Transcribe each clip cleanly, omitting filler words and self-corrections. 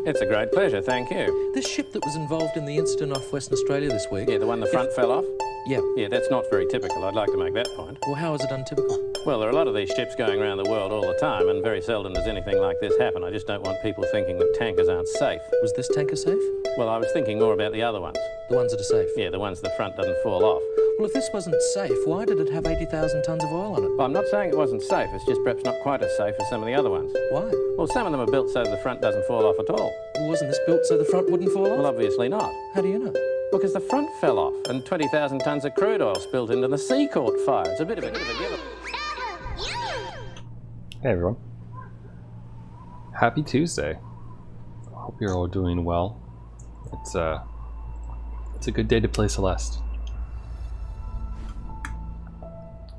It's a great pleasure, thank you. This ship that was involved in the incident off Western Australia this week... Yeah, the one the front fell off? Yeah. Yeah, that's not very typical. I'd like to make that point. Well, how is it untypical? Well, there are a lot of these ships going around the world all the time, and very seldom does anything like this happen. I just don't want people thinking that tankers aren't safe. Was this tanker safe? Well, I was thinking more about the other ones. The ones that are safe? Yeah, the ones the front doesn't fall off. Well, if this wasn't safe, why did it have 80,000 tonnes of oil on it? Well, I'm not saying it wasn't safe. It's just perhaps not quite as safe as some of the other ones. Why? Well, some of them are built so the front doesn't fall off at all. Well, wasn't this built so the front wouldn't fall off? Well, obviously not. How do you know? Because the front fell off and 20,000 tonnes of crude oil spilled into the sea caught fire. It's a bit of a given. Hey everyone. Happy Tuesday. I hope you're all doing well. It's a good day to play Celeste.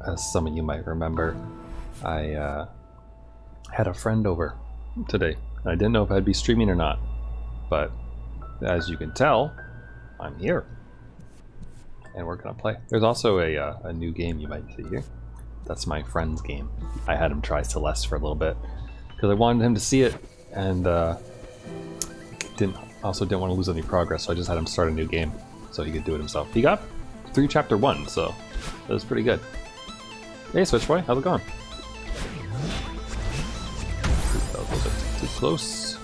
As some of you might remember, I had a friend over today. I didn't know if I'd be streaming or not, but as you can tell, I'm here. And we're gonna play. There's also a new game you might see here. That's my friend's game. I had him try Celeste for a little bit because I wanted him to see it, and didn't want to lose any progress, so I just had him start a new game so he could do it himself. He got through chapter 1, so that was pretty good. Hey Switchboy, how's it going? That was a little bit too close.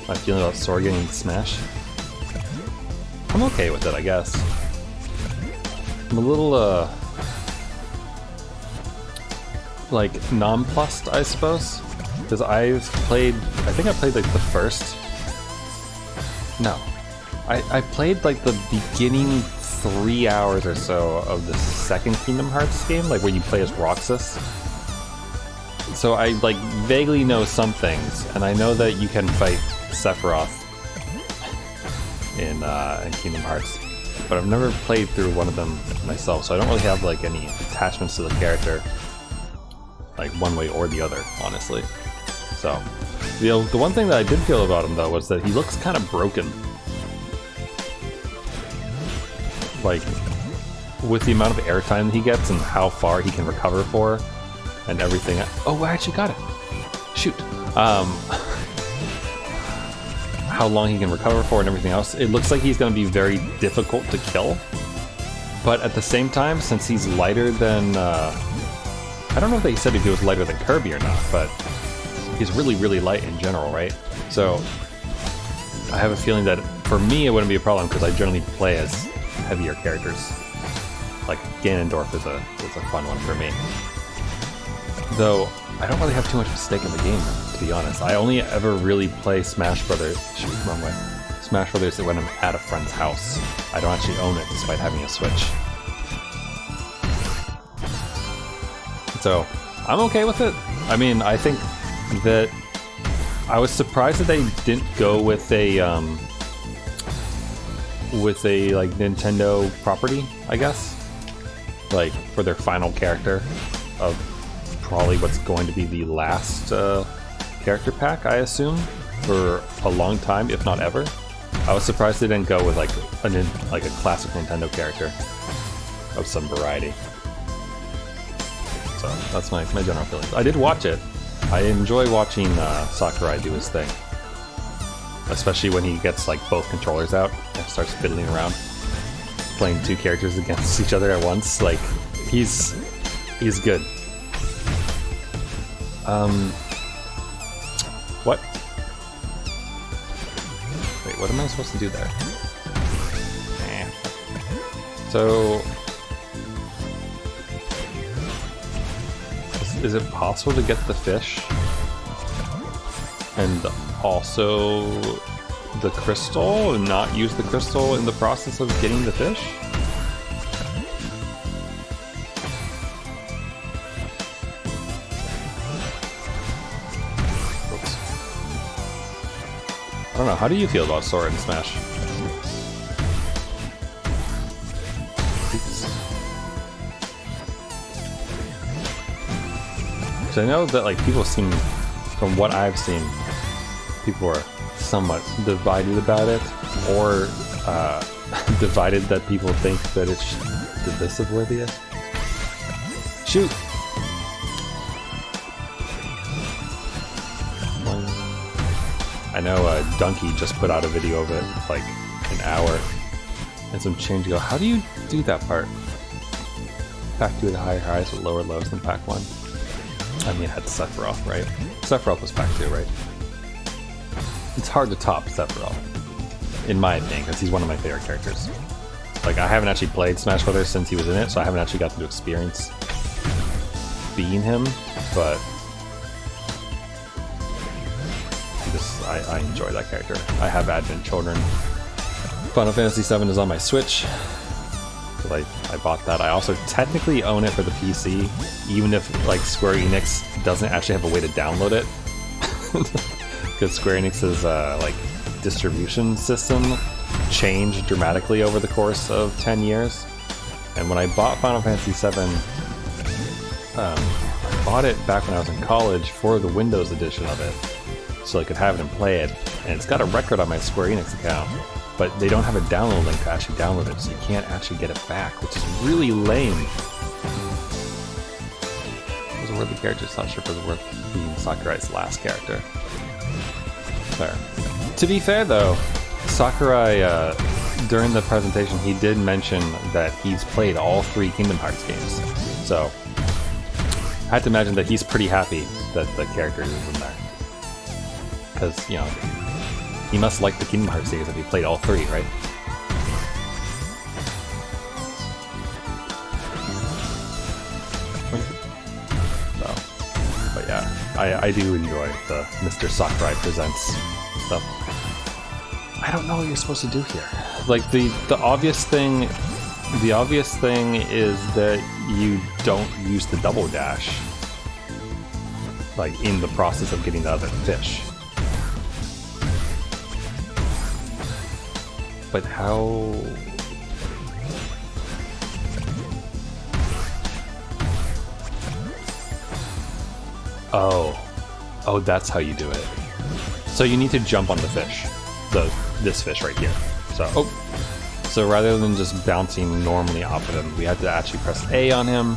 My feeling about Sora getting smashed. I'm okay with it, I guess. I'm a little like nonplussed, I suppose, because I think I played like the first. No, I played like the beginning 3 hours or so of the second Kingdom Hearts game, like where you play as Roxas. So I like vaguely know some things, and I know that you can fight Sephiroth in Kingdom Hearts, but I've never played through one of them myself, so I don't really have like any attachments to the character, like one way or the other, honestly. So, the one thing that I did feel about him though was that he looks kind of broken. Like, with the amount of airtime he gets and how far he can recover for, and everything. Oh, I actually got it. Shoot. How long he can recover for and everything else. It looks like he's going to be very difficult to kill. But at the same time, since he's lighter than... I don't know if they said if he was lighter than Kirby or not, but he's really, really light in general, right? So I have a feeling that for me it wouldn't be a problem because I generally play as heavier characters. Like Ganondorf is a fun one for me. Though I don't really have too much of a stake in the game, to be honest. I only ever really play Smash Brothers. Shoot, wrong way. Smash Brothers when I'm at a friend's house. I don't actually own it despite having a Switch. So I'm okay with it. I mean, I think that I was surprised that they didn't go with a like Nintendo property, I guess, like for their final character of probably what's going to be the last character pack, I assume, for a long time, if not ever. I was surprised they didn't go with like a classic Nintendo character of some variety. So that's my general feelings. I did watch it. I enjoy watching Sakurai do his thing, especially when he gets like both controllers out and starts fiddling around, playing two characters against each other at once. Like he's good. What? Wait, what am I supposed to do there? So, is it possible to get the fish and also the crystal and not use the crystal in the process of getting the fish? Oops. I don't know, how do you feel about Sora and Smash? I know that like people seem, from what I've seen, people are somewhat divided about it, or divided that people think that it's divisive worthy. Shoot! I know Donkey just put out a video of it, like an hour and some change ago. How do you do that part? Pack 2 had higher highs with lower lows than Pack 1. I mean, it had Sephiroth, right? Sephiroth was Pack 2, right? It's hard to top Sephiroth, in my opinion, because he's one of my favorite characters. Like, I haven't actually played Smash Brothers since he was in it, so I haven't actually gotten to experience being him, but I enjoy that character. I have Advent Children. Final Fantasy VII is on my Switch. I bought that. I also technically own it for the PC, even if like Square Enix doesn't actually have a way to download it. Because Square Enix's like distribution system changed dramatically over the course of 10 years. And when I bought Final Fantasy VII, I bought it back when I was in college for the Windows edition of it, so I could have it and play it. And it's got a record on my Square Enix account, but they don't have a download link to actually download it, so you can't actually get it back, which is really lame. It was a worthy character, not sure if it was worth being Sakurai's last character. Fair. To be fair though, Sakurai, during the presentation, he did mention that he's played all 3 Kingdom Hearts games. So, I had to imagine that he's pretty happy that the character is in there. Because, you know, he must like the Kingdom Hearts series if he played all 3, right? So, but yeah, I do enjoy the Mr. Sakurai Presents stuff. I don't know what you're supposed to do here. Like the obvious thing is that you don't use the double dash, like in the process of getting the other fish. But how? Oh, that's how you do it. So you need to jump on the fish, this fish right here. So rather than just bouncing normally off of him, we had to actually press A on him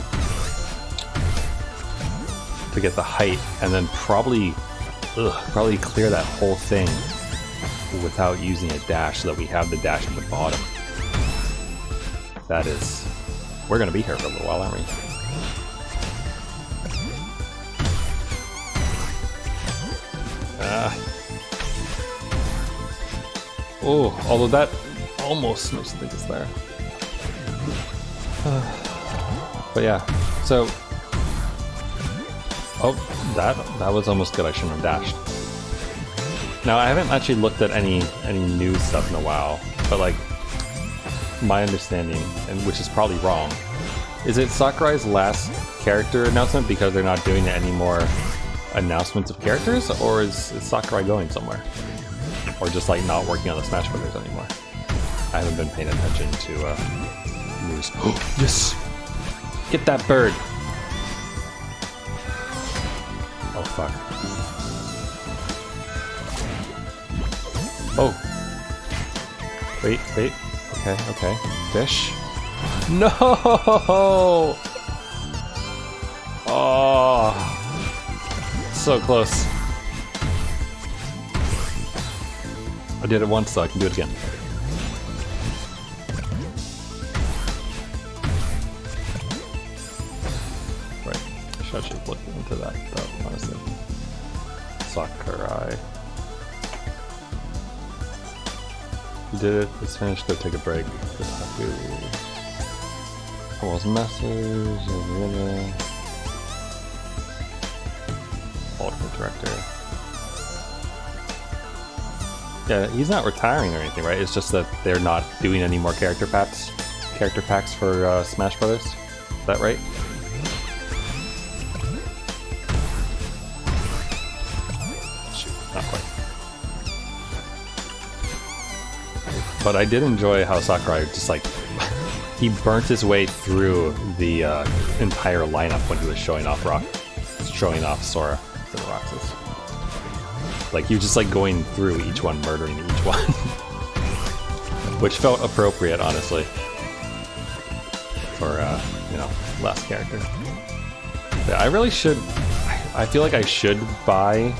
to get the height, and then probably clear that whole thing without using a dash, so that we have the dash at the bottom. That is, we're gonna be here for a little while, aren't we? Oh, although that almost makes me think it's there. But yeah, so that was almost good. I shouldn't have dashed. Now I haven't actually looked at any new stuff in a while, but like my understanding, and which is probably wrong, is it Sakurai's last character announcement because they're not doing any more announcements of characters, or is Sakurai going somewhere? Or just like not working on the Smash Brothers anymore? I haven't been paying attention to news. Oh, yes! Get that bird! Oh fuck. Oh! Wait. Okay. Fish? No! Oh! So close. I did it once, so I can do it again. Right. I should look into that, though, honestly. Sakurai. You did it. It's finished. Go take a break. Almost message. Ultimate director. Yeah, he's not retiring or anything, right? It's just that they're not doing any more character packs for Smash Brothers. Is that right? Shoot, not quite. But I did enjoy how Sakurai just like he burnt his way through the entire lineup when he was showing off Sora to the Roxas. Like, he was just like going through each one, murdering each one. Which felt appropriate, honestly. For, last character. Yeah, I really should... I feel like I should buy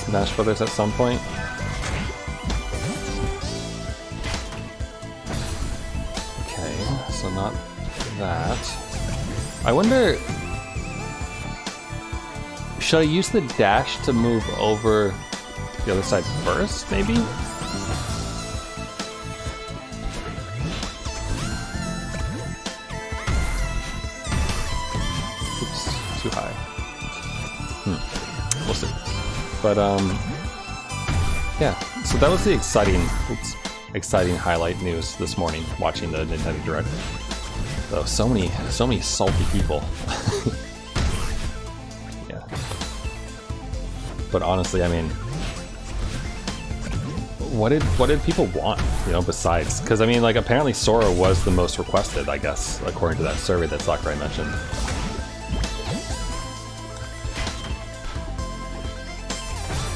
Smash Brothers at some point. Okay, so not that. I wonder, should I use the dash to move over the other side first, maybe? Oops, too high. We'll see. But yeah. So that was the exciting highlight news this morning. Watching the Nintendo Direct. So many salty people. Yeah. But honestly, I mean, what did people want? You know, besides, because I mean, like apparently Sora was the most requested, I guess, according to that survey that Sakurai mentioned.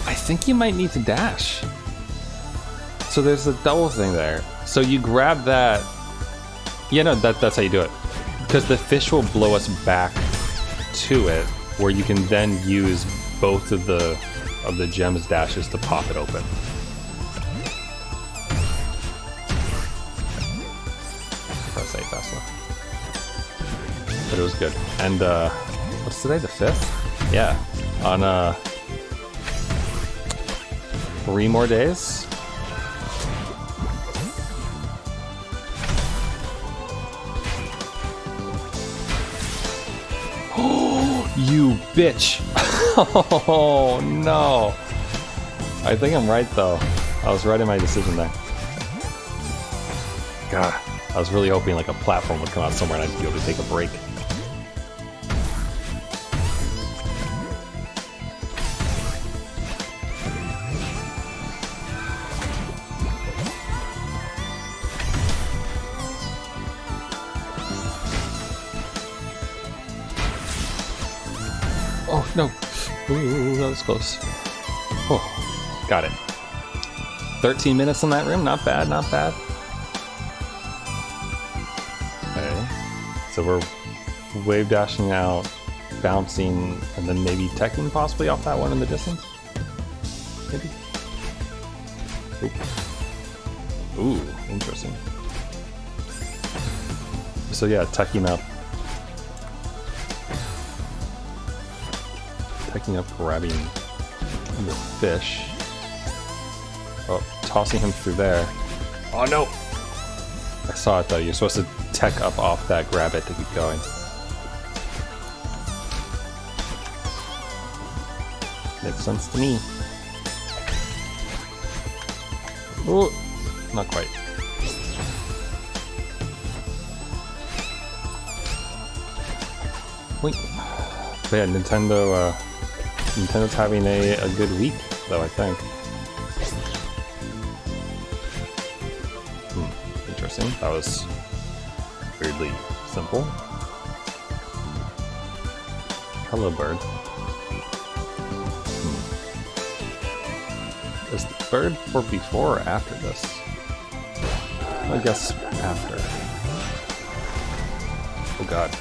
I think you might need to dash. So there's a double thing there. So you grab that. Yeah, no, that's how you do it. Because the fish will blow us back to it, where you can then use both of the gems dashes to pop it open. Press A fast enough. But it was good. And what's today? The 5th? Yeah. On 3 more days. You bitch! Oh no! I think I'm right though. I was right in my decision there. God, I was really hoping like a platform would come out somewhere and I'd be able to take a break. Oh, no. Ooh, that was close. Oh, got it. 13 minutes in that room. Not bad, not bad. Okay. So we're wave dashing out, bouncing, and then maybe teching possibly off that one in the distance? Maybe? Ooh, interesting. So yeah, teching up. Picking up, grabbing the fish. Oh, tossing him through there. Oh no! I saw it though. You're supposed to tech up off that, grab it to keep going. Makes sense to me. Oh, not quite. Wait. But yeah, Nintendo's having a good week, though, I think. Interesting. That was weirdly simple. Hello, bird. Is the bird for before or after this? I guess after. Oh god.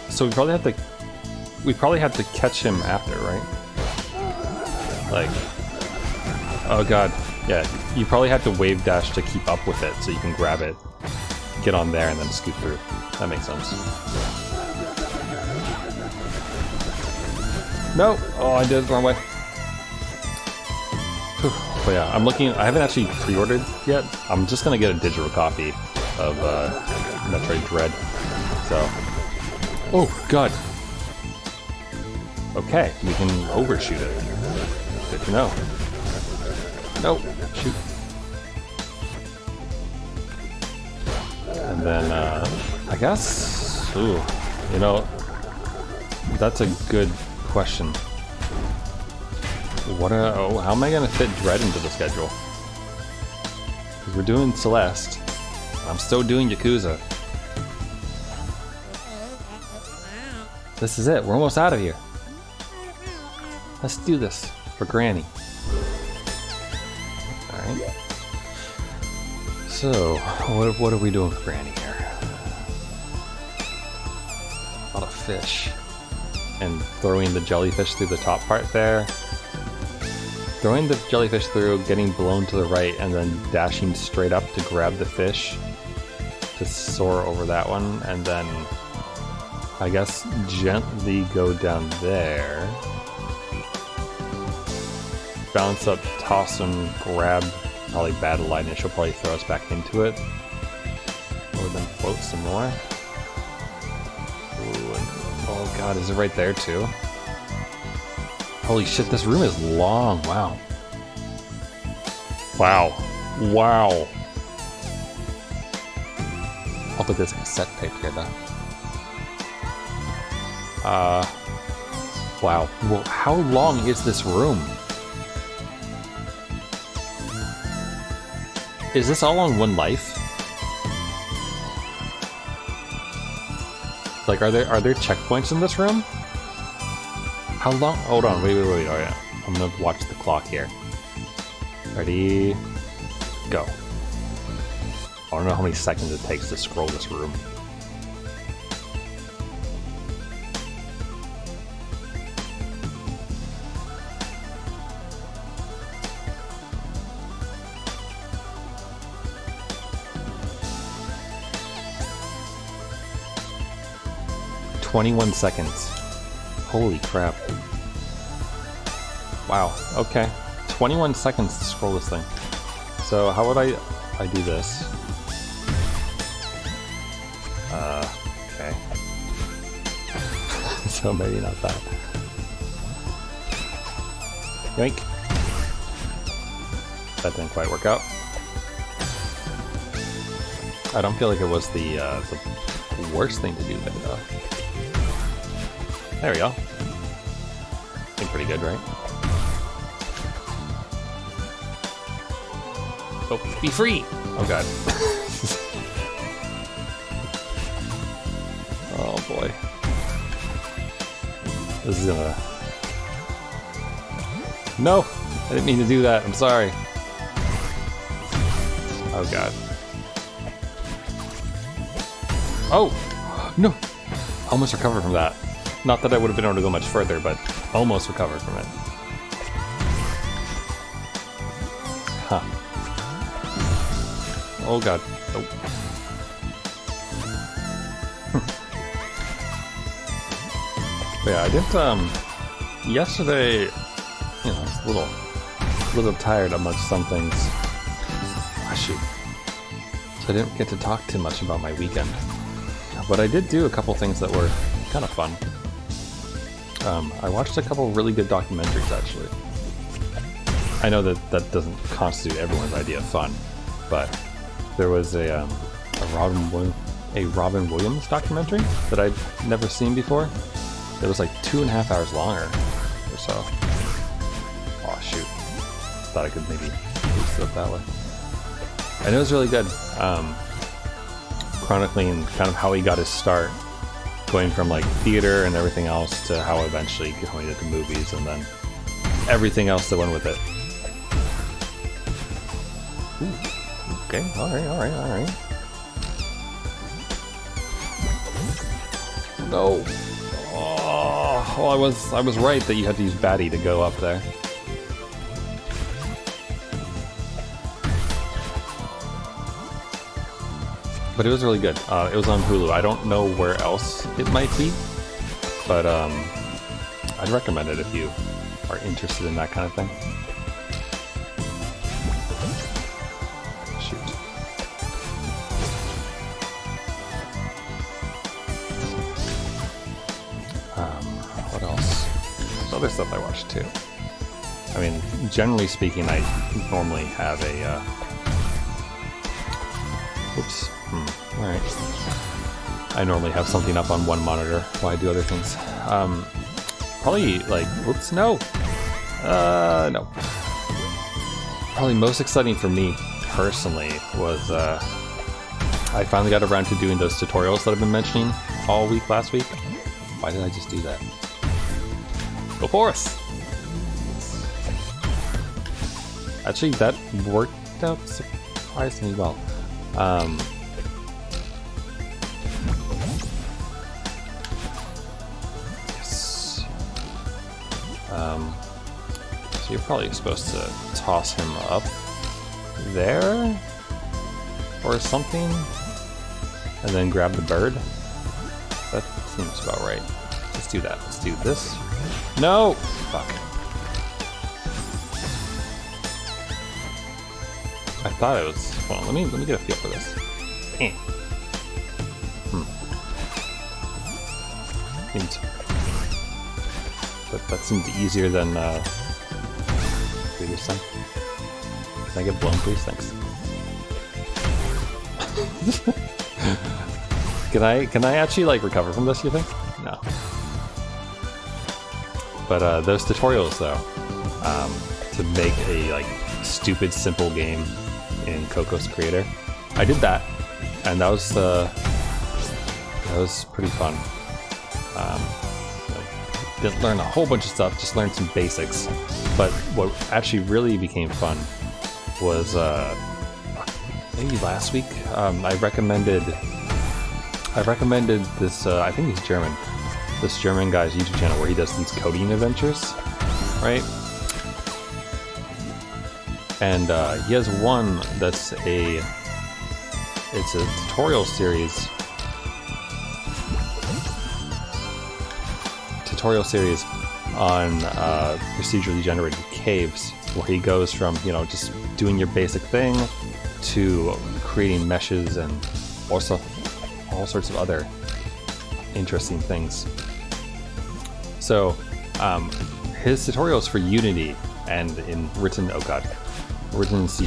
So we probably have to catch him after, right? Like, oh god, yeah. You probably have to wave dash to keep up with it, so you can grab it, get on there, and then scoot through. That makes sense. No, oh, I did it the wrong way. But yeah, I'm looking. I haven't actually pre-ordered yet. I'm just gonna get a digital copy of Metroid Dread. So. Oh, God. Okay, we can overshoot it. Good to know. Nope, shoot. And then, I guess... Ooh, you know, that's a good question. How am I gonna fit Dread into the schedule? Because we're doing Celeste. I'm still doing Yakuza. This is it. We're almost out of here. Let's do this for Granny. Alright. So, what are we doing for Granny here? A lot of fish. And throwing the jellyfish through the top part there. Throwing the jellyfish through, getting blown to the right, and then dashing straight up to grab the fish to soar over that one, and then I guess gently go down there. Bounce up, toss him, grab, probably battle line, and she'll probably throw us back into it. Or then float some more. Ooh, and, oh god, is it right there too? Holy shit, this room is long, wow. Wow. Wow. I'll put this cassette tape here though. Wow. Well, how long is this room? Is this all on one life? Like, are there checkpoints in this room? How long? Hold on, wait. Oh yeah, I'm gonna watch the clock here. Ready? Go. I don't know how many seconds it takes to scroll this room. "21 seconds. Holy crap. Wow, okay. 21 seconds to scroll this thing. So how would I do this? Okay. So maybe not that. Yoink. That didn't quite work out. I don't feel like it was the worst thing to do there though. There we go. Seemed pretty good, right? Oh, be free! Oh god. Oh boy. This is gonna... No! I didn't mean to do that, I'm sorry. Oh god. Oh! No! Almost recovered from that. Not that I would have been able to go much further, but almost recovered from it. Huh. Oh god. Oh. But yeah, I did, yesterday, you know, I was a little tired amongst some things. Ah, shoot. So I didn't get to talk too much about my weekend. But I did do a couple things that were kind of fun. I watched a couple really good documentaries, actually. I know that doesn't constitute everyone's idea of fun, but there was a Robin Williams documentary that I'd never seen before. It was like 2.5 hours longer or so. Oh shoot! Thought I could maybe boost it up that way. And it was really good, chronicling kind of how he got his start. Going from like theater and everything else to how eventually going into movies and then everything else that went with it. Ooh. Okay, alright. No. Oh, I was right that you had to use Batty to go up there. But it was really good. It was on Hulu. I don't know where else it might be, but I'd recommend it if you are interested in that kind of thing. Shoot. What else? There's other stuff I watched too. I mean, generally speaking, I normally have a... Oops. Alright. I normally have something up on one monitor while I do other things. Probably like, oops, no! No. Probably most exciting for me, personally, was, I finally got around to doing those tutorials that I've been mentioning all week last week. Why did I just do that? Go forth! Actually, that worked out surprisingly well. So you're probably supposed to toss him up there or something, and then grab the bird. That seems about right. Let's do that. Let's do this. No! Fuck. I thought it was. Hold on, let me get a feel for this. Eh. That seemed easier than previous time. Can I get blown, please? Thanks. Can I actually like recover from this? You think? No. But those tutorials though, to make a like stupid simple game in Coco's Creator, I did that, and that was pretty fun. Didn't learn a whole bunch of stuff, just learned some basics. But what actually really became fun was maybe last week. I recommended this. I think he's German. This German guy's YouTube channel where he does these coding adventures, right? And he has one that's a tutorial series. On procedurally generated caves, where he goes from, you know, just doing your basic thing to creating meshes and also all sorts of other interesting things. So his tutorials for Unity and written in C#.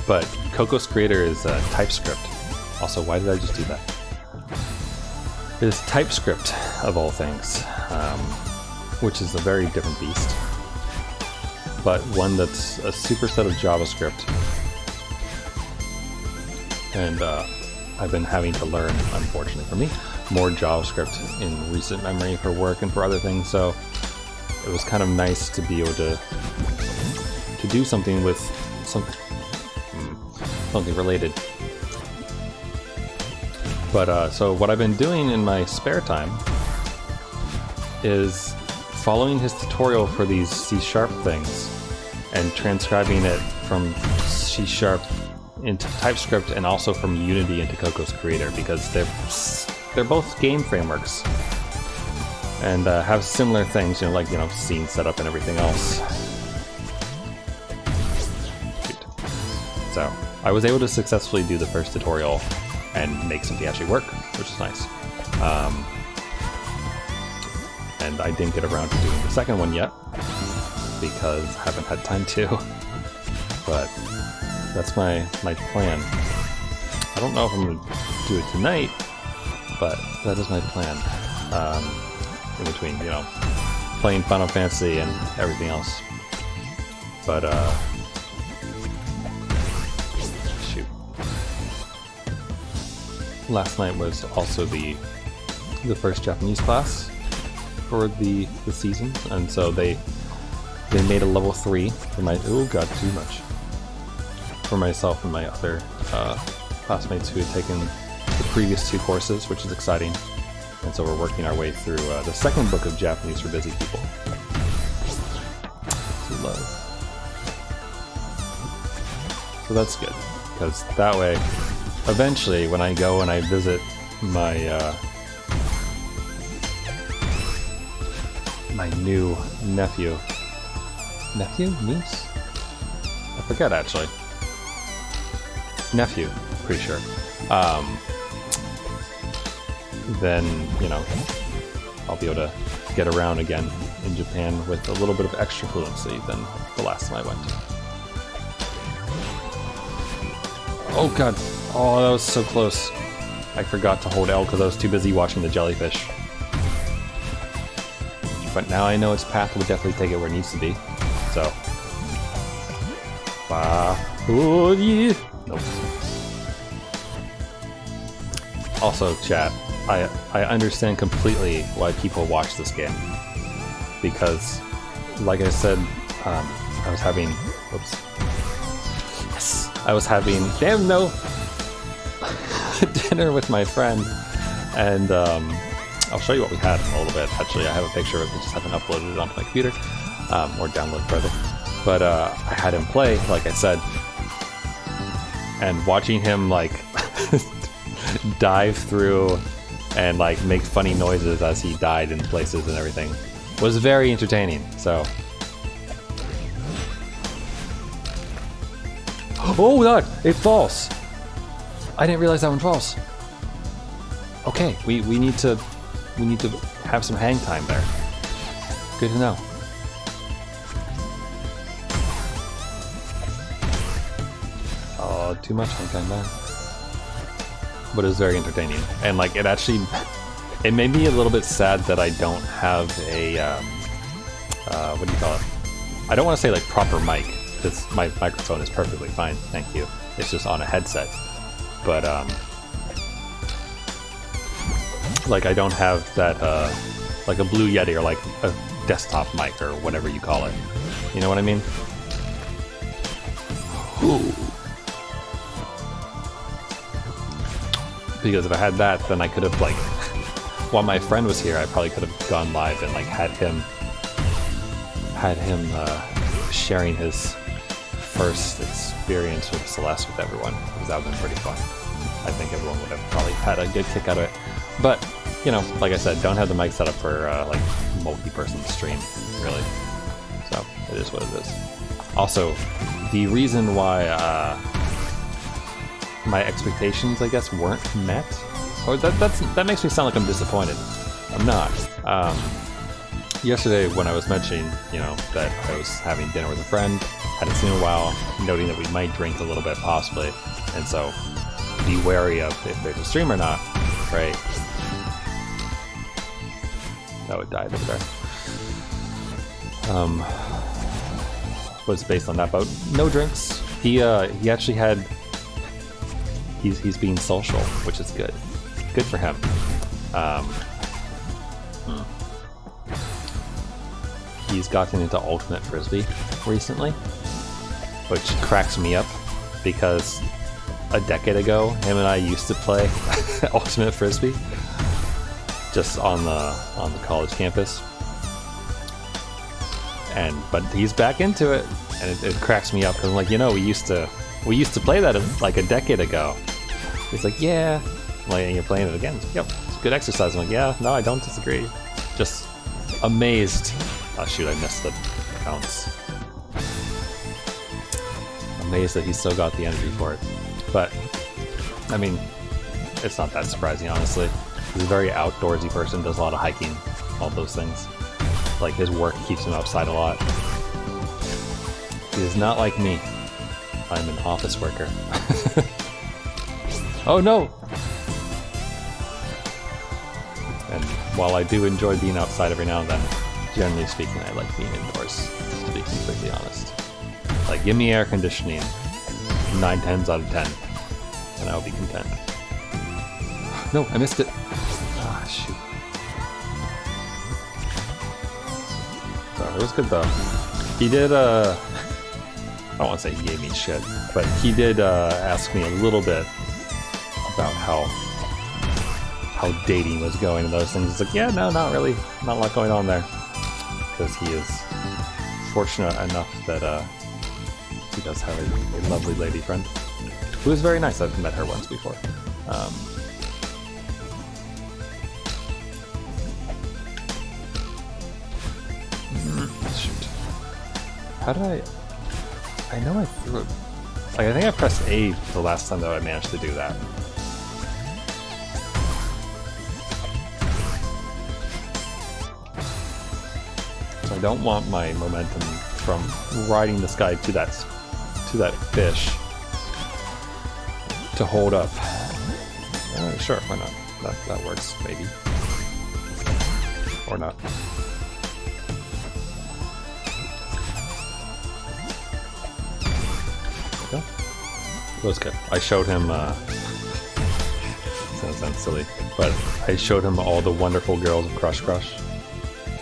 But Coco's Creator is TypeScript. Also, why did I just do that? It is TypeScript, of all things, which is a very different beast, but one that's a superset of JavaScript. And I've been having to learn, unfortunately for me, more JavaScript in recent memory for work and for other things, so it was kind of nice to be able to do something with something related. But so what I've been doing in my spare time is following his tutorial for these C# things and transcribing it from C# into TypeScript and also from Unity into Coco's Creator, because they're both game frameworks and have similar things, you know, like, you know, scene setup and everything else. Shoot. So I was able to successfully do the first tutorial and make something actually work, which is nice. And I didn't get around to doing the second one yet, because I haven't had time to. But that's my plan. I don't know if I'm gonna do it tonight, but that is my plan. In between, you know, playing Final Fantasy and everything else. But shoot. Last night was also the first Japanese class for the season, and so they made a level 3 for my for myself and my other classmates who had taken the previous 2 courses, which is exciting. And so we're working our way through the second book of Japanese for busy people. To love. So that's good, because that way, eventually, when I go and I visit my my new niece? I forget actually. Nephew, pretty sure. Then, you know, I'll be able to get around again in Japan with a little bit of extra fluency than the last time I went. Oh god, oh that was so close. I forgot to hold L because I was too busy watching the jellyfish. But now I know its path would definitely take it where it needs to be. So. Oh yeah! Nope. Also, chat, I understand completely why people watch this game. Because, like I said, I was having... Whoops. Yes! I was having... Damn no! Dinner with my friend. And I'll show you what we had in a little bit. Actually, I have a picture of it. I just haven't uploaded it onto my computer, or downloaded further. But I had him play, like I said, and watching him like dive through and like make funny noises as he died in places and everything was very entertaining. So, oh god, it falls. I didn't realize that one falls. Okay, we need to have some hang time there. Good to know. Oh, too much hang time there. But it was very entertaining, and like it actually, it made me a little bit sad that I don't have a what do you call it? I don't want to say like proper mic, because my microphone is perfectly fine, thank you. It's just on a headset, but like I don't have that like a Blue Yeti or like a desktop mic or whatever you call it. You know what I mean? Ooh. Because if I had that, then I could have like, while my friend was here, I probably could have gone live and like had him sharing his first experience with Celeste with everyone, because that would have been pretty fun. I think everyone would have probably had a good kick out of it. But, you know, like I said, don't have the mic set up for like multi-person stream, really. So it is what it is. Also, the reason why my expectations, I guess, weren't met, or that makes me sound like I'm disappointed. I'm not. Yesterday, when I was mentioning, you know, that I was having dinner with a friend, hadn't seen in a while, noting that we might drink a little bit possibly, and so be wary of if there's a stream or not, right? Oh, it died over there. Was based on that, but no drinks. He actually had. He's being social, which is good. Good for him. He's gotten into Ultimate Frisbee recently, which cracks me up because a decade ago, him and I used to play Ultimate Frisbee just on the college campus. But he's back into it, and it cracks me up because I'm like, you know, we used to play that like a decade ago. He's like, yeah. I'm like, and you're playing it again? Yep, it's good exercise. I'm like, yeah, no, I don't disagree. Just amazed. Oh shoot, I missed the counts. Amazed that he's still got the energy for it. But, I mean, it's not that surprising, honestly. He's a very outdoorsy person, does a lot of hiking, all those things. Like, his work keeps him outside a lot. He is not like me. I'm an office worker. Oh no! And while I do enjoy being outside every now and then, generally speaking, I like being indoors, to be completely honest. Like, give me air conditioning 9 10s out of 10, and I'll be content. No, I missed it. Ah, shoot. So, it was good though. He did, I don't want to say he gave me shit, but he did ask me a little bit about how dating was going and those things. It's like, yeah, no, not really. Not a lot going on there. Because he is fortunate enough that he does have a lovely lady friend who is very nice. I've met her once before. Shoot. How did I know I threw it. Like, I think I pressed A the last time that I managed to do that. So I don't want my momentum from riding this guy to that fish to hold up. Sure, why not? That works, maybe. Or not. It was good. I showed him, sounds silly, but I showed him all the wonderful girls of Crush Crush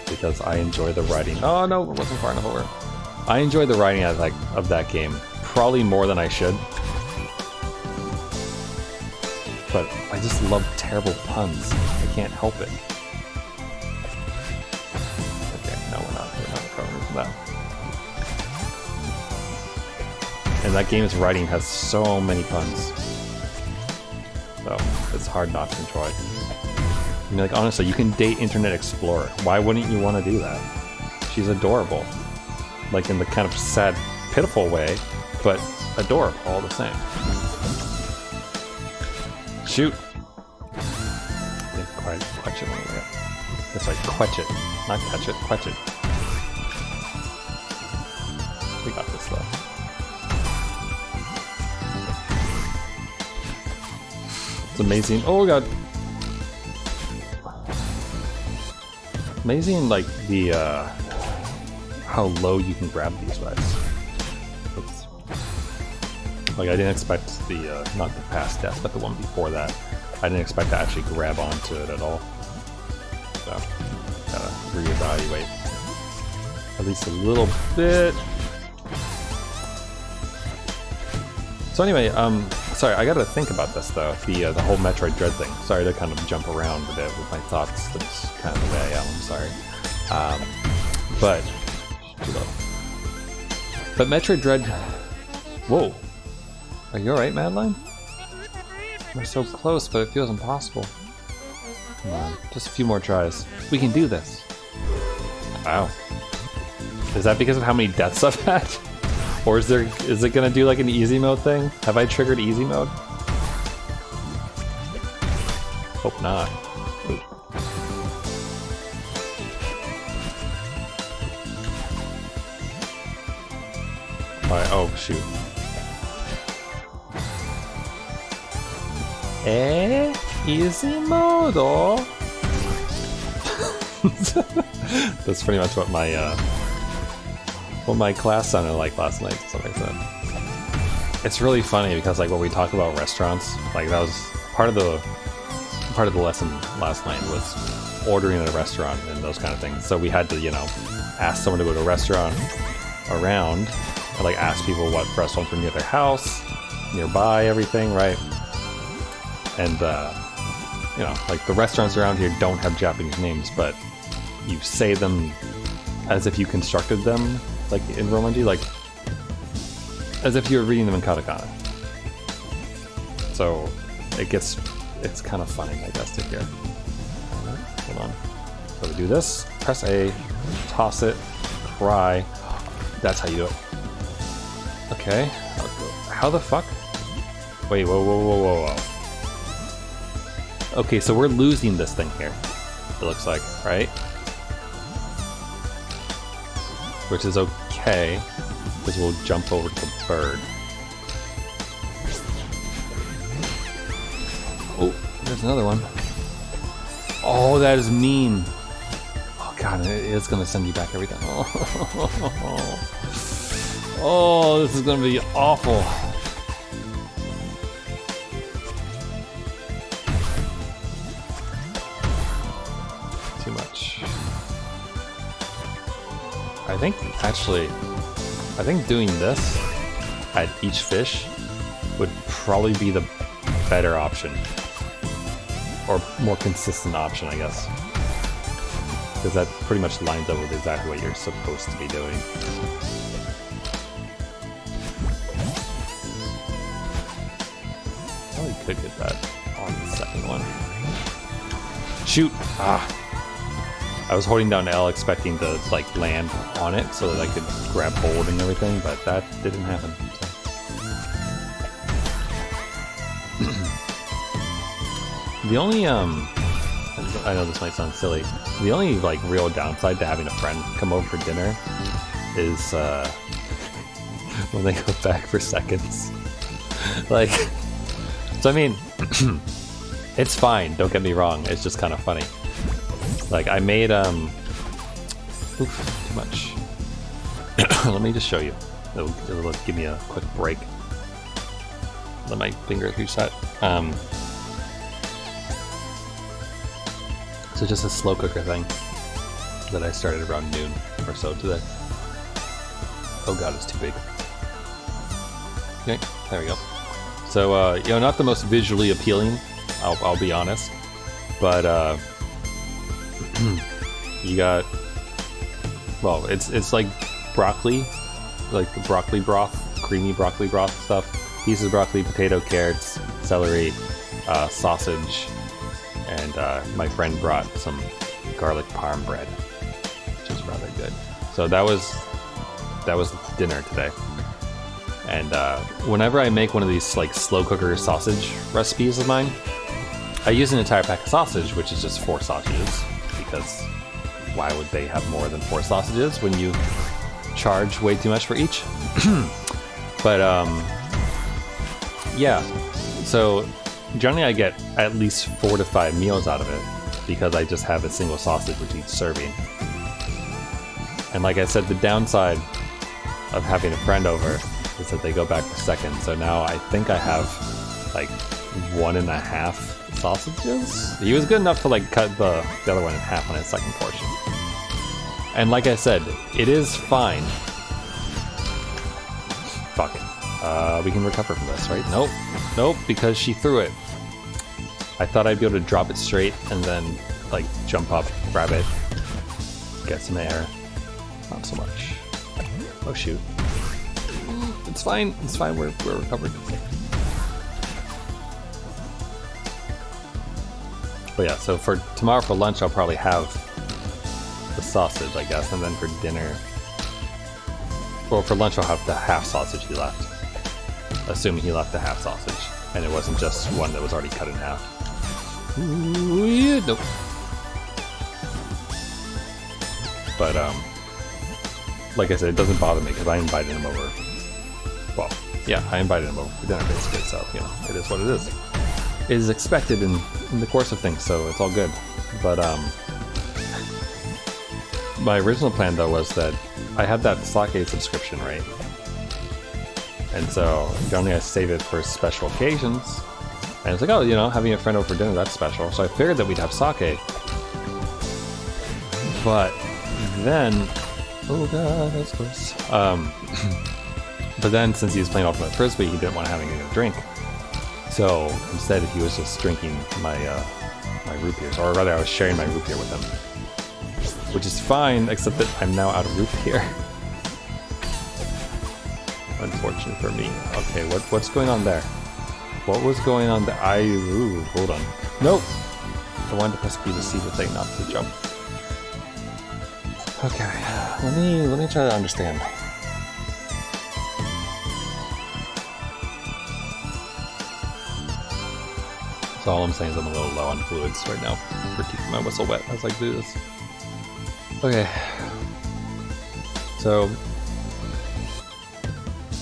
because I enjoy the writing. Oh no, it wasn't far enough over. I enjoy the writing of that game probably more than I should. but I just love terrible puns. I can't help it. Okay, no, we're not recovering from that. And that game's writing has so many puns. So, it's hard not to enjoy. I mean, like, honestly, you can date Internet Explorer. Why wouldn't you want to do that? She's adorable. Like, in the kind of sad, pitiful way, but adorable all the same. Shoot! Quetch it when we get. That's right, quetch it. Not catch it, quetch it. We got this though. It's amazing. Oh god! Amazing, like, the, how low you can grab these guys. Oops. Like, I didn't expect the, not the past death, but the one before that. I didn't expect to actually grab onto it at all. So, gotta reevaluate. At least a little bit. So anyway, sorry, I gotta think about this though, the whole Metroid Dread thing. Sorry to kind of jump around a bit with my thoughts. That's kind of the way I am, I'm sorry. But Metroid Dread... Whoa! Are you alright, Madeline? We're so close, but it feels impossible. Come on, just a few more tries. We can do this! Wow. Is that because of how many deaths I've had? Or is it gonna do like an easy mode thing? Have I triggered easy mode? Hope not. Ooh. Alright, oh shoot. Easy mode, oh. That's pretty much what my class sounded like last night to some extent. It's really funny because like when we talk about restaurants, like that was part of the lesson last night was ordering at a restaurant and those kind of things. So we had to, you know, ask someone to go to a restaurant around and like ask people what restaurants were near their house, nearby, everything, right? And you know, like the restaurants around here don't have Japanese names, but you say them as if you constructed them, like in Romanji, like as if you were reading them in katakana. So it's kind of funny, I guess, to hear. Hold on. So we do this, press A, toss it, cry. That's how you do it. Okay. How the fuck? Wait, whoa. Okay, so we're losing this thing here, it looks like, right? Which is okay, because we'll jump over to the bird. Oh, there's another one. Oh, that is mean. Oh god, it is gonna send you back every time. Oh, this is gonna be awful. I think doing this at each fish would probably be the better option. Or more consistent option, I guess. Because that pretty much lines up with exactly what you're supposed to be doing. Probably could get that on the second one. Shoot! Ah! I was holding down L expecting to like land on it so that I could grab hold and everything, but that didn't happen. So. The only I know this might sound silly. The only like real downside to having a friend come over for dinner is when they go back for seconds. Like, so I mean, it's fine. Don't get me wrong. It's just kind of funny. Like I made oof, too much. Let me just show you. It'll give me a quick break. Let my fingers reset. So just a slow cooker thing that I started around noon or so today. Oh god, it's too big. Okay, there we go. So you know, not the most visually appealing I'll be honest. But you got, well, it's like broccoli, like the broccoli broth, creamy broccoli broth stuff. Pieces of broccoli, potato, carrots, celery, sausage, and my friend brought some garlic parm bread, which is rather good. So that was dinner today. And whenever I make one of these like slow cooker sausage recipes of mine, I use an entire pack of sausage, which is just 4 sausages, because why would they have more than 4 sausages when you charge way too much for each? But yeah, so generally I get at least 4 to 5 meals out of it, because I just have a single sausage with each serving. And like I said, the downside of having a friend over is that they go back for seconds. So now I think I have like 1.5 sausages. He was good enough to like cut the other one in half on his second portion. And like I said, it is fine. Fuck. We can recover from this, right? Nope. Nope, because she threw it. I thought I'd be able to drop it straight and then like jump up, grab it, get some air. Not so much. Oh shoot. It's fine. It's fine. We're recovered. But yeah, so for tomorrow for lunch, I'll probably have the sausage, I guess, and then for dinner, well, for lunch I'll have the half sausage he left, assuming he left the half sausage, and it wasn't just one that was already cut in half. Ooh, yeah, nope. But like I said, it doesn't bother me because I invited him over. Well, yeah, I invited him over for dinner basically, so you know, it is what it is. It is expected in the course of things, so it's all good. But my original plan though was that I had that sake subscription, right? And so generally I save it for special occasions. And it's like, oh, you know, having a friend over for dinner, that's special. So I figured that we'd have sake. But then, oh god, that's close. But then since he was playing Ultimate Frisbee, he didn't want to have anything to drink. So instead he was just drinking my my root beers, or rather I was sharing my root beer with him. Which is fine, except that I'm now out of root beer. Unfortunate for me. Okay, what's going on there? What was going on there? Ooh, hold on. Nope! I wanted to press B to see the thing, not to jump. Okay, let me try to understand. So all I'm saying is I'm a little low on fluids right now for keeping my whistle wet as I do this. Okay. So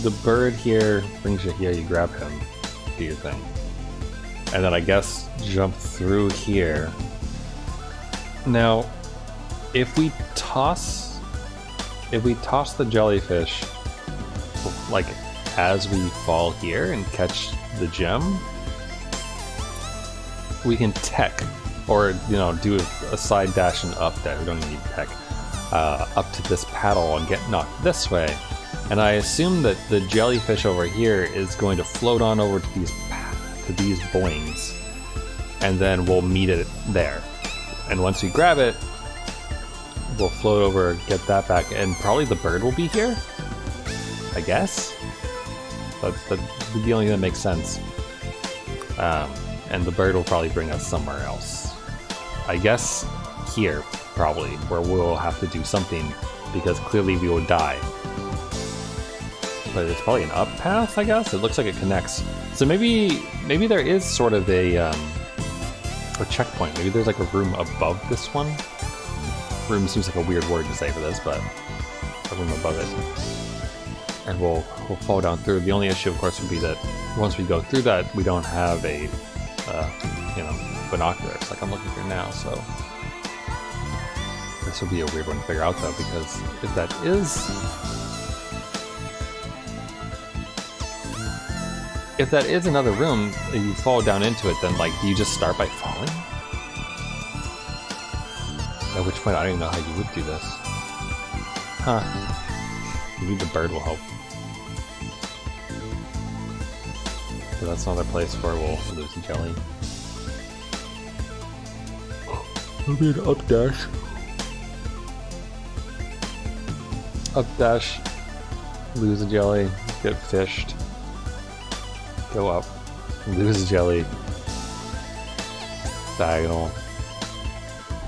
the bird here brings you here, you grab him, do your thing. And then I guess jump through here. Now, if we toss the jellyfish like as we fall here and catch the gem, we can tech, or you know, do a side dash and up dash. We don't even need tech. Up to this paddle and get knocked this way. And I assume that the jellyfish over here is going to float on over to these boings, and then we'll meet it there. And once we grab it, we'll float over, get that back, and probably the bird will be here, I guess. But the only thing that makes sense. And the bird will probably bring us somewhere else. I guess here, probably, where we'll have to do something, because clearly we will die. But it's probably an up path, I guess? It looks like it connects. So maybe there is sort of a checkpoint. Maybe there's like a room above this one. Room seems like a weird word to say for this, but a room above it. And we'll fall down through. The only issue, of course, would be that once we go through that, we don't have a you know, binoculars like I'm looking for now, so this will be a weird one to figure out though, because if that is another room and you fall down into it, then like, do you just start by falling? At which point I don't even know how you would do this. Huh. Maybe the bird will help. So that's another place where we'll lose jelly. Maybe an up dash. Up dash. Lose a jelly. Get fished. Go up. Lose a jelly. Diagonal.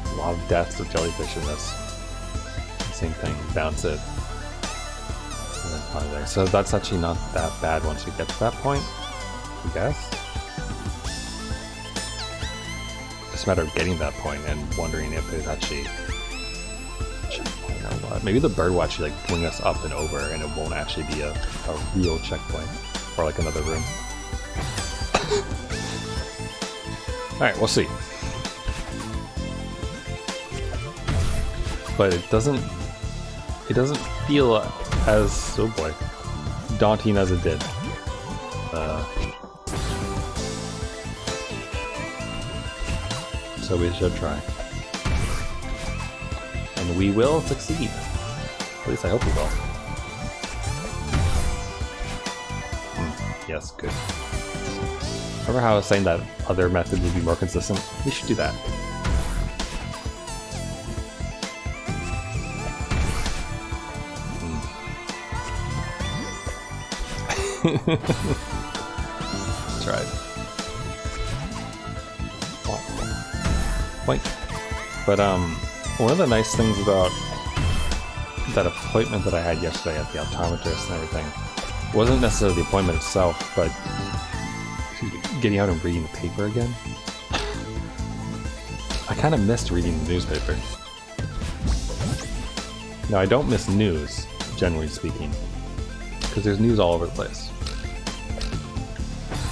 A lot of deaths of jellyfish in this. Same thing. Bounce it. And then finally there. So that's actually not that bad once you get to that point, I guess. It's a matter of getting that point and wondering if there's actually checkpoint or what. Maybe the bird will actually like bring us up and over and it won't actually be a real checkpoint or like another room. Alright, we'll see. But it doesn't feel as, oh boy, daunting as it did. So we should try. And we will succeed. At least I hope we will. Yes, good. Remember how I was saying that other methods would be more consistent? We should do that. Tried. Point. But one of the nice things about that appointment that I had yesterday at the optometrist and everything wasn't necessarily the appointment itself, but getting out and reading the paper again. I kind of missed reading the newspaper. Now I don't miss news, generally speaking, because there's news all over the place.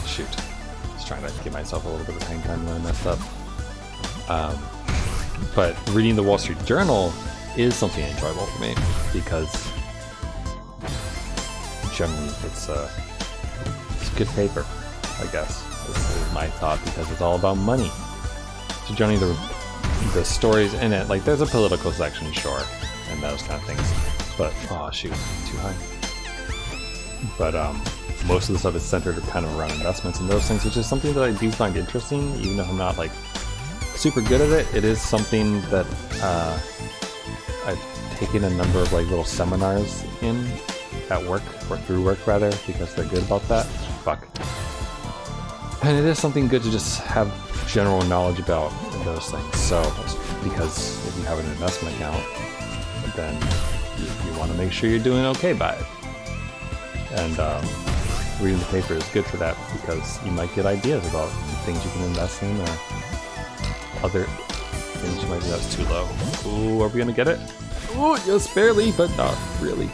Shoot. Just trying to give myself a little bit of hang time when I messed up. But reading the Wall Street Journal is something enjoyable for me because generally it's good paper, I guess. This is my thought because it's all about money. So generally the stories in it, like there's a political section, sure, and those kind of things. But oh shoot, too high. But most of the stuff is centered kind of around investments and those things, which is something that I do find interesting, even if I'm not like super good at it. It is something that I've taken a number of like little seminars in at work, or through work rather, because they're good about that. Fuck. And it is something good to just have general knowledge about those things. So, because if you have an investment account, then you want to make sure you're doing okay by it. And reading the paper is good for that because you might get ideas about things you can invest in or other things you might do. That's too low. Ooh, are we gonna get it? Oh, yes, barely, but not really.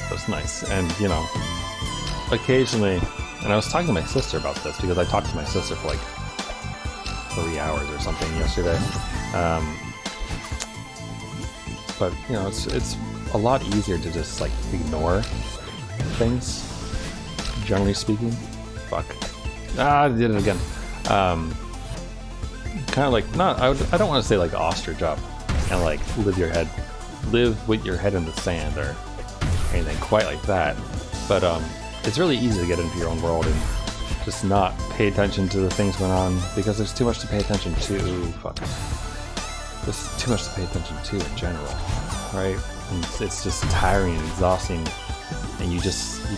That's nice. And, you know, occasionally, and I was talking to my sister about this because I talked to my sister for like 3 hours or something yesterday. But you know, it's a lot easier to just like ignore things, generally speaking. Fuck. I did it again. Kind of like I don't want to say like ostrich up and like live with your head in the sand or anything quite like that. But it's really easy to get into your own world and just not pay attention to the things going on because there's too much to pay attention to. Fuck. There's too much to pay attention to in general, right? And it's just tiring and exhausting, and you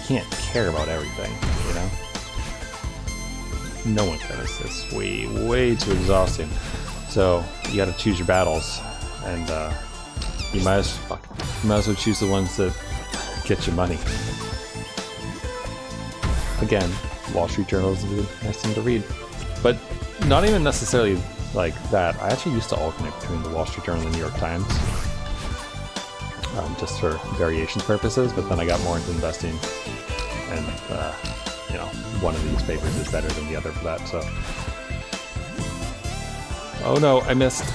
can't care about everything, you know? No one can. It's way too exhausting. So you got to choose your battles, and you might as well choose the ones that get you money. Again, Wall Street Journal is a nice thing to read, but not even necessarily like that. I actually used to alternate between the Wall Street Journal and the New York Times, just for variations purposes, but then I got more into investing, and you know, one of these papers is better than the other for that, so. Oh no, I missed.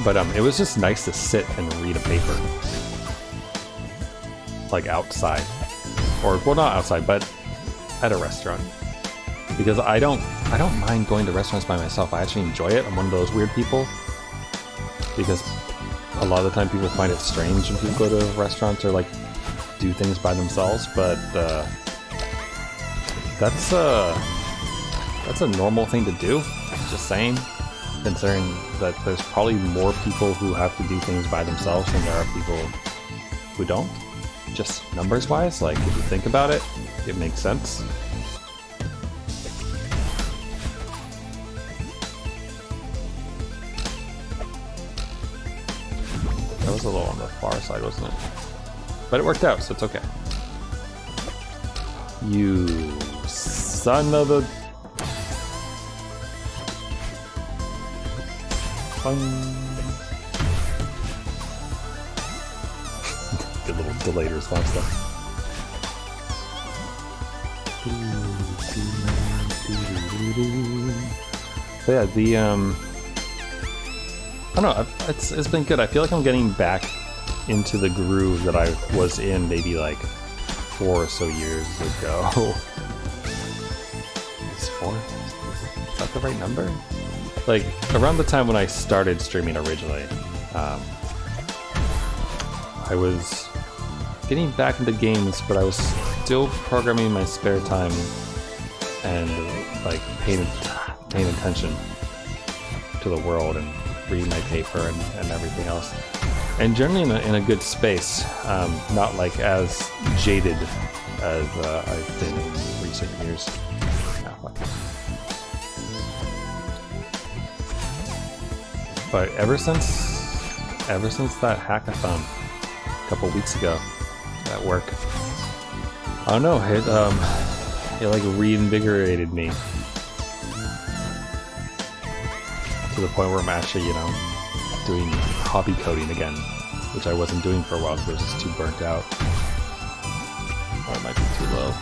But it was just nice to sit and read a paper. Like outside. Or, well, not outside, but at a restaurant. Because I don't I don't mind going to restaurants by myself. I actually enjoy it. I'm one of those weird people. Because a lot of the time people find it strange when people go to restaurants or like do things by themselves, but that's a normal thing to do. Just saying, considering that there's probably more people who have to do things by themselves than there are people who don't. Just numbers wise, like if you think about it, it makes sense. That was a little on the far side, wasn't it? But it worked out, so it's okay. You son of a... Good little delayed response there. So yeah, the I don't know, it's been good. I feel like I'm getting back into the groove that I was in maybe like 4 or so years ago. Is 4? Is that the right number? Like, around the time when I started streaming originally, I was getting back into games, but I was still programming in my spare time and like paying attention to the world and reading my paper and everything else. And generally in a good space, not like as jaded as I've been in recent years. But ever since that hackathon a couple weeks ago at work, I don't know, it like reinvigorated me to the point where I'm actually, you know, doing hobby coding again, which I wasn't doing for a while because I was just too burnt out. Or it might be too low.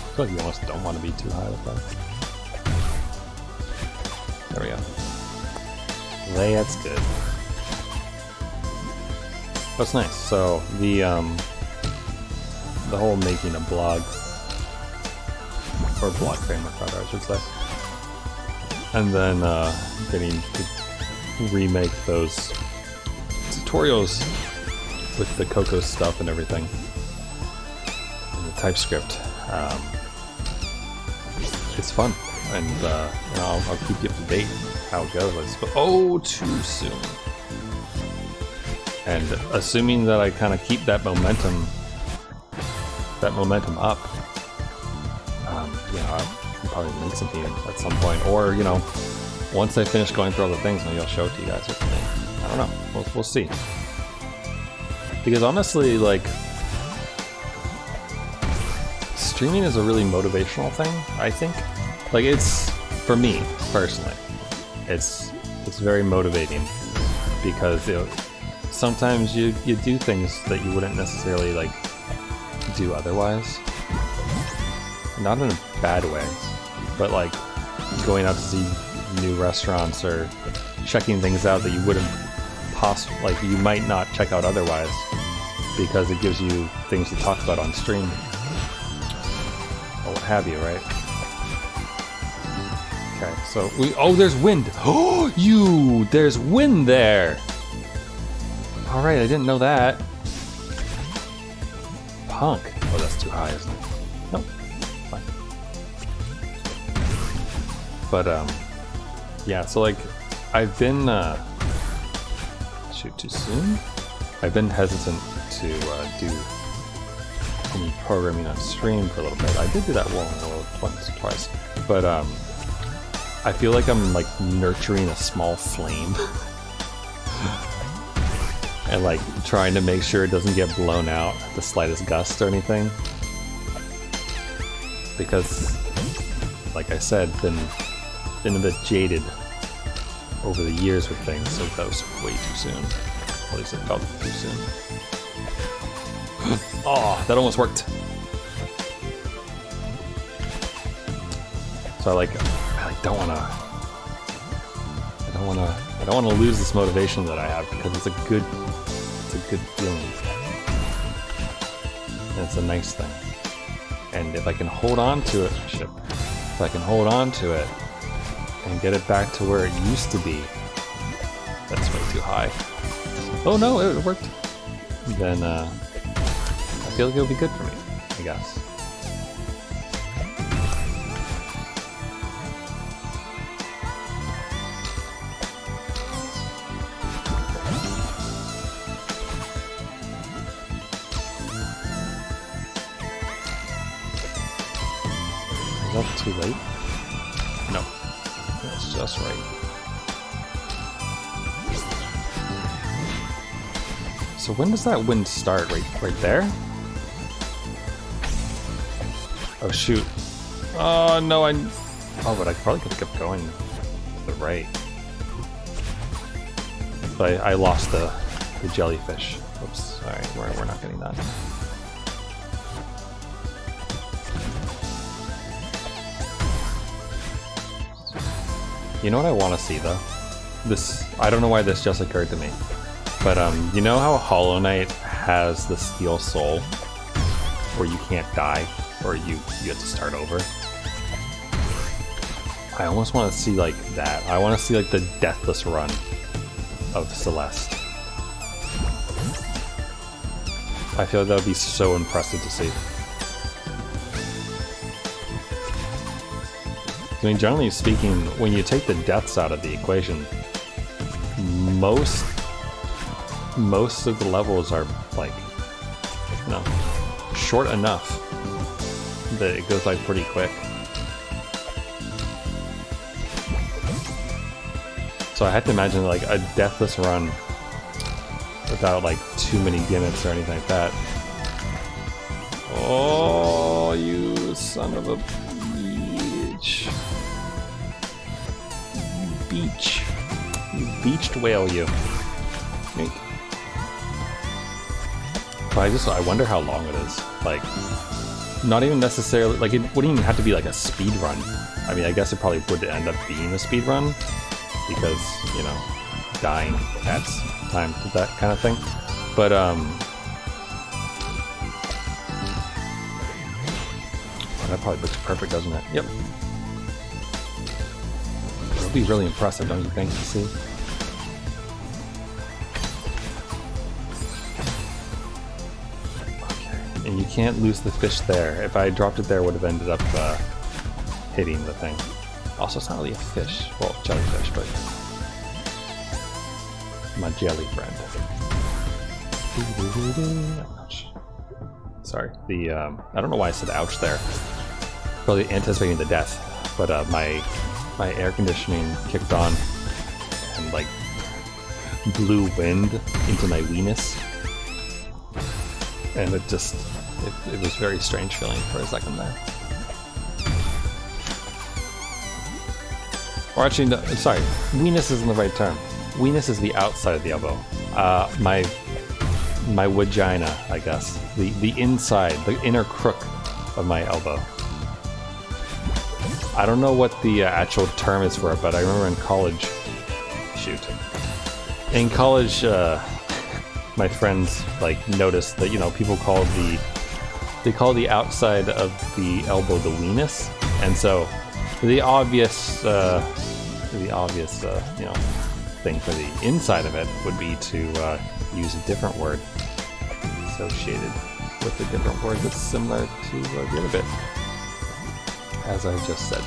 I feel like you almost don't want to be too high with that. There we go. That's good. That's nice. So the whole making a blog, or blog framework rather, I should say, and then getting to remake those tutorials with the Coco stuff and everything, and the TypeScript. It's fun, and you know, I'll keep you up to date how it goes. But oh, too soon. And assuming that I kind of keep that momentum up, you know, I'll probably link something at some point, or you know, once I finish going through all the things, maybe I'll show it to you guys or something. I don't know. We'll see. Because honestly, like, streaming is a really motivational thing, I think. Like, it's, for me, personally, it's very motivating because sometimes you do things that you wouldn't necessarily, like, do otherwise. Not in a bad way, but, like, going out to see new restaurants or checking things out that you wouldn't like, you might not check out otherwise because it gives you things to talk about on stream. Or what have you, right? Okay, so oh, there's wind! Oh, there's wind there! Alright, I didn't know that. Punk. Oh, that's too high, isn't it? Nope. Fine. But, yeah, so, like, I've been, shoot, too soon? I've been hesitant to, do any programming on stream for a little bit. I did do that once or twice, but I feel like I'm like nurturing a small flame and like trying to make sure it doesn't get blown out at the slightest gust or anything, because like I said, been a bit jaded over the years with things, so that was way too soon. At least it felt too soon. Oh, that almost worked. So I don't want to lose this motivation that I have because it's a good feeling. And it's a nice thing. And if I can hold on to it, if I can hold on to it and get it back to where it used to be, that's way too high. Oh no, it worked. Then I feel like it'll be good for me, I guess. Is that too late? No, that's just right. So when does that wind start? Right there? Oh shoot! Oh no! Oh, but I probably could have kept going to the right. But I lost the jellyfish. Oops! All right, we're not getting that. You know what I want to see though? I don't know why this just occurred to me, but you know how Hollow Knight has the Steel Soul, where you can't die, or you have to start over? I almost want to see like that. I want to see like the deathless run of Celeste. I feel like that would be so impressive to see. I mean, generally speaking, when you take the deaths out of the equation, most of the levels are like, you know, short enough that it goes by pretty quick. So I had to imagine like a deathless run without like too many gimmicks or anything like that. Oh, you son of a bitch. You beached whale, you. Mink. But I wonder how long it is. Like, not even necessarily, like it wouldn't even have to be like a speed run. I mean, I guess it probably would end up being a speed run because, you know, dying adds time to that kind of thing. But, that probably looks perfect, doesn't it? Yep. It'll be really impressive, don't you think, to see? Okay. And you can't lose the fish there. If I dropped it there, it would have ended up hitting the thing. Also, it's not really a fish. Well, jellyfish, but my jelly friend. Ouch. Sorry. I don't know why I said ouch there. Probably anticipating the death, but my air conditioning kicked on and like blew wind into my weenus, and it was very strange feeling for a second there. Or actually, no, sorry, weenus isn't the right term. Weenus is the outside of the elbow. My vagina, I guess, the inside, the inner crook of my elbow. I don't know what the actual term is for it, but I remember in college, in college, my friends like noticed that, you know, people call the outside of the elbow the weenus, and so the obvious you know, thing for the inside of it would be to use a different word associated with a different word that's similar to the other bit, as I just said.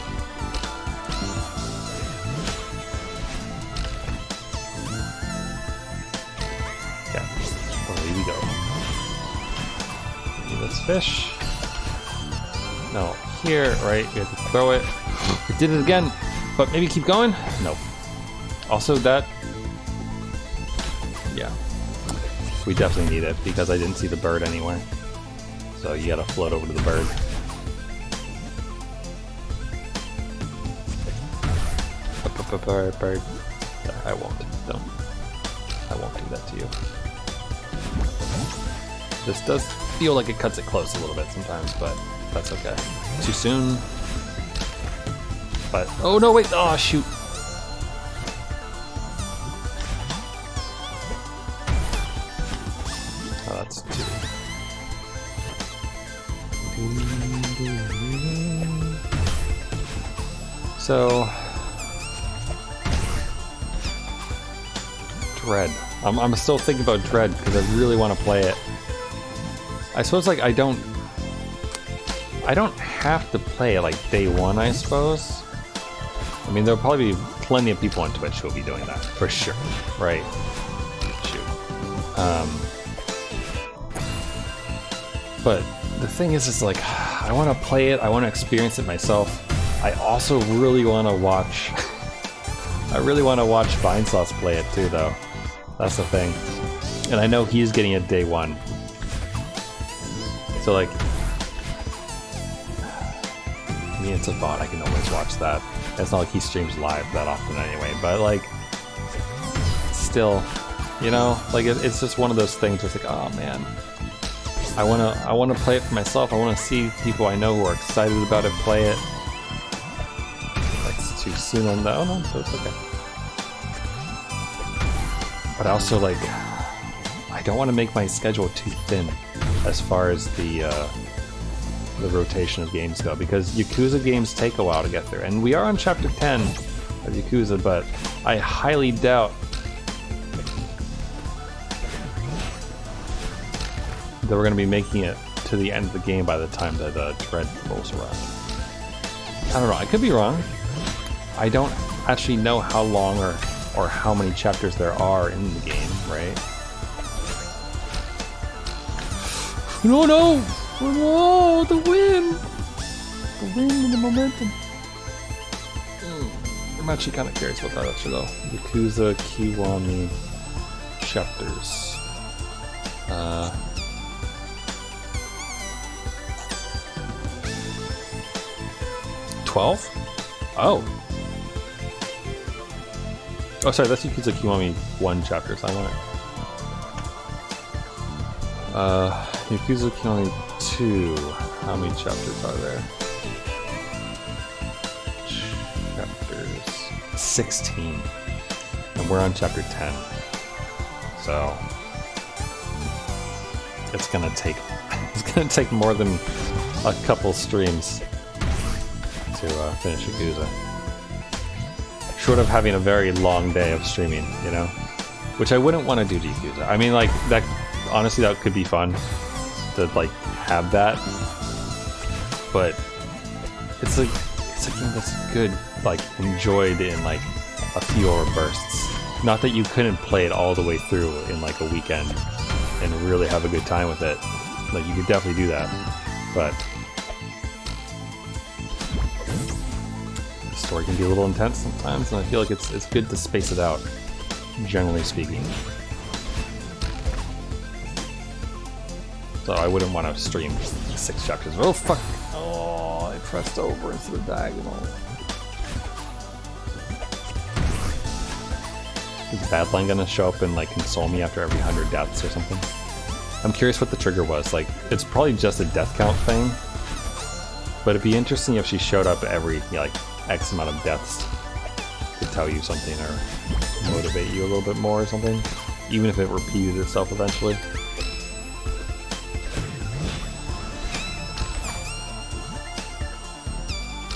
Okay, away we go. Maybe this fish. No, here, right? We have to throw it. We did it again, but maybe keep going? Nope. Also, that... yeah. We definitely need it, because I didn't see the bird anywhere. So you gotta float over to the bird. Bird. I won't. Don't. I won't do that to you. This does feel like it cuts it close a little bit sometimes, but that's okay. Too soon. But oh no, wait! Oh shoot! Oh, that's 2. So, Dread. I'm still thinking about Dread because I really want to play it. I suppose like I don't have to play it like day one, I suppose. I mean, there'll probably be plenty of people on Twitch who will be doing that for sure, right? Shoot. But the thing is like I want to play it. I want to experience it myself. I also really want to watch. I really want to watch Vinesauce play it too, though. That's the thing. And I know he's getting it day one. So like, I mean, it's a bot. I can always watch that. It's not like he streams live that often anyway. But like, still, you know, like it's just one of those things where it's like, oh man, I wanna play it for myself. I wanna see people I know who are excited about it play it. That's too soon on that. Oh no, so it's okay. But I also like, I don't want to make my schedule too thin as far as the rotation of games go, because Yakuza games take a while to get through, and we are on chapter 10 of Yakuza, but I highly doubt that we're going to be making it to the end of the game by the time that Dread rolls around. I don't know, I could be wrong. I don't actually know how long or how many chapters there are in the game, right? No, no! Whoa, the wind! The wind and the momentum. I'm actually kind of curious about that, actually, though. Yakuza Kiwami chapters. 12? Oh. Oh, sorry, that's Yakuza Kiwami 1 chapters. I want it. Yakuza Kiwami 2. How many chapters are there? Chapters 16. And we're on chapter 10. So it's gonna take more than a couple streams to finish Yakuza. Short of having a very long day of streaming, you know? Which I wouldn't want to do to Yakuza. I mean, like, that, honestly, that could be fun to, like, have that. But it's a game that's good, like, enjoyed in, like, a few hour bursts. Not that you couldn't play it all the way through in, like, a weekend and really have a good time with it. Like, you could definitely do that. But the story can be a little intense sometimes, and I feel like it's good to space it out, generally speaking. So I wouldn't want to stream 6 chapters. Oh fuck! Oh, I pressed over instead of diagonal. Is Badline gonna show up and like console me after every 100 deaths or something? I'm curious what the trigger was. Like, it's probably just a death count thing, but it'd be interesting if she showed up every like X amount of deaths to tell you something or motivate you a little bit more or something, even if it repeated itself eventually.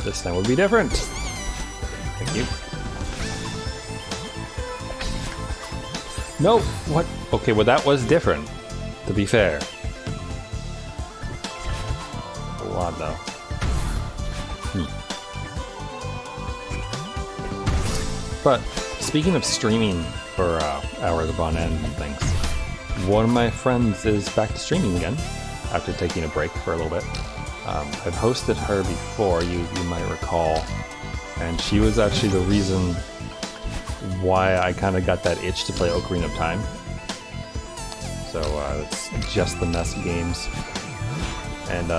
This time would be different. Thank you. No, what? Okay, well that was different, to be fair. A lot though. But speaking of streaming for hours upon end and things, one of my friends is back to streaming again after taking a break for a little bit. I've hosted her before, you might recall, and she was actually the reason why I kind of got that itch to play Ocarina of Time. So it's just the mess games. And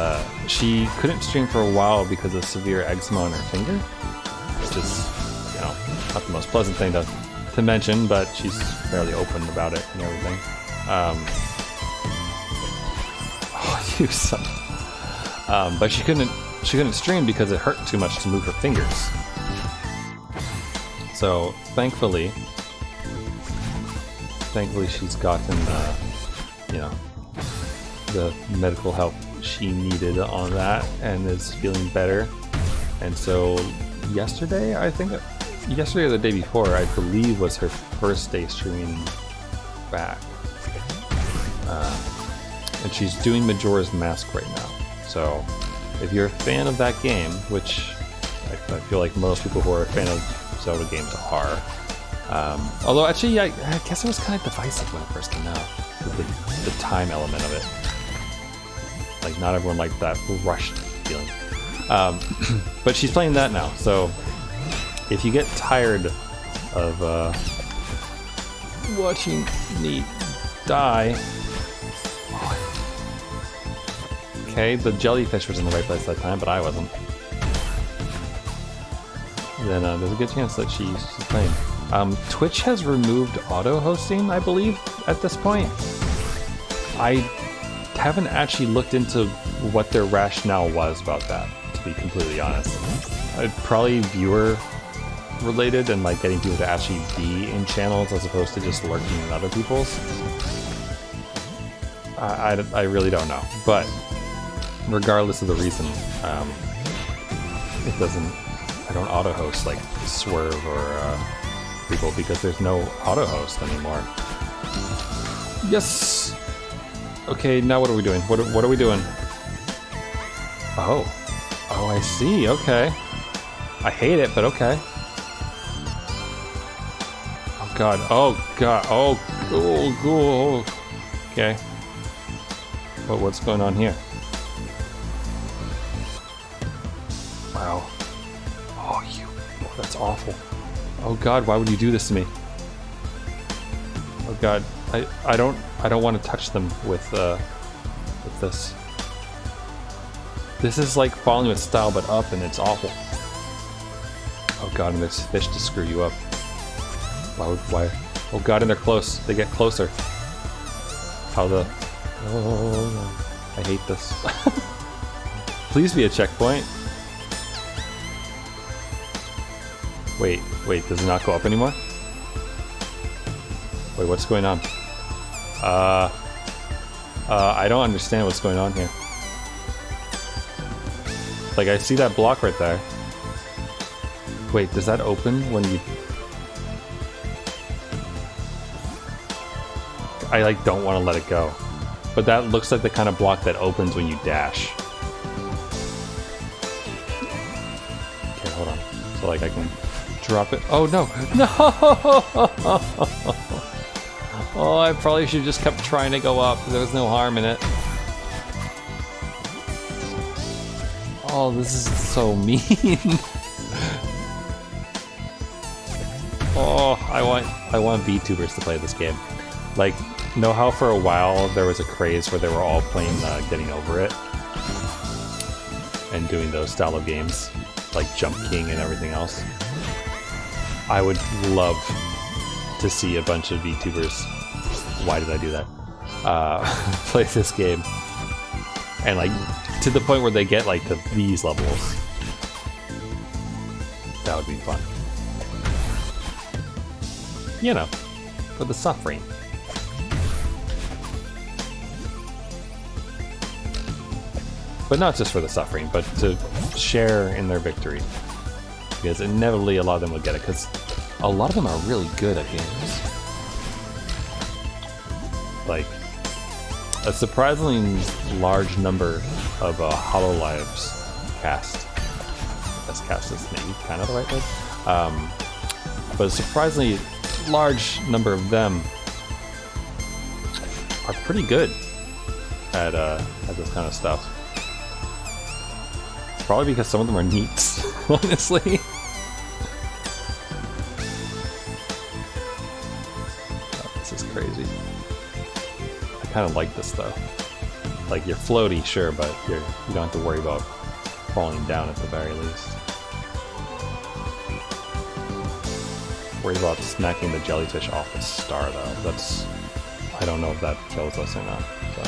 she couldn't stream for a while because of severe eczema on her finger, which is, you know, not the most pleasant thing to mention, but she's fairly open about it and everything. Oh, you son. But she couldn't stream because it hurt too much to move her fingers. So thankfully she's gotten, you know, the medical help she needed on that and is feeling better. And so yesterday, yesterday or the day before, I believe, was her first day streaming back. And she's doing Majora's Mask right now. So if you're a fan of that game, which I feel like most people who are a fan of Zelda games are, although actually I guess it was kind of divisive when it first came out, with the time element of it. Like, not everyone liked that rushed feeling. But she's playing that now, so if you get tired of watching me die... Okay, the jellyfish was in the right place that time, but I wasn't. Then there's a good chance that she's playing. Twitch has removed auto-hosting, I believe, at this point. I haven't actually looked into what their rationale was about that, to be completely honest. Probably viewer related and like getting people to actually be in channels as opposed to just lurking in other people's. I really don't know, but regardless of the reason, it doesn't. I don't auto-host like Swerve or people because there's no auto-host anymore. Yes. Okay, now what are we doing? What are we doing? Oh, I see. Okay, I hate it, but okay. Oh god. Oh god. Oh. Okay. What's going on here? Wow. Oh, that's awful. Oh god, why would you do this to me? Oh god, I don't want to touch them with this. This is like falling with style but up, and it's awful. Oh god, and there's fish to screw you up. Why? Oh god, and they're close. They get closer. Oh, I hate this. Please be a checkpoint. Wait, does it not go up anymore? Wait, what's going on? I don't understand what's going on here. Like, I see that block right there. Wait, does that open when you... I, like, don't want to let it go. But that looks like the kind of block that opens when you dash. Okay, hold on. So, like, I can drop it. Oh, no! No! Oh, I probably should have just kept trying to go up. There was no harm in it. Oh, this is so mean. Oh, I want VTubers to play this game. Like, know how for a while there was a craze where they were all playing Getting Over It and doing those style of games, like Jump King and everything else? I would love to see a bunch of VTubers, why did I do that, play this game, and like to the point where they get like to these levels. That would be fun. You know, for the suffering. But not just for the suffering, but to share in their victory. Because inevitably a lot of them will get it, because a lot of them are really good at games. Like, a surprisingly large number of HoloLive's cast. That's cast is maybe kind of the right word. But a surprisingly large number of them are pretty good at this kind of stuff. Probably because some of them are neats, honestly. Oh, this is crazy. I kind of like this though. Like, you're floaty, sure, but you don't have to worry about falling down at the very least. Worried about smacking the jellyfish off the star though. That's, I don't know if that kills us or not. So.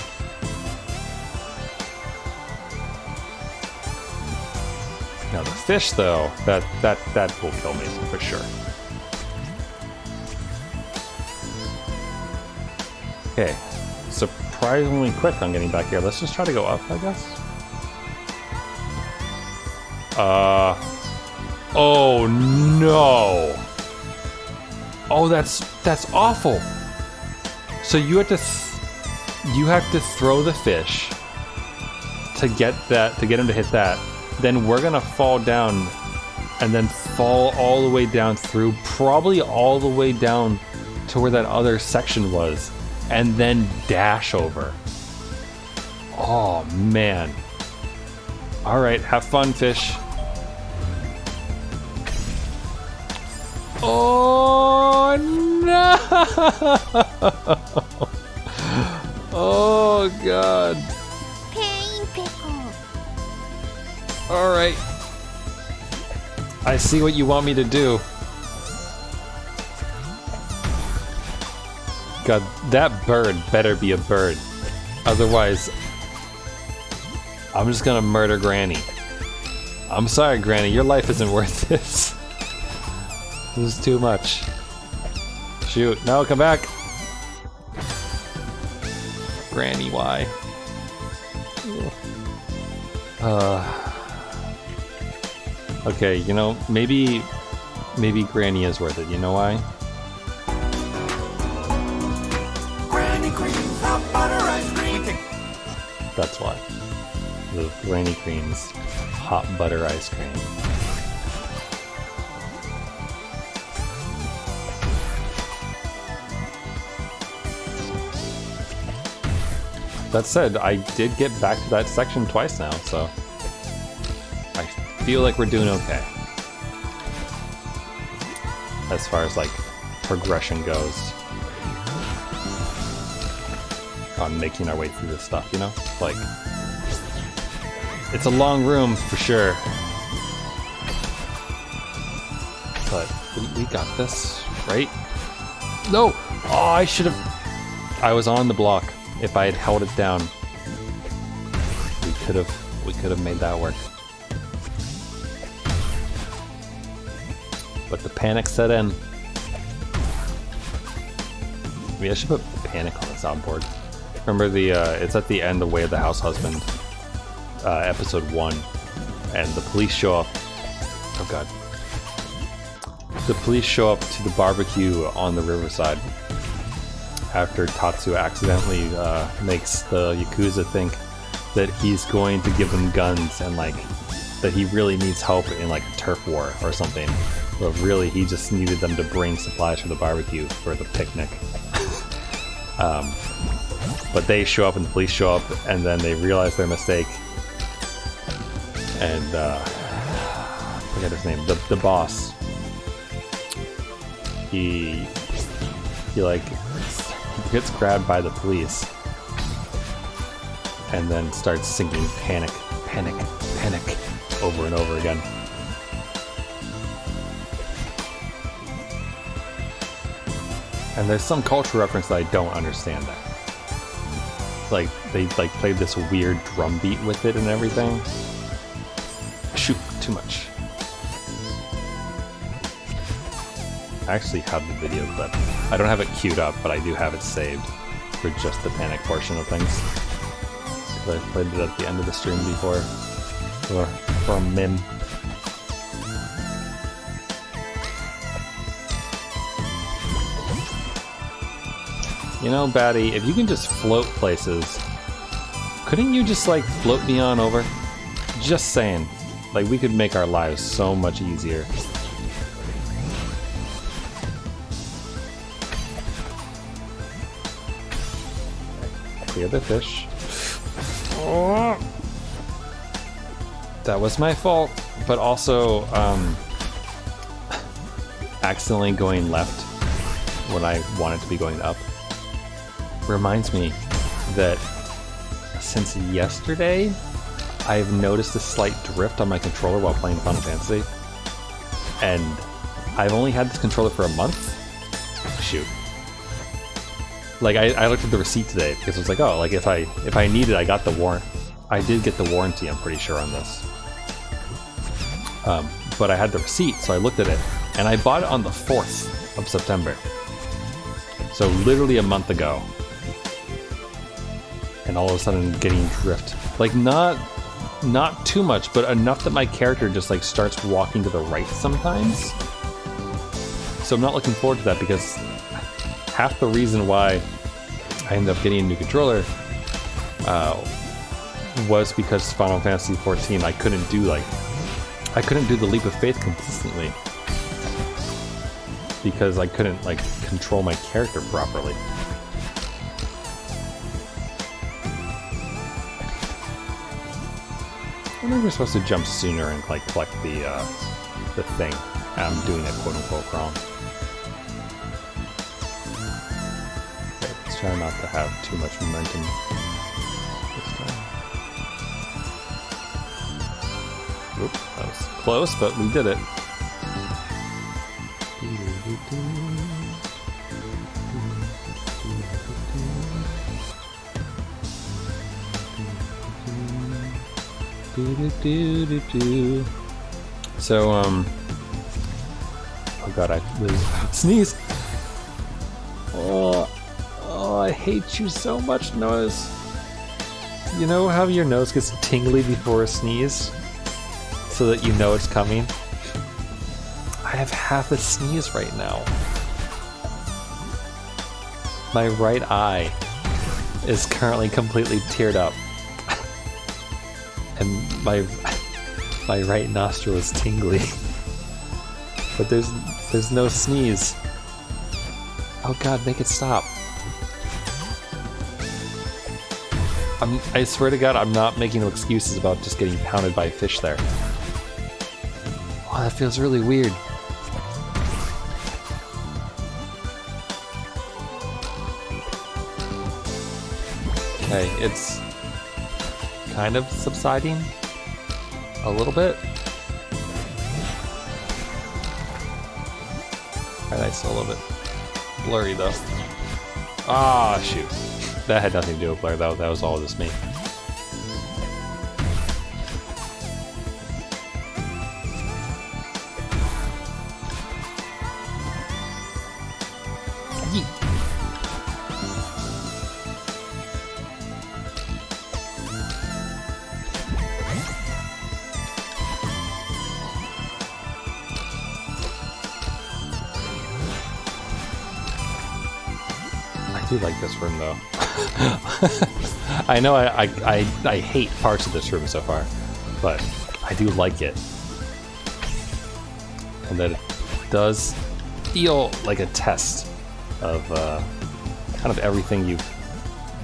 Now the fish though, that will kill me for sure. Okay, surprisingly quick on getting back here. Let's just try to go up, I guess. Oh no! Oh, that's awful. So you have to throw the fish to get him to hit that. Then we're gonna fall down, and then fall all the way down through, probably all the way down to where that other section was, and then dash over. Oh man. All right, have fun, fish. Oh no! Oh god. Pain pickle. All right. I see what you want me to do. God, that bird better be a bird. Otherwise, I'm just gonna murder Granny. I'm sorry, Granny, your life isn't worth this. This is too much. Shoot, no, come back. Granny, why? Okay, you know, maybe Granny is worth it. You know why? Granny Creams, hot butter ice cream. That's why. The Granny Creams hot butter ice cream. That said, I did get back to that section twice now, so I feel like we're doing okay. As far as like progression goes. On making our way through this stuff, you know? Like, it's a long room for sure. But we got this, right? No! Oh, I should have... I was on the block. If I had held it down, we could have made that work. But the panic set in. Maybe I should put panic on the soundboard. Remember the it's at the end of Way of the House Husband, episode 1, and the police show up. Oh god. The police show up to the barbecue on the riverside. After Tatsu accidentally makes the Yakuza think that he's going to give them guns and like that he really needs help in like a turf war or something. But really he just needed them to bring supplies for the barbecue for the picnic. But they show up and the police show up and then they realize their mistake. And I forget his name, the boss. He like gets grabbed by the police and then starts singing panic, panic, panic over and over again. And there's some cultural reference that I don't understand there. Like, they like played this weird drum beat with it and everything. Shoot, too much. I actually have the video clip. I don't have it queued up, but I do have it saved for just the panic portion of things. Because I played it at the end of the stream before. For a min. You know, Batty, if you can just float places, couldn't you just like float me on over? Just saying. Like, we could make our lives so much easier. Clear the fish. Oh. That was my fault, but also accidentally going left when I wanted to be going up. Reminds me that since yesterday, I've noticed a slight drift on my controller while playing Final Fantasy, and I've only had this controller for a month. Shoot. Like, I looked at the receipt today because it was like, oh, like if I need it, I got the warrant. I did get the warranty, I'm pretty sure, on this. But I had the receipt, so I looked at it, and I bought it on the 4th of September. So literally a month ago. and all of a sudden getting drift. Like not too much, but enough that my character just like starts walking to the right sometimes. So I'm not looking forward to that, because half the reason why I ended up getting a new controller was because Final Fantasy XIV I couldn't do the leap of faith consistently, because I couldn't like control my character properly. I think we're supposed to jump sooner and like collect the thing. I'm doing it quote unquote wrong. Okay, let's try not to have too much momentum this time. Oop, that was close, but we did it. So, oh god, I sneeze. Oh, I hate you so much, nose. You know how your nose gets tingly before a sneeze? So that you know it's coming? I have half a sneeze right now. My right eye is currently completely teared up. And my right nostril is tingly. But there's no sneeze. Oh god, make it stop. I swear to god, I'm not making no excuses about just getting pounded by a fish there. Oh, that feels really weird. Okay, it's kind of subsiding a little bit. Alright, still a little bit blurry though. Ah, shoot. That had nothing to do with blur, that was all just me. I do like this room though. I know I hate parts of this room so far, but I do like it. And that it does feel like a test of kind of everything you've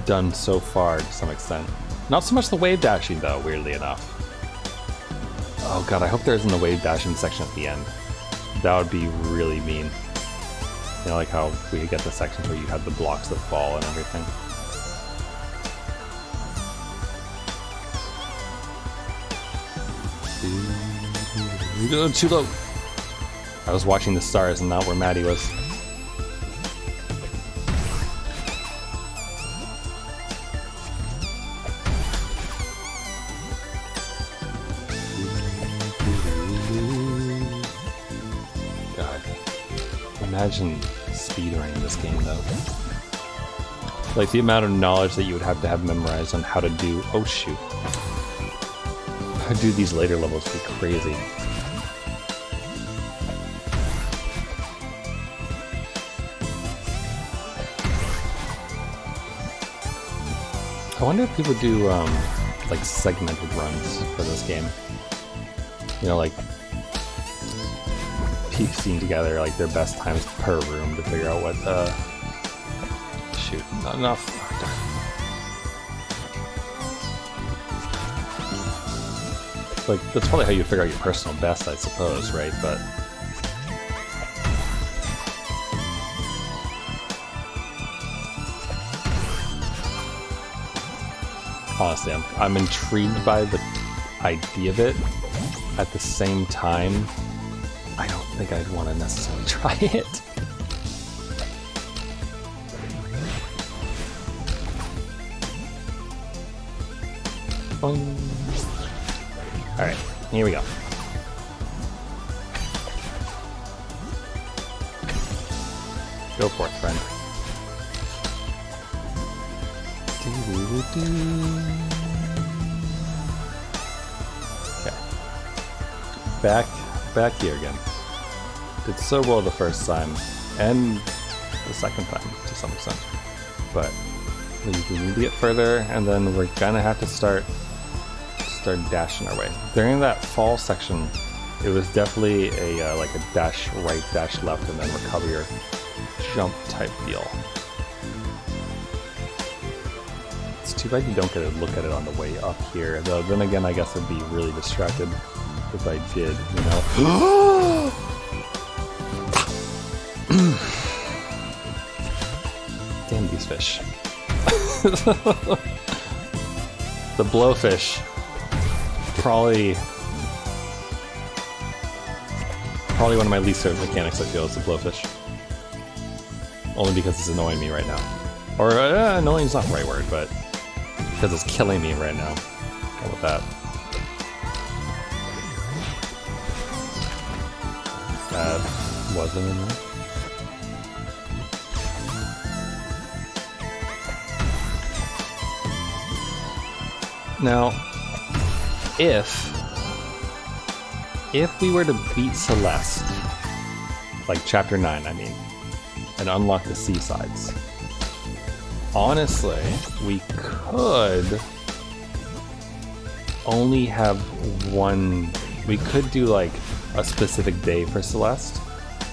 done so far to some extent. Not so much the wave dashing though, weirdly enough. Oh god, I hope there isn't a wave dashing section at the end. That would be really mean. You know, like how we get the sections where you have the blocks that fall and everything. Too low. I was watching the stars and not where Maddie was. God. Imagine speedrunning this game though. Like the amount of knowledge that you would have to have memorized on how to do, oh shoot. How to do these later levels would be crazy. I wonder if people do like segmented runs for this game. You know, like piecing together like their best times per room to figure out what shoot, not enough. Like that's probably how you figure out your personal best, I suppose, right? But honestly, I'm intrigued by the idea of it. At the same time, I don't think I'd want to necessarily try it. Alright, here we go. Go forth, friend. Okay. Back here again. Did so well the first time, and the second time to some extent. But we need to get further, and then we're gonna have to start dashing our way. During that fall section, it was definitely a like a dash right, dash left, and then recover your jump type deal. It's too bad you don't get a look at it on the way up here, though. Then again, I guess I'd be really distracted if I did, you know. Damn these fish. The blowfish. Probably one of my least favorite mechanics, I feel, is the blowfish. Only because it's annoying me right now. Or, annoying is not the right word, but because it's killing me right now. Go with that. That wasn't enough. Now, if we were to beat Celeste, like Chapter 9, I mean, and unlock the seasides, honestly, we could only have one. We could do like a specific day for Celeste,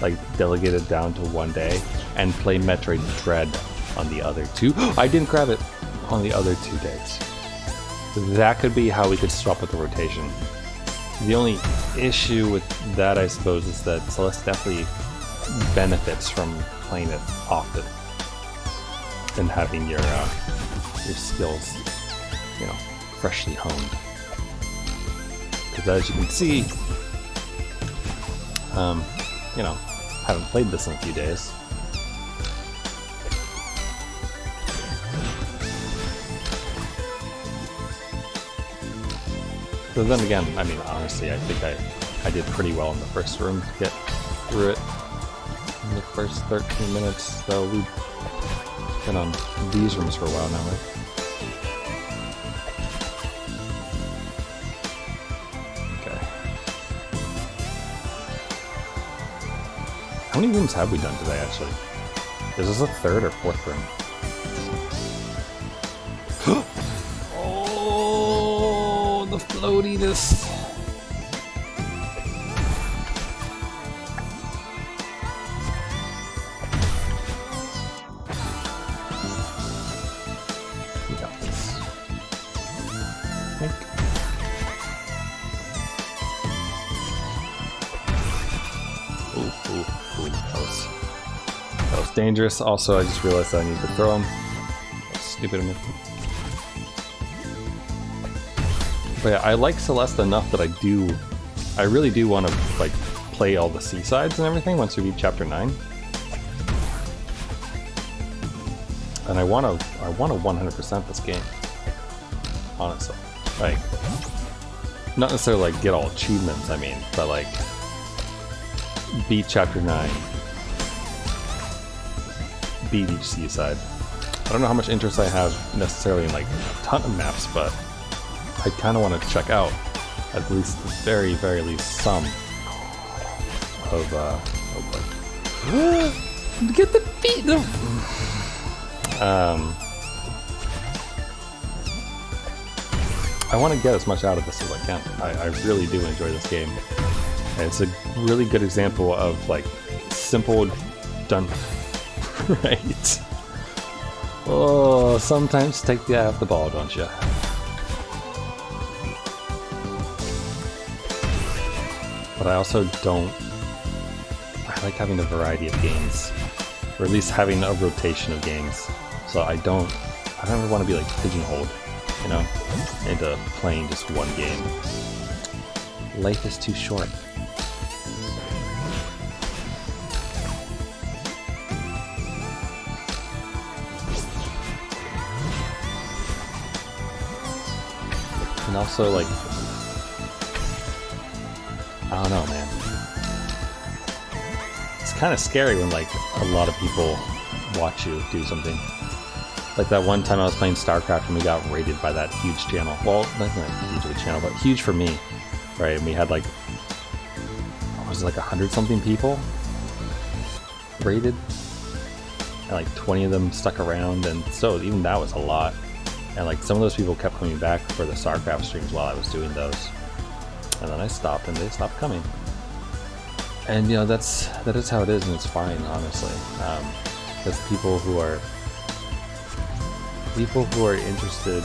like delegate it down to one day, and play Metroid Dread on the other two. I didn't grab it on the other 2 days. That could be how we could swap with the rotation. The only issue with that, I suppose, is that Celeste definitely benefits from playing it often and having your skills, you know, freshly honed. Because as you can see, you know, haven't played this in a few days. So then again, I mean, honestly, I think I did pretty well in the first room to get through it in the first 13 minutes, though we've been on these rooms for a while now, right? Okay. How many rooms have we done today, actually? Is this a third or fourth room? The floatiness. We got this. Think. Ooh, that was dangerous. Also, I just realized that I need to throw him. That's stupid of me. But yeah, I like Celeste enough that I really do want to like play all the seasides and everything once we beat Chapter 9. And I want to 100% this game. Honestly, like, not necessarily like get all achievements, I mean, but like beat Chapter 9, beat each seaside. I don't know how much interest I have necessarily in like a ton of maps, but I kind of want to check out at least the very, very least some of, oh boy. Get the beat! No. I want to get as much out of this as I can. I really do enjoy this game. And it's a really good example of, like, simple done right. Oh, sometimes take the eye off the ball, don't you? But I also don't. I like having a variety of games, or at least having a rotation of games. So I don't ever want to be like pigeonholed, you know, into playing just one game. Life is too short. And also, like, I don't know, man. It's kind of scary when, like, a lot of people watch you do something. Like that one time I was playing StarCraft and we got raided by that huge channel. Well, not huge of a channel, but huge for me, right? And we had like, what was it, like 100-something people raided, and like 20 of them stuck around, and so even that was a lot. And like some of those people kept coming back for the StarCraft streams while I was doing those, and then I stopped and they stopped coming. And you know, that is how it is, and it's fine, honestly. Because people who are interested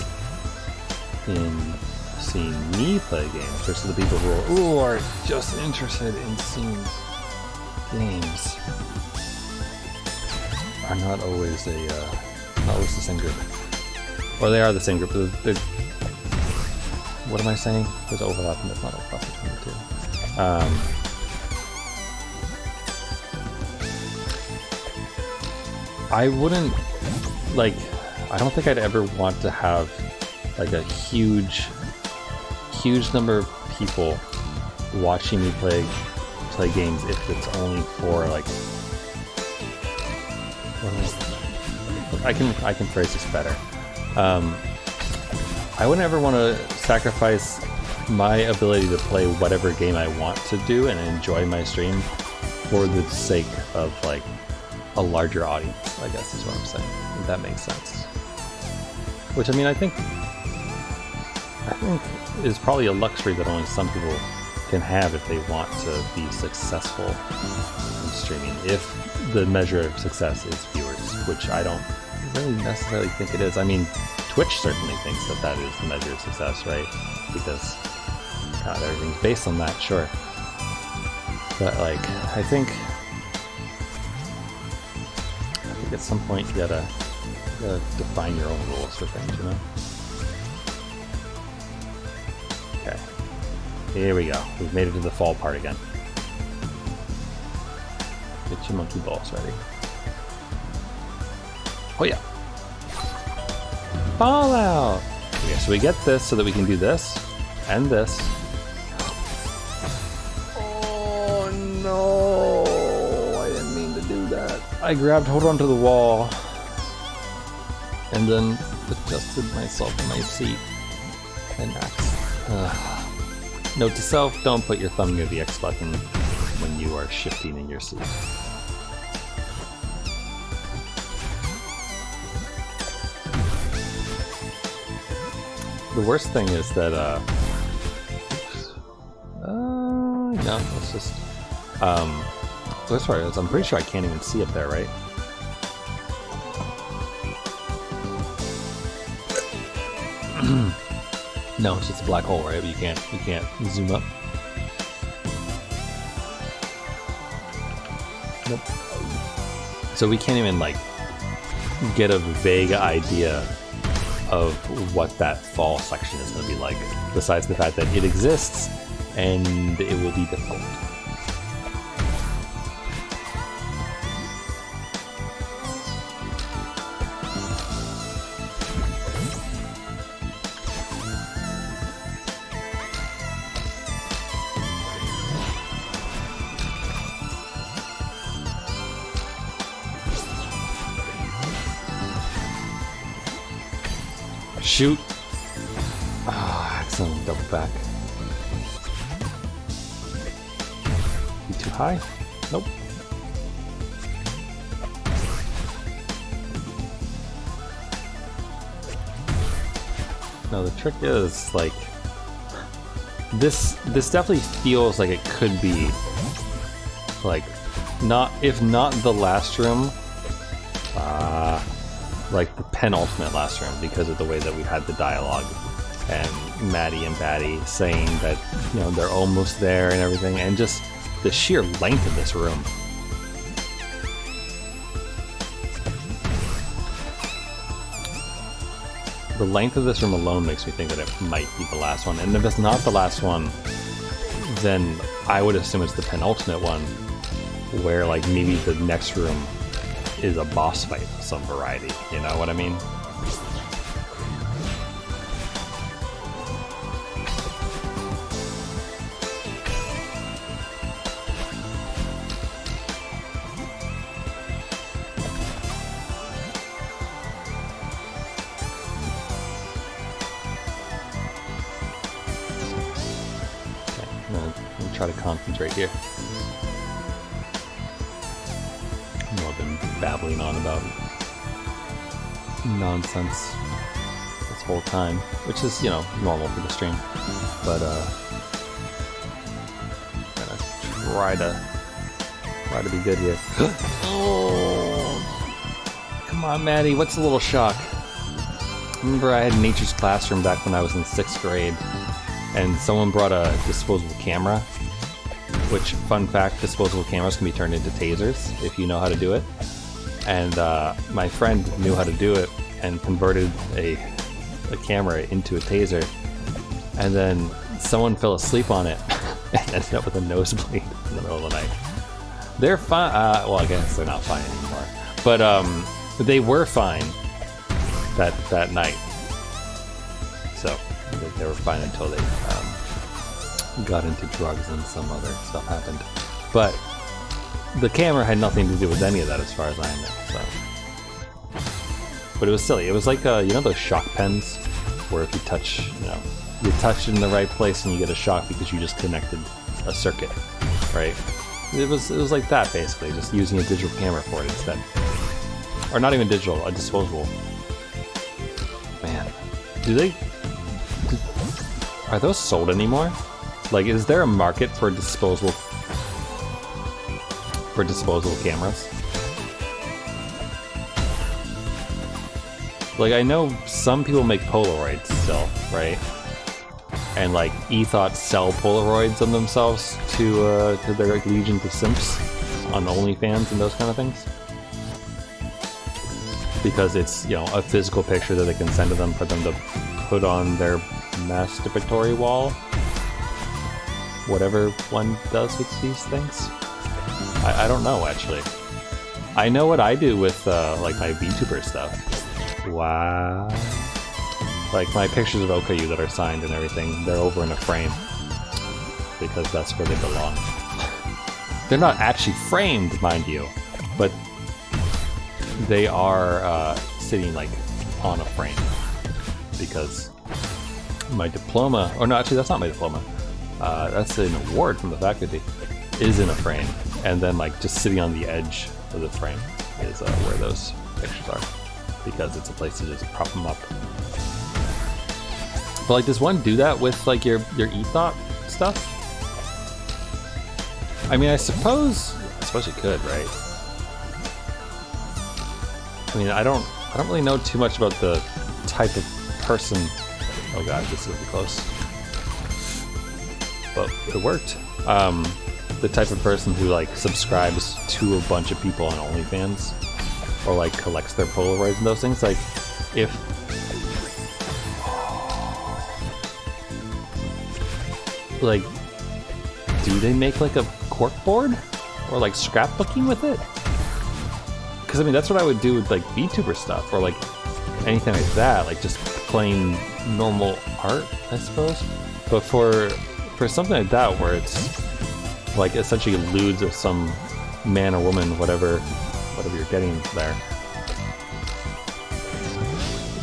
in seeing me play games versus the people who are just interested in seeing games are not always the same group. Or they are the same group. What am I saying? There's overlap, and there's not overlap between the two. I wouldn't, like, I don't think I'd ever want to have like a huge number of people watching me play games if it's only for like, I can phrase this better. I wouldn't ever want to sacrifice my ability to play whatever game I want to do and enjoy my stream for the sake of like a larger audience, I guess is what I'm saying, if that makes sense. Which, I mean, I think is probably a luxury that only some people can have if they want to be successful in streaming. If the measure of success is viewers, which I don't really necessarily think it is. I mean, Twitch certainly thinks that is the measure of success, right? Because God, everything's based on that, sure. But like, I think at some point you gotta define your own rules for things, you know? Okay. Here we go. We've made it to the fall part again. Get your monkey balls ready. Oh yeah. Fallout! Okay, so we get this so that we can do this and this. Oh no! I didn't mean to do that. I hold onto the wall and then adjusted myself in my seat. And note to self, don't put your thumb near the X button when you are shifting in your seat. The worst thing is that, no, let's just, that's right, I'm pretty sure I can't even see up there, right? No, it's just a black hole, right? But you can't zoom up. Nope. So we can't even, like, get a vague idea of what that fall section is going to be like, besides the fact that it exists and it will be default. Shoot! Ah, excellent, double back. You too high? Nope. No, the trick is, like, this definitely feels like it could be, like, if not the last room, like the penultimate last room, because of the way that we had the dialogue and Maddie and Batty saying that, you know, they're almost there and everything, and just the sheer length of this room. The length of this room alone makes me think that it might be the last one, and if it's not the last one, then I would assume it's the penultimate one, where like maybe the next room is a boss fight of some variety, you know what I mean? try to concentrate here. I know I've been babbling on about nonsense this whole time, which is, you know, normal for the stream. But I'm gonna try to be good here. Oh, come on, Maddie. What's a little shock? Remember, I had nature's classroom back when I was in 6th grade, and someone brought a disposable camera. Which, fun fact, disposable cameras can be turned into tasers if you know how to do it. And my friend knew how to do it and converted a camera into a taser. And then someone fell asleep on it and ended up with a nosebleed in the middle of the night. They're fine. Well, I guess they're not fine anymore. But they were fine that night. So they were fine until they got into drugs and some other stuff happened. But the camera had nothing to do with any of that as far as I know. So, but it was silly. It was like you know those shock pens where if you touch, you know, you touch it in the right place and you get a shock because you just connected a circuit, right? It was like that basically, just using a digital camera for it instead. Or not even digital, a disposable. Man, are those sold anymore? Like, is there a market for disposable cameras? Like, I know some people make Polaroids still, right? And like eThought sell Polaroids of themselves to their like, legions of simps on OnlyFans and those kind of things. Because it's, you know, a physical picture that they can send to them for them to put on their masturbatory wall. Whatever one does with these things. I don't know, actually. I know what I do with like my VTuber stuff. Wow. Like my pictures of OKU that are signed and everything, they're over in a frame. Because that's where they belong. They're not actually framed, mind you, but they are sitting like on a frame. Because my diploma, or no, actually that's not my diploma. That's an award from the faculty, is in a frame. And then like just sitting on the edge of the frame is where those pictures are. Because it's a place to just prop them up. But like, does one do that with like your eThought stuff? I mean, I suppose you could, right? I mean, I don't really know too much about the type of person. Oh god, this is close. But it worked. The type of person who like subscribes to a bunch of people on OnlyFans, or like collects their Polaroids and those things. Like, if like, do they make like a corkboard or like scrapbooking with it? Because I mean, that's what I would do with like VTuber stuff or like anything like that, like just plain normal art, I suppose. But for something like that, where it's like essentially lewds of some man or woman, whatever you're getting there,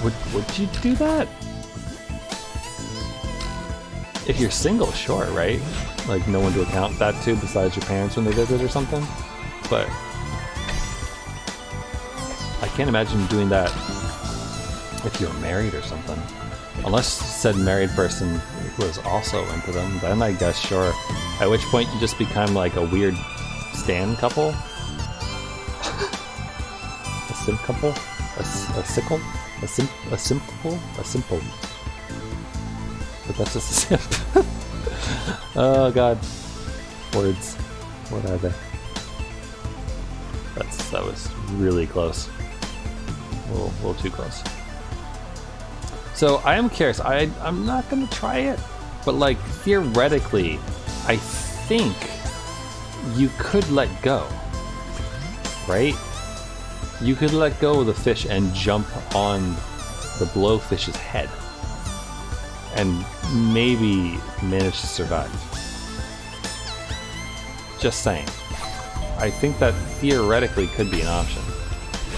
would you do that? If you're single, sure, right? Like no one to account that to besides your parents when they visit or something. But I can't imagine doing that if you're married or something. Unless said married person was also into them, then I guess sure. At which point you just become like a weird stan couple. A simp couple? A sickle? A simple. But that's just a simp. Oh god. Words. What are they? That was really close. A little too close. So I am curious. I'm not gonna try it, but like theoretically, I think you could let go, right? You could let go of the fish and jump on the blowfish's head, and maybe manage to survive. Just saying. I think that theoretically could be an option.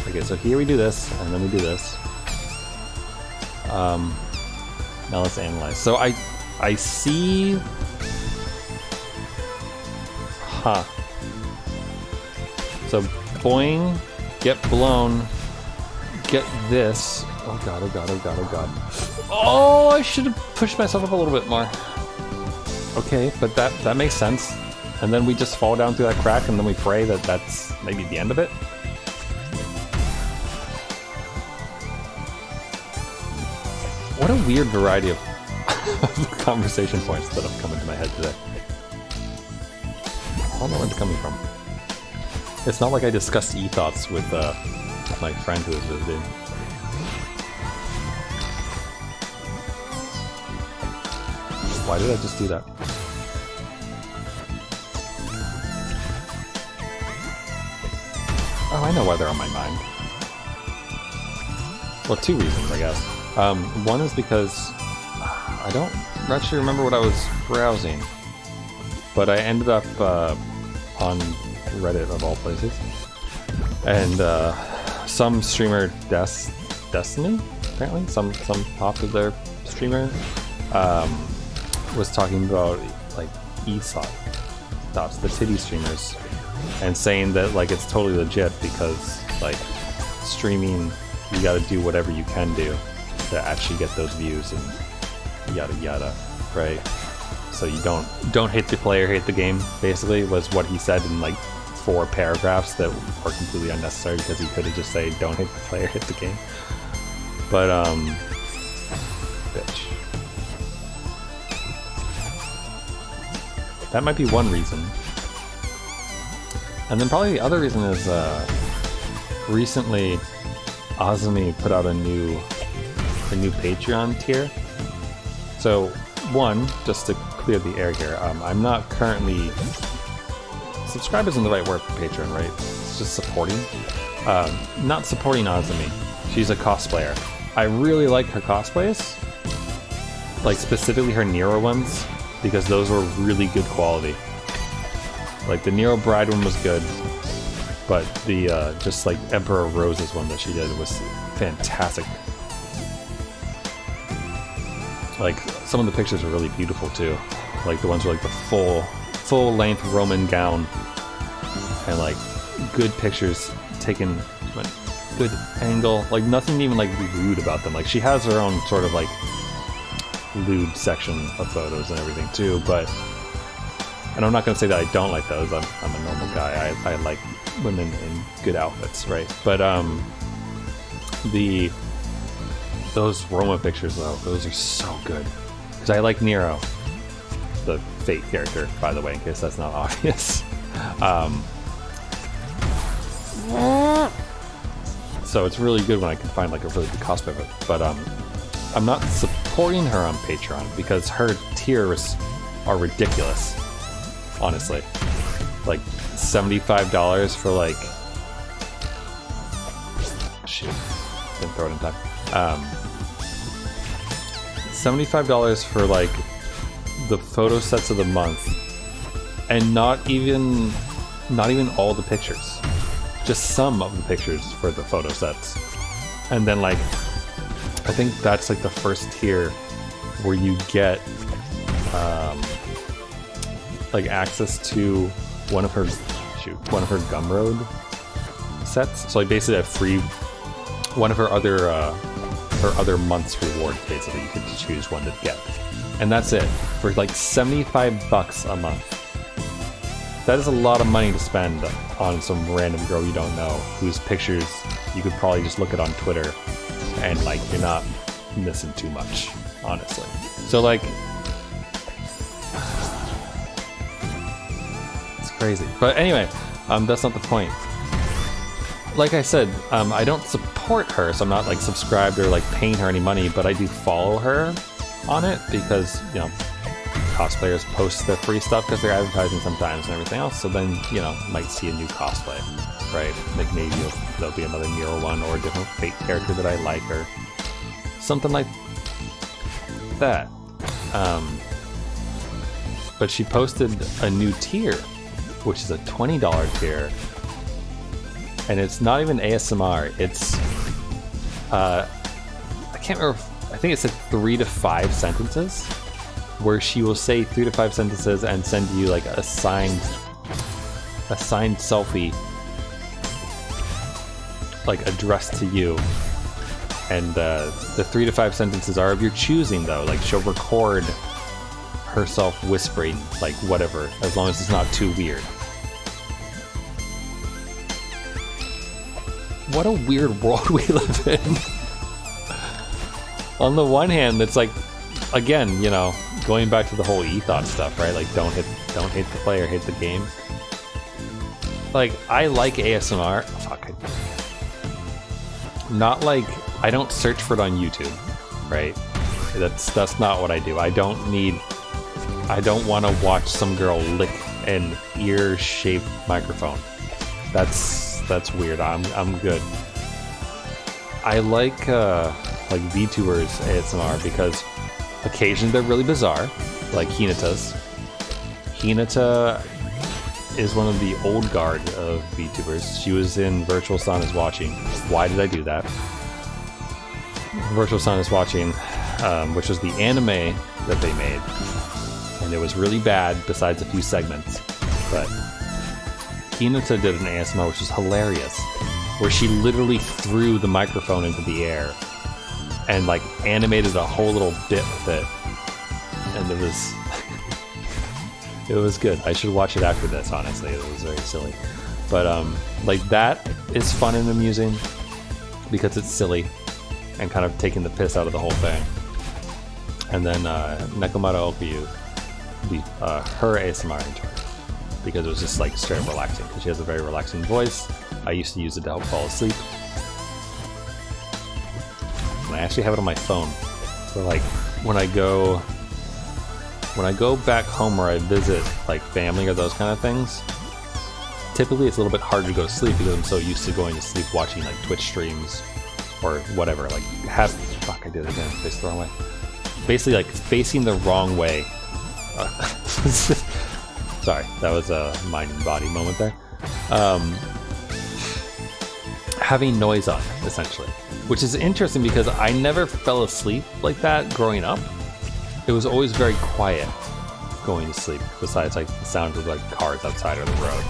Okay, so here we do this, and then we do this. Now let's analyze. So I see Huh. So, boing, get blown, get this. Oh god, oh god, oh god, oh god. Oh, I should have pushed myself up a little bit more. Okay, but that makes sense. And then we just fall down through that crack and then we pray that that's maybe the end of it. What a weird variety of conversation points that have come into my head today. I don't know where it's coming from. It's not like I discussed e-thoughts with my friend who was visiting. Why did I just do that? Oh, I know why they're on my mind. Well, two reasons, I guess. One is because I don't actually remember what I was browsing, but I ended up on Reddit of all places, and some streamer Destiny, apparently, some popular streamer was talking about like e-thoughts, the titty streamers, and saying that like it's totally legit because like streaming, you got to do whatever you can do to actually get those views and yada yada, right? So you don't hate the player, hate the game, basically was what he said in like 4 paragraphs that were completely unnecessary because he could have just said don't hate the player, hit the game. But bitch. That might be one reason. And then probably the other reason is recently Azumi put out a new Patreon tier. So one, just to clear the air here, I'm not currently... Subscribe isn't the right word for Patreon, right? It's just supporting. Not supporting Azumi. She's a cosplayer. I really like her cosplays. Like specifically her Nero ones, because those were really good quality. Like the Nero Bride one was good, but the just like Emperor Rose's one that she did was fantastic. Like some of the pictures are really beautiful too. Like the ones with like the full length Roman gown and like good pictures taken, like, good angle. Like nothing even like rude about them. Like she has her own sort of like lewd section of photos and everything too, but and I'm not going to say that I don't like those. I'm a normal guy. I like women in good outfits, right? But those Roma pictures though, those are so good because I like Nero, the Fate character, by the way, in case that's not obvious. So it's really good when I can find like a really good cosplay of it. But I'm not supporting her on Patreon because her tiers are ridiculous. Honestly, like $75 for like shoot, didn't throw it in time. $75 for like the photo sets of the month, and not even all the pictures, just some of the pictures for the photo sets, and then like I think that's like the first tier where you get like access to one of her Gumroad sets. So like basically a free one of her other month's rewards. Basically, you could choose one to get, and that's it for like $75 a month. That is a lot of money to spend on some random girl you don't know whose pictures you could probably just look at on Twitter, and like you're not missing too much, honestly. So like. Crazy. But anyway, that's not the point. Like I said, I don't support her, so I'm not like subscribed or like paying her any money, but I do follow her on it because, you know, cosplayers post their free stuff because they're advertising sometimes and everything else, so then, you know, might see a new cosplay, right? Like maybe there'll be another Nero one or a different Fate character that I like or something like that. But she posted a new tier, which is a $20 tier, and it's not even ASMR. It's I can't remember. I think it said 3 to 5 sentences, where she will say 3 to 5 sentences and send you like a signed a signed selfie, like addressed to you, and the 3 to 5 sentences are of your choosing though. Like she'll record herself whispering, like whatever, as long as it's not too weird. What a weird world we live in. On the one hand, it's like, again, you know, going back to the whole ethos stuff, right? Like don't hate the player, hate the game. Like I like ASMR. Fuck. Not like I don't search for it on YouTube, right? That's not what I do. I don't want to watch some girl lick an ear-shaped microphone. That's weird. I'm good. I like VTubers ASMR because occasionally they're really bizarre, like Hinata's. Hinata is one of the old guard of VTubers. She was in Virtual Sun is Watching. Why did I do that? Virtual Sun is Watching, which was the anime that they made. And it was really bad besides a few segments. But Hinata did an ASMR which was hilarious, where she literally threw the microphone into the air and like animated a whole little bit with it. And it was it was good. I should watch it after this, honestly. It was very silly. But like that is fun and amusing because it's silly and kind of taking the piss out of the whole thing. And then Nekomata Okuyu, her ASMR intro, because it was just like straight up relaxing, because she has a very relaxing voice. I used to use it to help fall asleep. And I actually have it on my phone. So like when I go back home or I visit like family or those kind of things, typically it's a little bit harder to go to sleep because I'm so used to going to sleep watching like Twitch streams or whatever. Like fuck, I did it again. Face the wrong way. Basically like facing the wrong way. Sorry, that was a mind and body moment there. Having noise on, essentially. Which is interesting because I never fell asleep like that growing up. It was always very quiet going to sleep, besides like the sound of like cars outside or the road.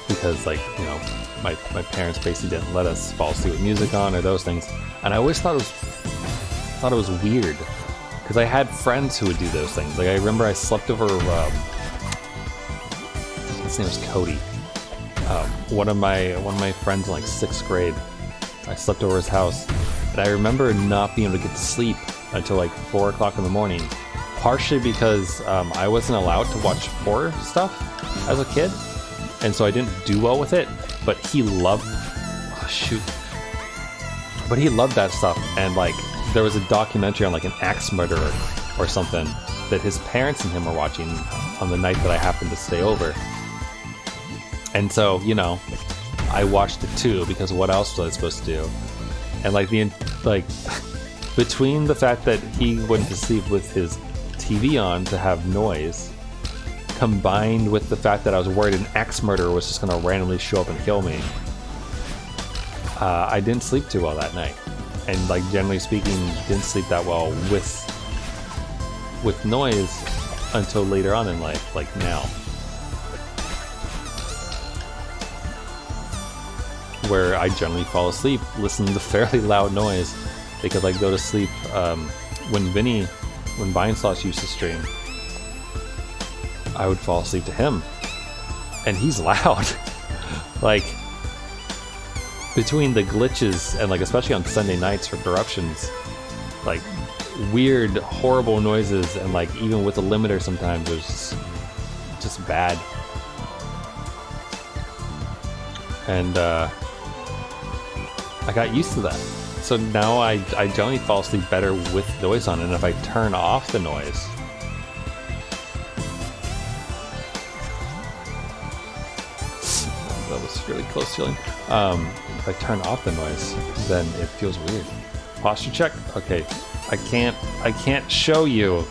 Because like, you know, my parents basically didn't let us fall asleep with music on or those things. And I always thought it was weird. Because I had friends who would do those things. Like I remember I slept over, his name was Cody. One of my friends in like 6th grade. I slept over his house, and I remember not being able to get to sleep until like 4 o'clock in the morning. Partially because I wasn't allowed to watch horror stuff as a kid, and so I didn't do well with it. But he loved, But he loved that stuff, and like there was a documentary on like an axe murderer or something that his parents and him were watching on the night that I happened to stay over. And so, you know, I watched it too, because what else was I supposed to do? And like between the fact that he went to sleep with his TV on to have noise, combined with the fact that I was worried an axe murderer was just gonna randomly show up and kill me, I didn't sleep too well that night. And like generally speaking, didn't sleep that well with noise until later on in life, like now. Where I generally fall asleep listening to fairly loud noise. They could like go to sleep when Vinesauce used to stream, I would fall asleep to him. And he's loud. Like between the glitches and like especially on Sunday nights for corruptions, like weird, horrible noises, and like even with a limiter sometimes it was just bad. And I got used to that. So now I generally fall asleep better with noise on, and if I turn off the noise, that was really close feeling. If I turn off the noise, then it feels weird. Posture check? Okay. I can't show you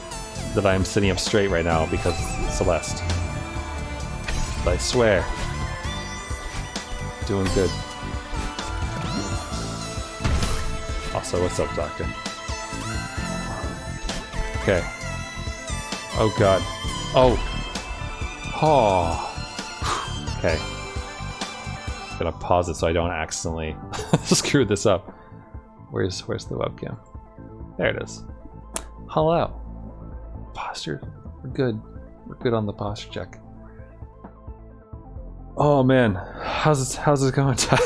that I'm sitting up straight right now because Celeste. But I swear, doing good. Also, what's up, Doctor? Okay. Oh god. Oh. Oh. Okay. Gonna pause it so I don't accidentally screw this up. Where's the webcam? There it is. Hello. Posture. We're good. We're good on the posture check. Oh man, how's it going, Ty?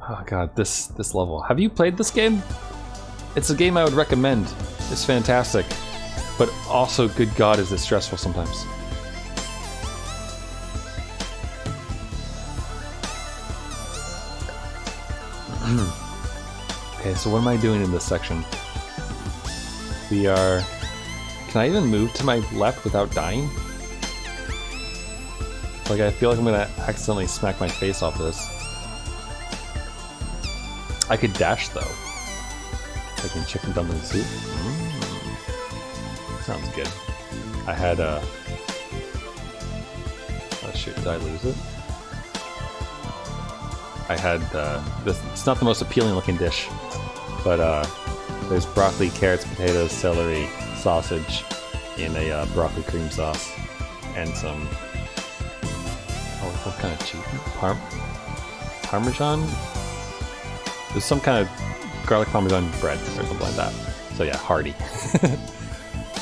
Oh god, this level. Have you played this game? It's a game I would recommend. It's fantastic, but also, good god, is it stressful sometimes. Okay, so what am I doing in this section? We are... Can I even move to my left without dying? Like, I feel like I'm gonna accidentally smack my face off this. I could dash, though. Like in chicken dumpling soup. Sounds good. I had oh shoot, did I lose it? I had this. It's not the most appealing looking dish, but there's broccoli, carrots, potatoes, celery, sausage in a broccoli cream sauce, and some what kind of cheese? Parmesan? There's some kind of garlic parmesan bread or something like that. So yeah, hearty.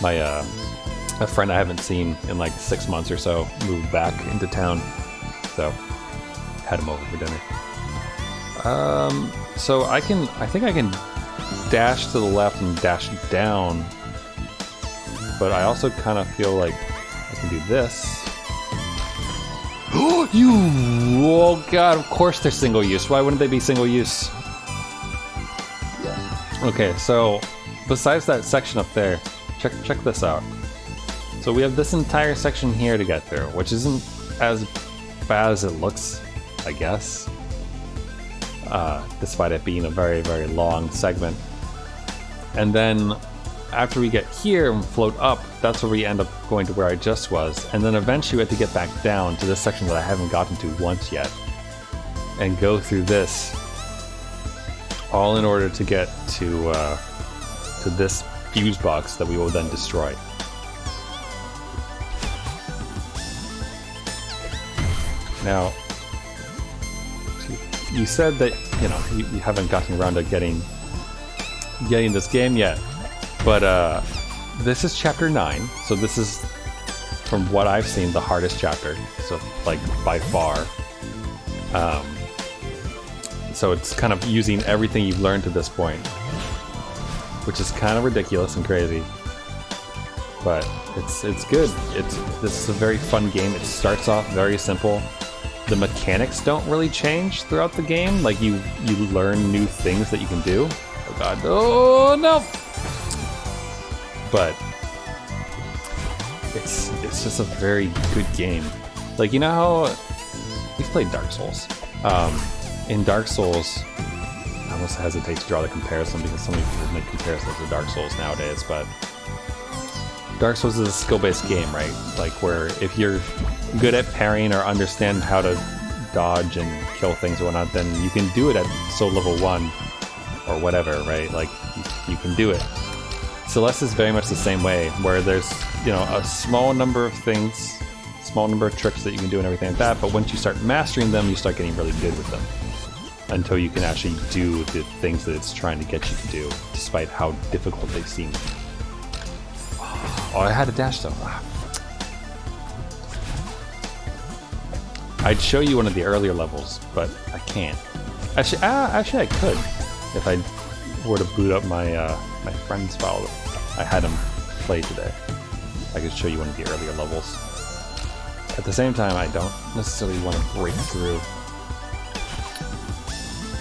My a friend I haven't seen in like 6 months or so moved back into town, so had him over for dinner. So I think I can dash to the left and dash down, but I also kind of feel like I can do this. Oh god, of course they're single use. Why wouldn't they be single use? Okay, so besides that section up there, check this out. So we have this entire section here to get through, which isn't as bad as it looks, I guess. Despite it being a very, very long segment. And then after we get here and float up, that's where we end up going to where I just was. And then eventually we have to get back down to this section that I haven't gotten to once yet. And go through this. All in order to get to this fuse box that we will then destroy. Now, you said that you haven't gotten around to getting this game yet, but this is chapter 9, so this is, from what I've seen, the hardest chapter. So like by far. So it's kind of using everything you've learned to this point, which is kind of ridiculous and crazy, but it's good. This is a very fun game. It starts off very simple. The mechanics don't really change throughout the game. Like you learn new things that you can do. Oh god, oh no! But it's just a very good game. Like, you know how you've played Dark Souls. In Dark Souls, I almost hesitate to draw the comparison because so many people make comparisons to Dark Souls nowadays, but Dark Souls is a skill-based game, right? Like where if you're good at parrying or understand how to dodge and kill things or whatnot, then you can do it at soul level 1 or whatever, right? Like you can do it. Celeste is very much the same way, where there's a small number of things, small number of tricks that you can do and everything like that, but once you start mastering them, you start getting really good with them. Until you can actually do the things that it's trying to get you to do, despite how difficult they seem. Oh, I had a dash though. I'd show you one of the earlier levels, but I can't. Actually, I could, if I were to boot up my my friend's file that I had him play today. I could show you one of the earlier levels. At the same time, I don't necessarily want to break through.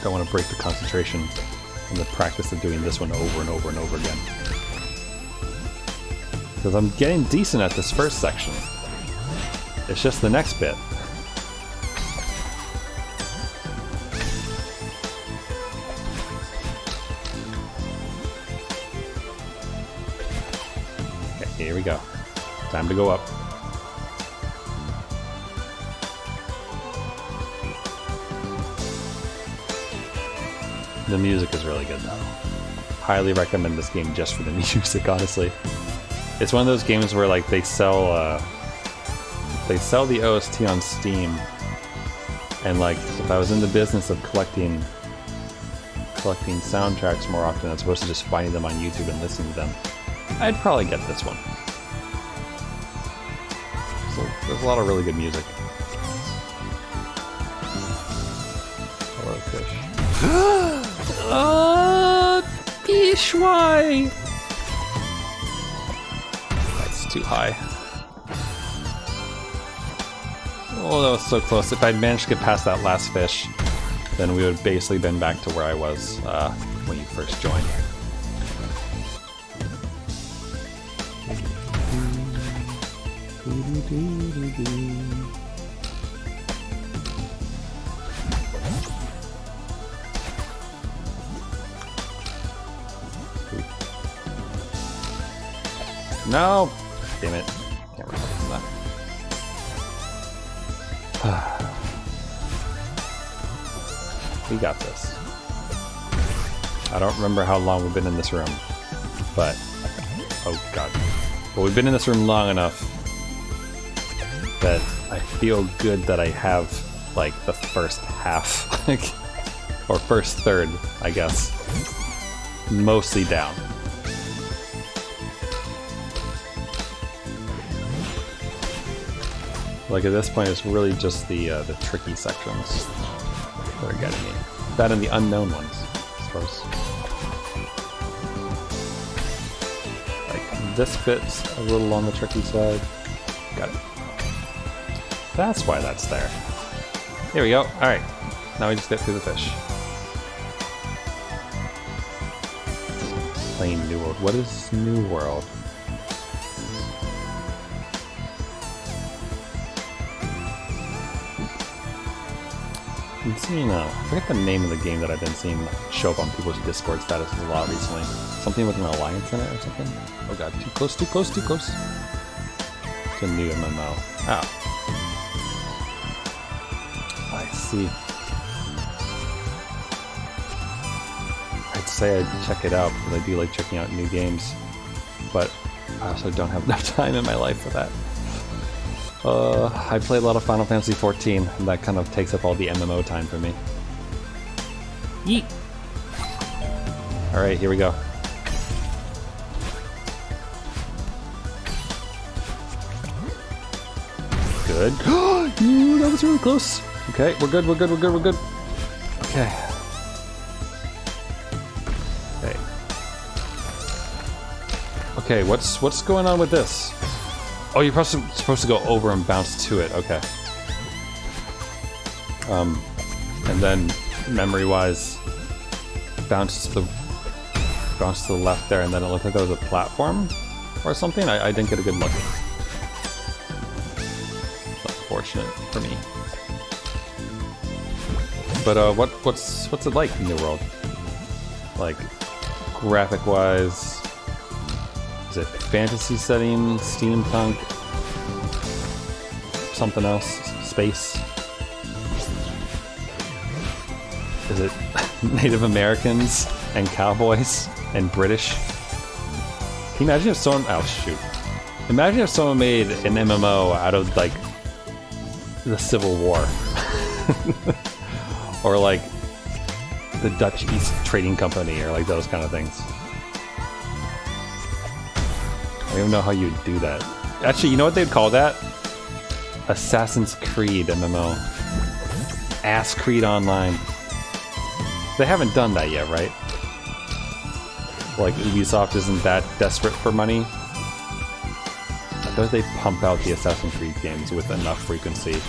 Don't want to break the concentration and the practice of doing this one over and over and over again. Because I'm getting decent at this first section. It's just the next bit. Okay, here we go. Time to go up. The music is really good though. Highly recommend this game just for the music, honestly. It's one of those games where like they sell the OST on Steam, and like if I was in the business of collecting soundtracks more often as opposed to just finding them on YouTube and listening to them, I'd probably get this one. So there's a lot of really good music. Hello, fish. Ishwai! That's too high. Oh, that was so close. If I'd managed to get past that last fish, then we would have basically been back to where I was when you first joined. No! Damn it. Can't remember that. We got this. I don't remember how long we've been in this room, but... Oh god. Well, we've been in this room long enough that I feel good that I have, like, the first half, or first third, I guess, mostly down. Like, at this point, it's really just the tricky sections that are getting me. That and the unknown ones, I suppose. Like, this bit's a little on the tricky side. Got it. That's why that's there. Here we go. Alright. Now we just get through the fish. Playing New World. What is New World? I'm seeing, I forget the name of the game that I've been seeing show up on people's Discord statuses a lot recently. Something with an alliance in it or something? Oh god, too close, too close, too close. It's a new MMO. Ah. I see. I'd say I'd check it out because I do like checking out new games, but I also don't have enough time in my life for that. I play a lot of Final Fantasy 14, and that kind of takes up all the MMO time for me. Yeet! Alright, here we go. Good. Ooh, that was really close! Okay, we're good, we're good, we're good, we're good. Okay. Okay. Okay, what's going on with this? Oh, you're supposed to go over and bounce to it. Okay. And then, memory-wise, bounce to the left there, and then it looked like there was a platform or something. I didn't get a good look. Unfortunate for me. But what's it like in New World? Like, graphic-wise. Is it fantasy setting, steampunk, something else, space? Is it Native Americans and cowboys and British? Can you imagine if someone, oh shoot. Imagine if someone made an MMO out of like the Civil War. Or like the Dutch East Trading Company or like those kind of things. I don't even know how you'd do that. Actually, you know what they'd call that? Assassin's Creed MMO. Ass Creed Online. They haven't done that yet, right? Like, Ubisoft isn't that desperate for money. I thought they pump out the Assassin's Creed games with enough frequency,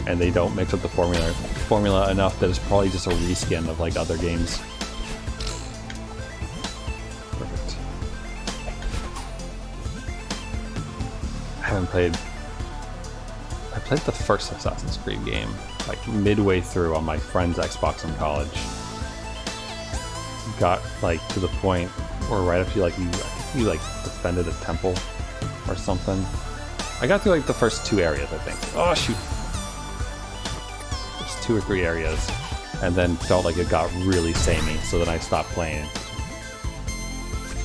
and they don't mix up the formula enough that it's probably just a reskin of, like, other games. I played the first Assassin's Creed game, like midway through on my friend's Xbox in college. Got like to the point where right after I think you like defended a temple or something. I got through like the first 2 areas, I think. Oh shoot! There's 2 or 3 areas, and then felt like it got really samey, so then I stopped playing.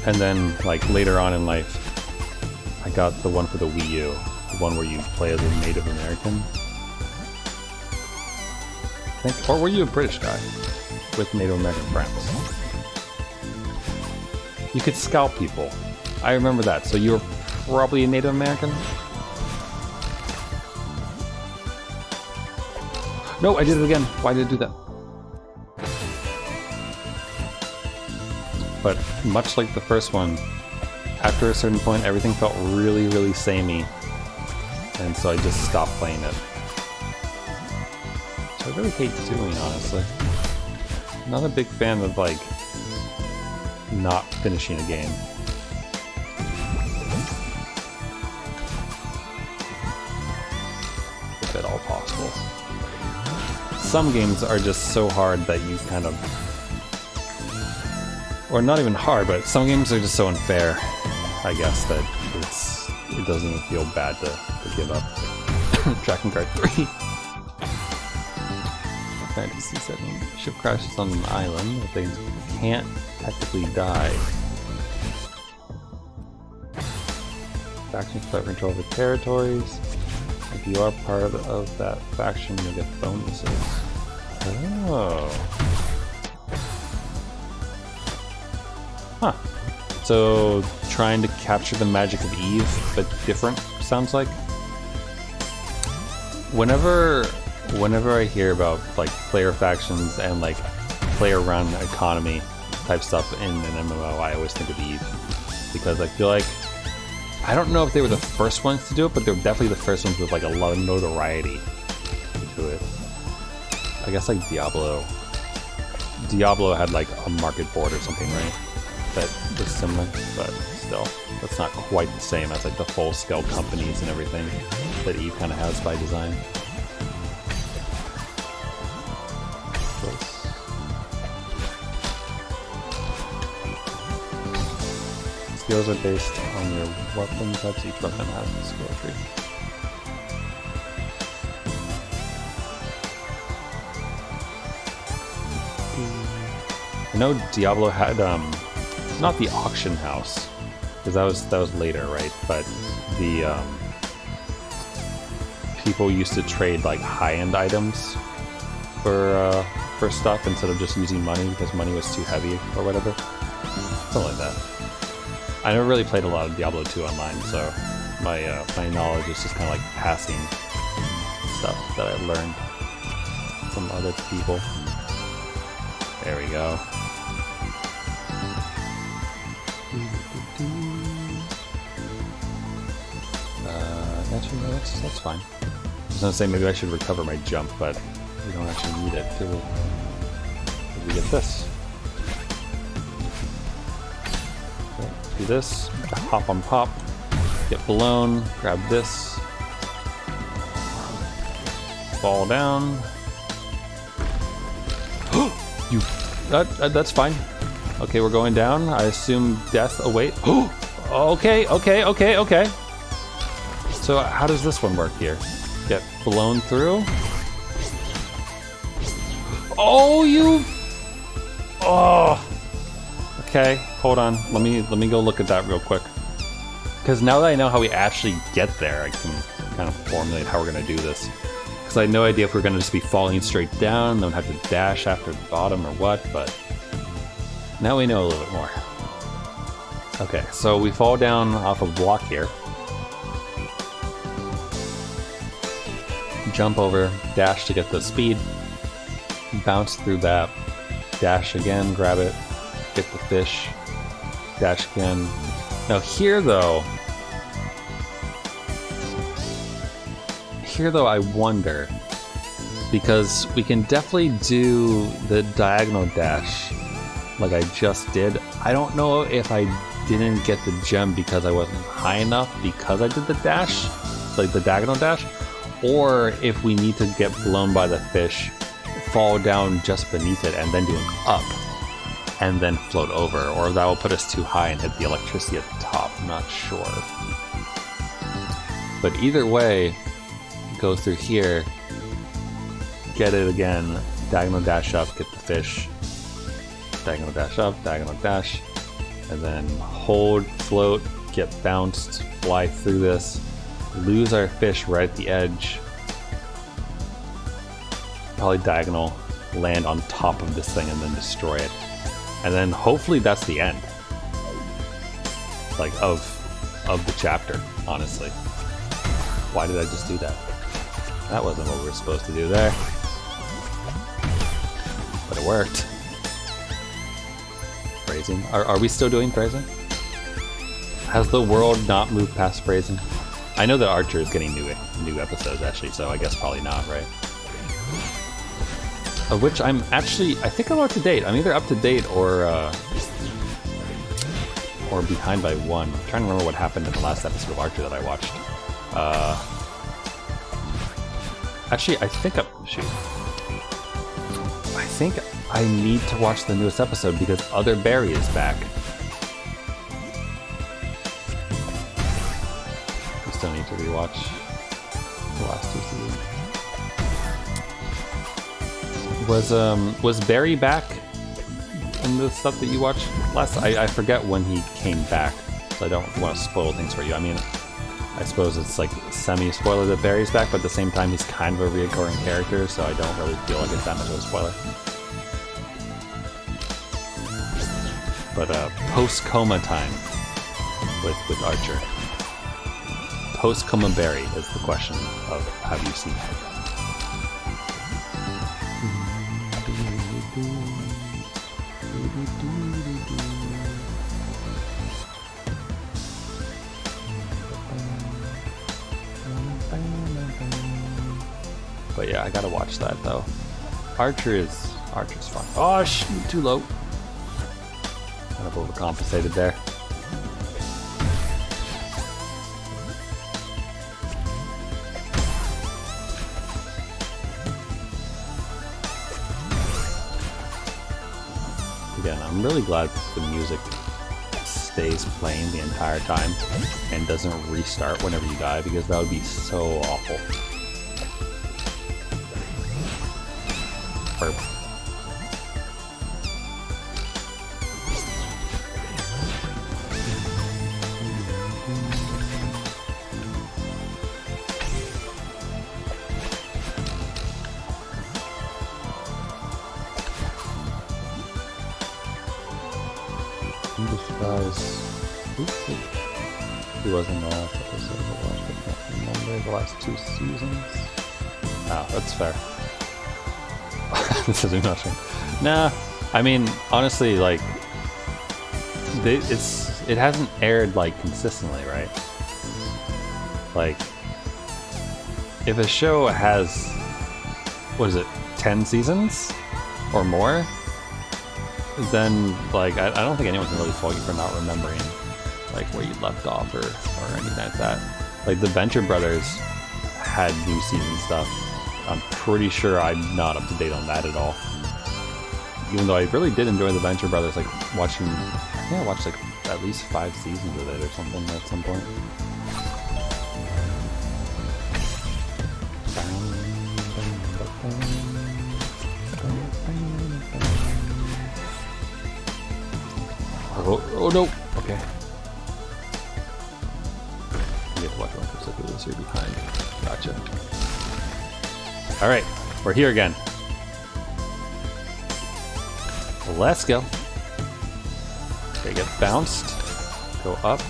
And then like later on in life, I got the one for the Wii U, the one where you play as a Native American. I think, or were you a British guy with Native American friends? You could scalp people. I remember that. So you were probably a Native American? No, I did it again. Why did I do that? But much like the first one, after a certain point, everything felt really, really samey. And so I just stopped playing it. Which I really hate doing, honestly. Not a big fan of, like, not finishing a game. If at all possible. Some games are just so hard that you kind of... Or not even hard, but some games are just so unfair, I guess, that it doesn't even feel bad to give up. Dragon Card 3. Fantasy setting. Ship crashes on an island, but they can't technically die. Factions fight for control of the territories. If you are part of that faction, you'll get bonuses. Oh. Huh. So, trying to capture the magic of Eve, but different, sounds like? Whenever I hear about, like, player factions and, like, player-run economy type stuff in an MMO, I always think of Eve. Because I feel like... I don't know if they were the first ones to do it, but they were definitely the first ones with, like, a lot of notoriety to it. I guess, like, Diablo had, like, a market board or something, right? That was similar, but still, that's not quite the same as like the full-scale companies and everything that Eve kind of has by design. Skills are based on your weapon types. Each weapon has a skill tree. I know Diablo had not the auction house, because that was later, right? But the people used to trade like high-end items for stuff instead of just using money because money was too heavy or whatever. Something like that. I never really played a lot of Diablo 2 online, so my my knowledge is just kind of like passing stuff that I learned from other people. There we go. Actually, no, that's fine. I was gonna say maybe I should recover my jump, but we don't actually need it, do we? We get this. Okay, do this, hop on pop, get blown, grab this, fall down. You, that's fine. Okay, we're going down. I assume death awaits. Okay. So how does this one work here? Get blown through? Oh, you! Oh! Okay, hold on. Let me go look at that real quick. Because now that I know how we actually get there, I can kind of formulate how we're going to do this. Because I had no idea if we're going to just be falling straight down, then have to dash after the bottom or what, but now we know a little bit more. Okay, so we fall down off a block here. Jump over, dash to get the speed, bounce through that, dash again, grab it, get the fish, dash again. Now here though, I wonder, because we can definitely do the diagonal dash like I just did. I don't know if I didn't get the gem because I wasn't high enough because I did the dash, like the diagonal dash, or if we need to get blown by the fish, fall down just beneath it and then do an up and then float over, or that will put us too high and hit the electricity at the top. I'm not sure. But either way, go through here, get it again, diagonal dash up, get the fish, diagonal dash up, diagonal dash, and then hold, float, get bounced, fly through this, lose our fish right at the edge, probably diagonal, land on top of this thing and then destroy it. And then hopefully that's the end. Like of the chapter, honestly. Why did I just do that? That wasn't what we were supposed to do there. But it worked. Phrasing. Are we still doing phrasing? Has the world not moved past phrasing? I know that Archer is getting new episodes actually, so I guess probably not, right? Of which I think I'm up to date. I'm either up to date or behind by one. I'm trying to remember what happened in the last episode of Archer that I watched. Actually, I think I need to watch the newest episode because Other Barry is back. We still need to rewatch the last 2 seasons. Was Barry back in the stuff that you watched last? I forget when he came back, so I don't want to spoil things for you. I mean, I suppose it's like semi-spoiler that Barry's back, but at the same time he's kind of a reoccurring character, so I don't really feel like it's that much of a spoiler. But post-coma time with Archer. Post-coma Barry is the question of have you seen it? But yeah, I gotta watch that though. Archer's fun. Oh shoot, too low. Kind of overcompensated there. Again, I'm really glad the music stays playing the entire time and doesn't restart whenever you die, because that would be so awful. Burp. He was in the last episode I watched, but can't remember the last 2 seasons. Oh, that's fair. This is emotion. Nah, I mean, honestly, like, it hasn't aired like consistently, right? Like, if a show has, what is it, 10 seasons or more, then like I don't think anyone can really fault you for not remembering like where you left off or anything like that. Like the Venture Brothers had new season stuff. I'm pretty sure I'm not up to date on that at all. Even though I really did enjoy the Venture Brothers, like watching, I think I watched like at least 5 seasons of it or something at some point. Oh no! Okay. You get to watch one episode so you're behind. Gotcha. Alright, we're here again. Let's go. Okay, get bounced. Go up.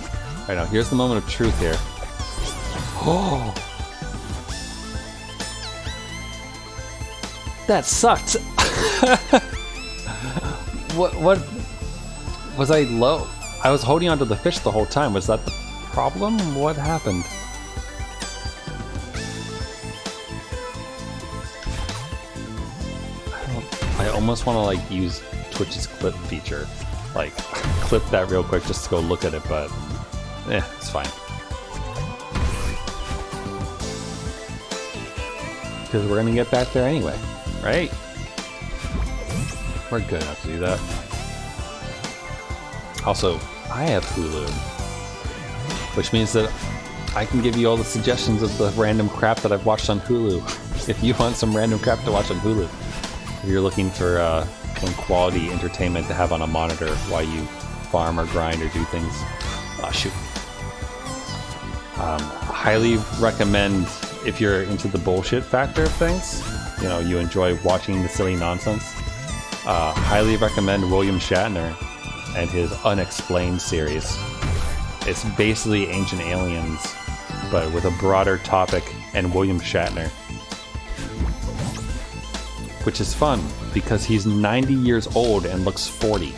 Alright, now here's the moment of truth here. Oh! That sucked! What? Was I low? I was holding onto the fish the whole time. Was that the problem? What happened? I almost want to like use Twitch's clip feature. Like, clip that real quick just to go look at it, but it's fine. Because we're gonna get back there anyway, right? We're good enough to do that. Also, I have Hulu, which means that I can give you all the suggestions of the random crap that I've watched on Hulu. If you want some random crap to watch on Hulu, if you're looking for some quality entertainment to have on a monitor while you farm or grind or do things. Oh shoot. Highly recommend if you're into the bullshit factor of things. You know, you enjoy watching the silly nonsense. Highly recommend William Shatner and his Unexplained series. It's basically Ancient Aliens, but with a broader topic and William Shatner. Which is fun, because he's 90 years old and looks 40.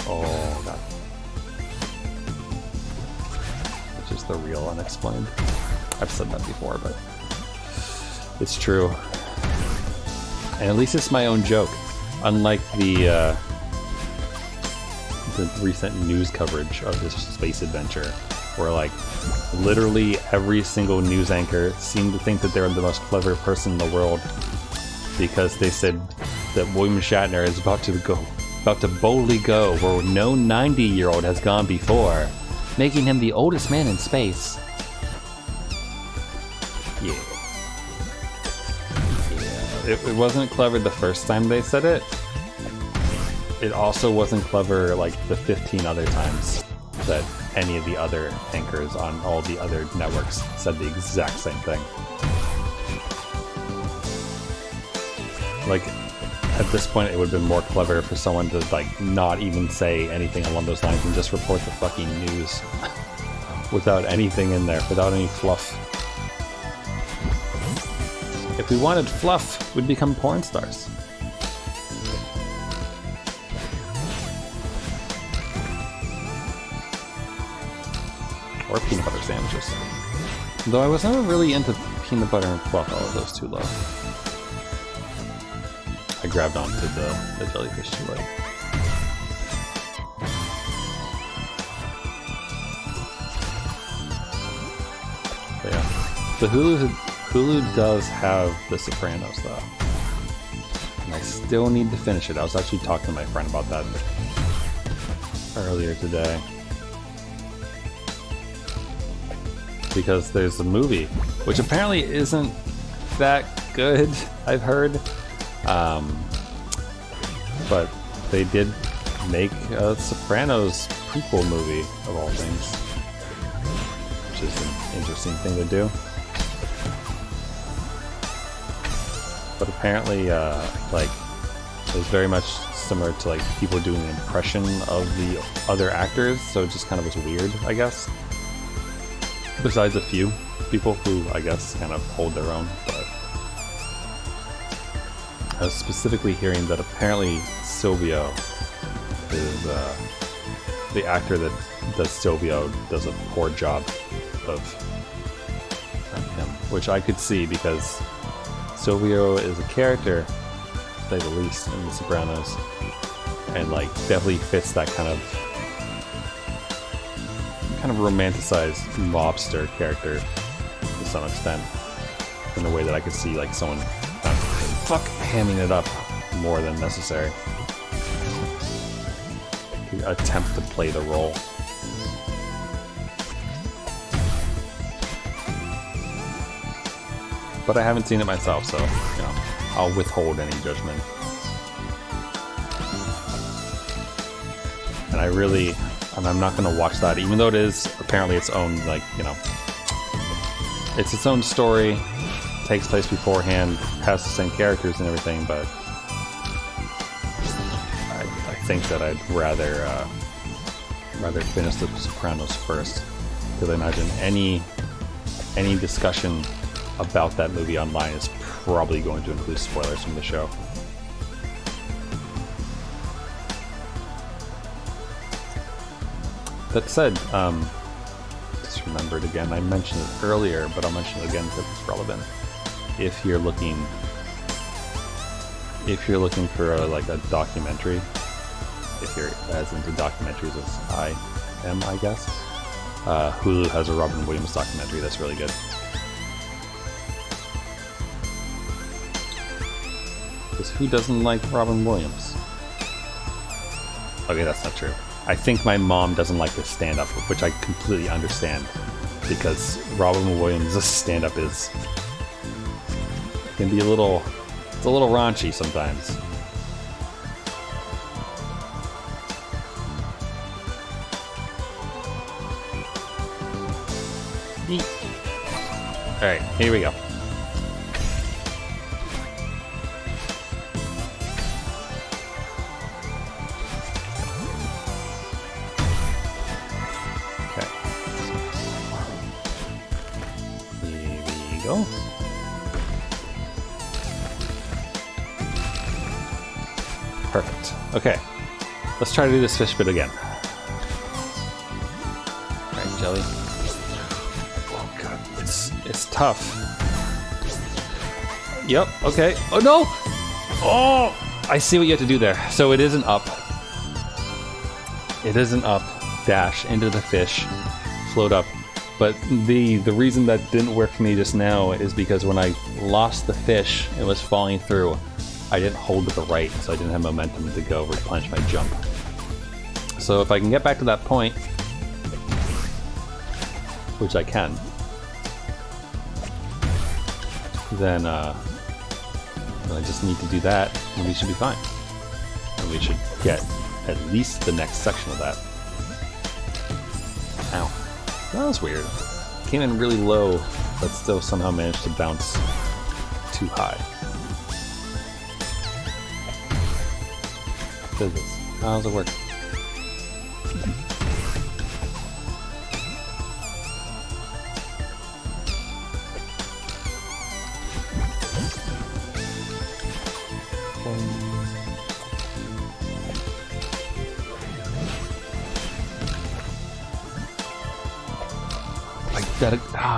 Oh, God. Which is the real Unexplained. I've said that before, but it's true. And at least it's my own joke. Unlike the recent news coverage of this space adventure, where like literally every single news anchor seemed to think that they're the most clever person in the world because they said that William Shatner is about to boldly go where no 90-year-old has gone before, making him the oldest man in space. Yeah. It wasn't clever the first time they said it. It also wasn't clever like the 15 other times that any of the other anchors on all the other networks said the exact same thing. Like, at this point it would have been more clever for someone to like not even say anything along those lines and just report the fucking news without anything in there, without any fluff. If we wanted fluff, we'd become porn stars. Or peanut butter sandwiches. Though I was never really into peanut butter and fluff, all of those too low. I grabbed onto the jellyfish too late. But yeah. The Hulu does have The Sopranos though. And I still need to finish it. I was actually talking to my friend about that earlier today. Because there's a movie, which apparently isn't that good, I've heard. But they did make a Sopranos prequel movie, of all things. Which is an interesting thing to do. But apparently, like, it was very much similar to like people doing an impression of the other actors, so it just kind of was weird, I guess. Besides a few people who, I guess, kind of hold their own, but I was specifically hearing that apparently Silvio is the actor that does Silvio does a poor job of him, which I could see because Silvio is a character, to say the least, in The Sopranos, and like definitely fits that kind of romanticized mobster character to some extent, in a way that I could see like someone hamming it up more than necessary to attempt to play the role. But I haven't seen it myself, so you know, I'll withhold any judgment. And I'm not going to watch that, even though it is apparently its own, like, you know, it's its own story, takes place beforehand, has the same characters and everything, but I think that I'd rather finish The Sopranos first, because I imagine any discussion about that movie online is probably going to include spoilers from the show. That said, just remembered again, I mentioned it earlier, but I'll mention it again because it's relevant. If you're looking for like a documentary, if you're as into documentaries as I am, I guess, Hulu has a Robin Williams documentary that's really good. Because who doesn't like Robin Williams? Okay, that's not true. I think my mom doesn't like his stand-up, which I completely understand, because Robin Williams' stand-up can be a little raunchy sometimes. Alright, here we go. Okay. Here we go. Perfect. Okay. Let's try to do this fish bit again. Alright, jelly. Oh god, it's tough. Yep, okay. Oh no! Oh! I see what you have to do there. So it is an up. It is an up dash into the fish, float up. But the reason that didn't work for me just now is because when I lost the fish, it was falling through. I didn't hold to the right, so I didn't have momentum to go replenish my jump. So if I can get back to that point, which I can, then I just need to do that, and we should be fine. And we should get at least the next section of that. Ow. That was weird. Came in really low, but still somehow managed to bounce too high. Physics. How does it work?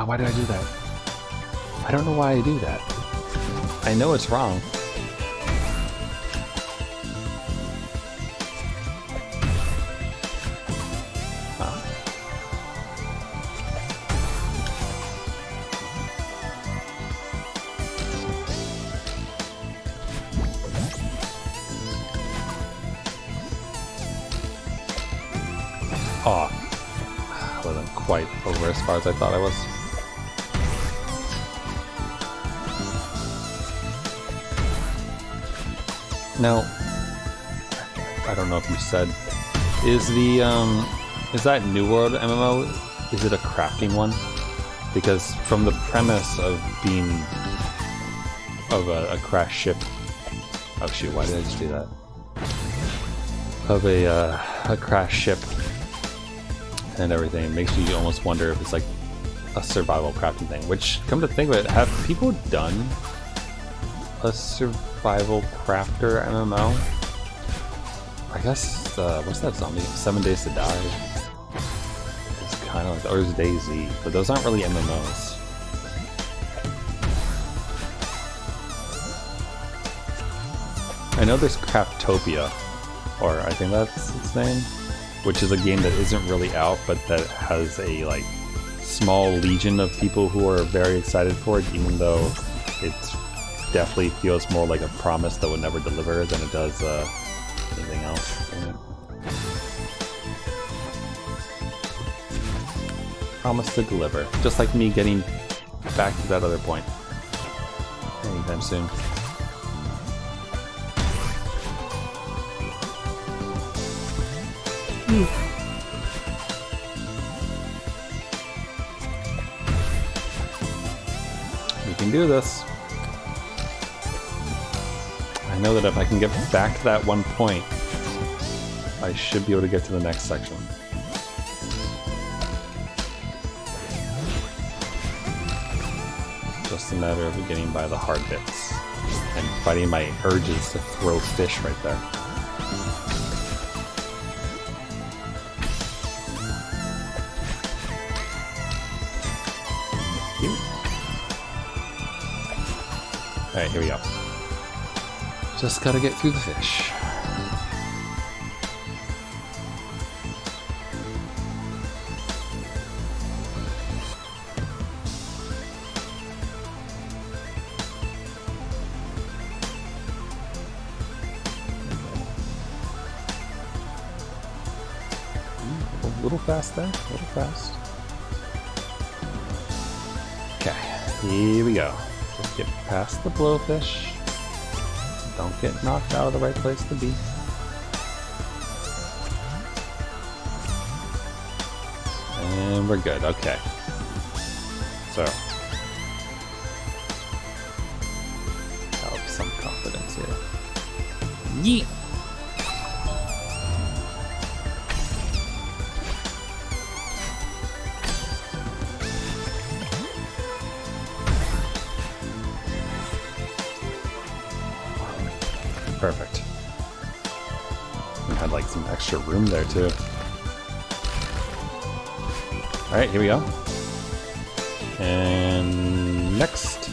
Why did I do that? I don't know why I do that. I know it's wrong. Oh, I wasn't quite over as far as I thought I was. Now, I don't know if you said, is that New World MMO, is it a crafting one? Because from the premise of being of a crashed ship, oh shoot, why did I just do that? Of a crashed ship and everything, it makes you almost wonder if it's like a survival crafting thing, which, come to think of it, have people done a survival crafter MMO? I guess, what's that zombie? 7 Days to Die? It's kind of like, or is DayZ, but those aren't really MMOs. I know there's Craftopia, or I think that's its name, which is a game that isn't really out, but that has a like small legion of people who are very excited for it, even though it's definitely feels more like a promise that would never deliver than it does anything else. Promise to deliver, just like me getting back to that other point anytime soon. We can do this. I know that if I can get back to that one point, I should be able to get to the next section. Just a matter of getting by the hard bits and fighting my urges to throw fish right there. Alright, here we go. Just gotta get through the fish. A little fast there, a little fast. Okay, here we go. Just get past the blowfish. Don't get knocked out of the right place to be. And we're good, okay. So have some confidence here. Yeet. Perfect. We had like some extra room there too. Alright, here we go. And next.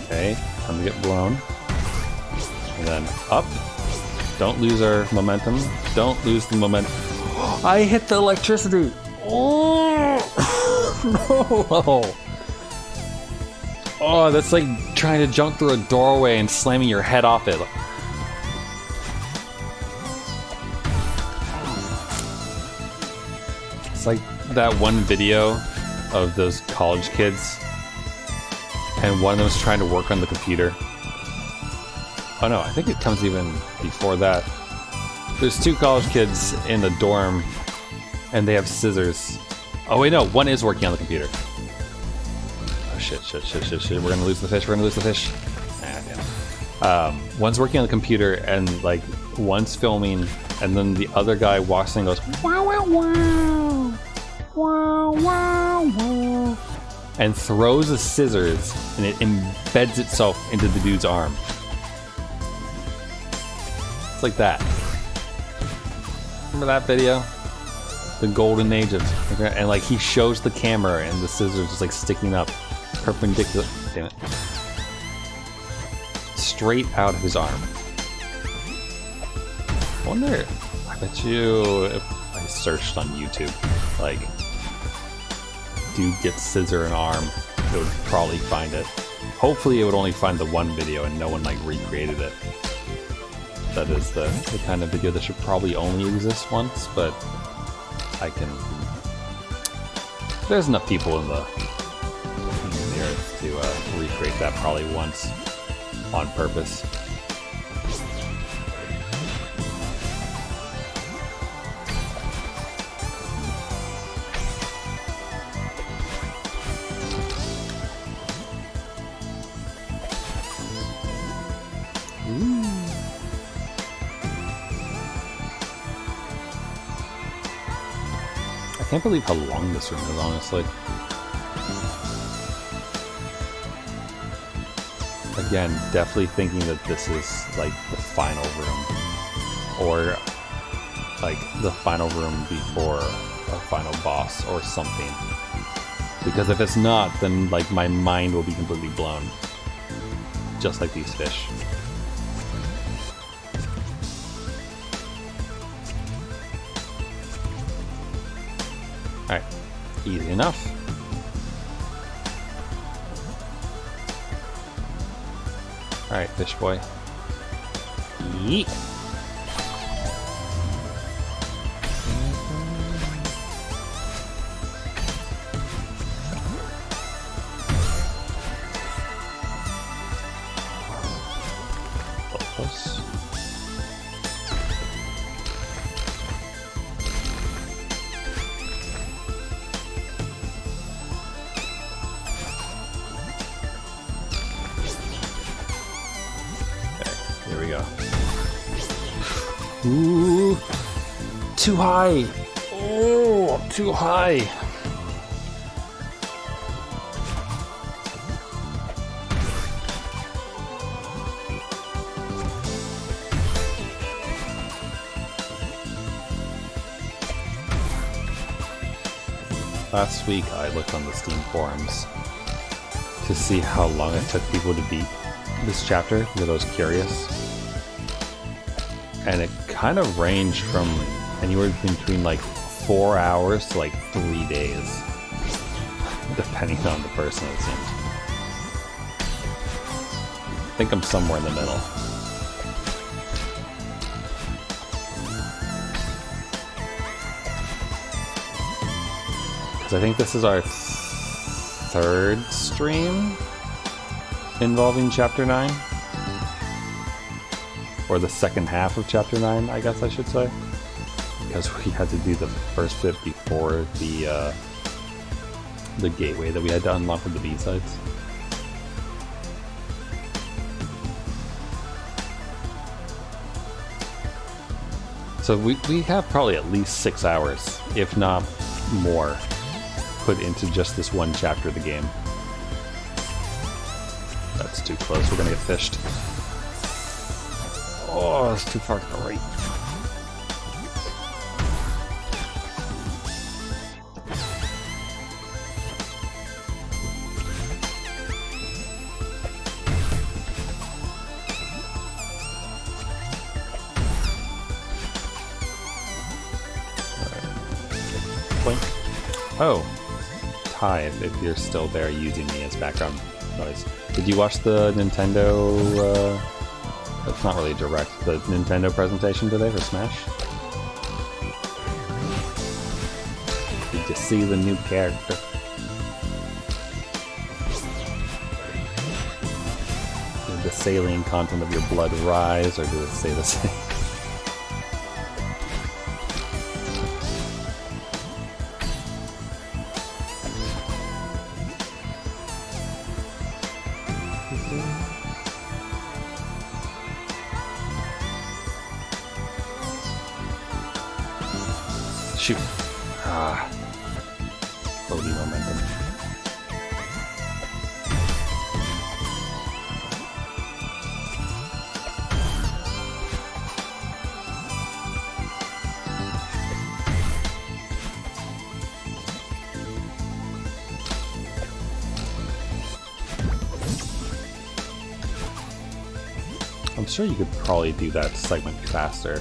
Okay, time to get blown. And then up. Don't lose our momentum. Don't lose the momentum. I hit the electricity! Oh! No! Oh, that's like trying to jump through a doorway and slamming your head off it. It's like that one video of those college kids, and one of them is trying to work on the computer. Oh no, I think it comes even before that. There's two college kids in the dorm, and they have scissors. Oh wait, no, one is working on the computer. Shit. We're gonna lose the fish. Ah, damn. One's working on the computer and like one's filming, and then the other guy walks in and goes wow wow wow wow wow wow and throws the scissors and it embeds itself into the dude's arm. It's like that. Remember that video? The golden age of, and like he shows the camera and the scissors just like sticking up perpendicular, damn it, straight out of his arm. I wonder, I bet you if I searched on YouTube, like, dude gets scissor in arm, it would probably find it. Hopefully it would only find the one video and no one like recreated it. That is the kind of video that should probably only exist once, but I can, there's enough people in the earth to recreate that probably once on purpose. I can't believe how long this room is, honestly. Again, definitely thinking that this is like the final room, or like the final room before a final boss or something. Because if it's not, then like my mind will be completely blown. Just like these fish. Alright, easy enough. Alright, fish boy. Yeet. Close. Here we go. Ooh, too high. Oh, too high. Last week I looked on the Steam forums to see how long it took people to beat this chapter because I was curious. And it kind of ranged from anywhere between like 4 hours to like 3 days, depending on the person, it seems. I think I'm somewhere in the middle. Because I think this is our third stream involving Chapter 9. Or the second half of Chapter 9, I guess I should say. because we had to do the first bit before the gateway that we had to unlock with the B-sides. So we have probably at least 6 hours, if not more, put into just this one chapter of the game. That's too close, we're gonna get fished. Oh, that's too far to the right. Oh, Ty, if you're still there using me as background noise. Did you watch the Nintendo, that's not really direct, the Nintendo presentation today for Smash? Did you see the new character? Did the saline content of your blood rise, or did it stay the same? Shoot. Ah. Loading momentum. I'm sure you could probably do that segment faster,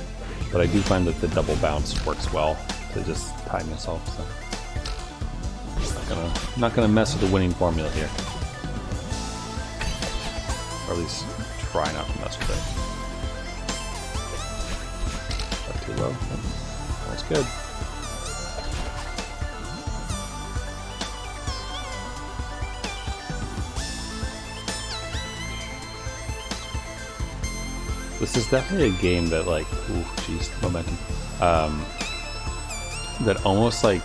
but I do find that the double bounce works well to just time yourself, so not gonna mess with the winning formula here. Or at least try not to mess with it. Not too low. That's good. This is definitely a game that, like, ooh, jeez, momentum. That almost like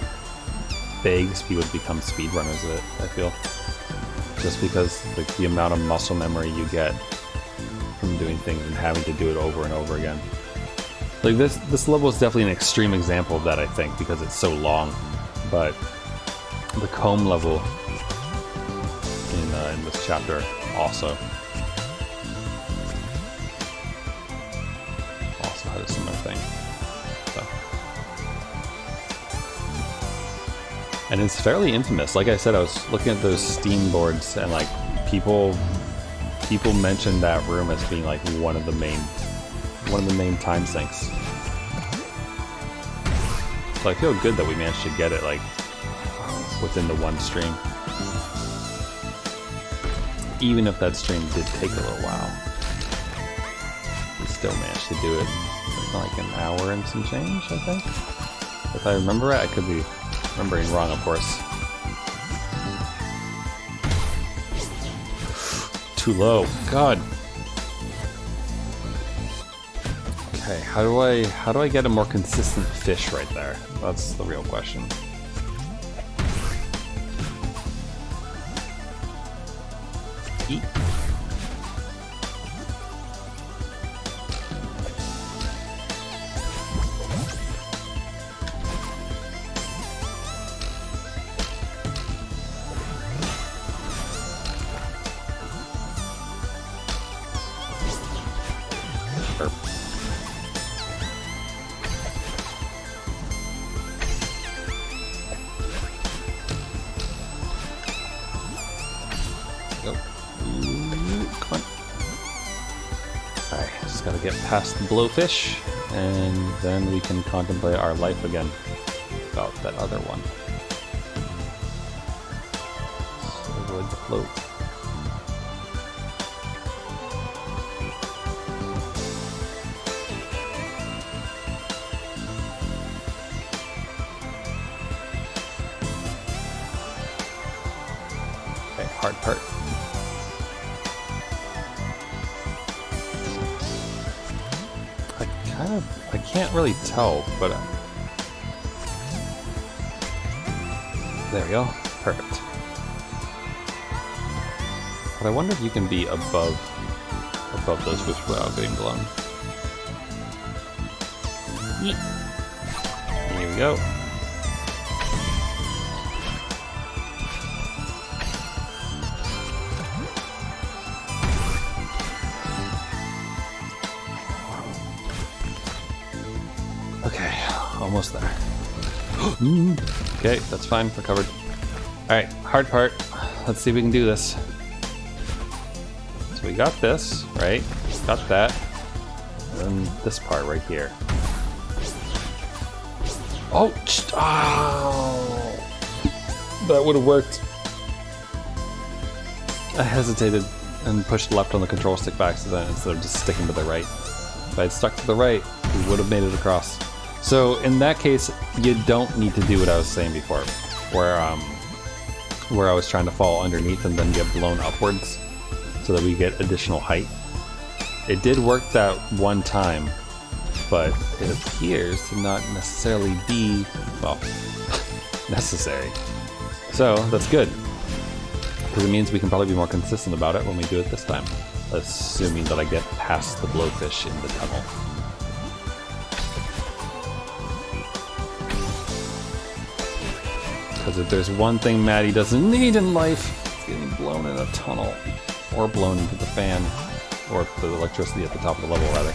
begs people to become speedrunners of it, I feel. Just because like the amount of muscle memory you get from doing things and having to do it over and over again. Like this level is definitely an extreme example of that, I think, because it's so long. But the comb level in this chapter also had a similar thing. So. And it's fairly infamous. Like I said, I was looking at those Steam boards, and like people mentioned that room as being like one of the main time sinks. So I feel good that we managed to get it like within the one stream. Even if that stream did take a little while, we still managed to do it in like an hour and some change, I think. If I remember right, I could be remembering wrong, of course. Too low. God. Okay, how do I get a more consistent fish right there? That's the real question. Eat. Past the blowfish, and then we can contemplate our life again about that other one. So avoid the float. Okay, hard part. I can't really tell, but There we go. Perfect. But I wonder if you can be above those hoops without getting blown. Yeet. Here we go. Okay, almost there. Okay, that's fine. We're covered. Alright, hard part. Let's see if we can do this. So we got this, right? Got that. And then this part right here. Oh! Oh! That would have worked. I hesitated and pushed left on the control stick by accident instead of just sticking to the right. If I had stuck to the right, we would have made it across. So in that case, you don't need to do what I was saying before, where I was trying to fall underneath and then get blown upwards so that we get additional height. It did work that one time, but it appears to not necessarily be, well, necessary. So that's good, because it means we can probably be more consistent about it when we do it this time, assuming that I get past the blowfish in the tunnel. Because if there's one thing Maddie doesn't need in life, it's getting blown in a tunnel. Or blown into the fan. Or the electricity at the top of the level, rather.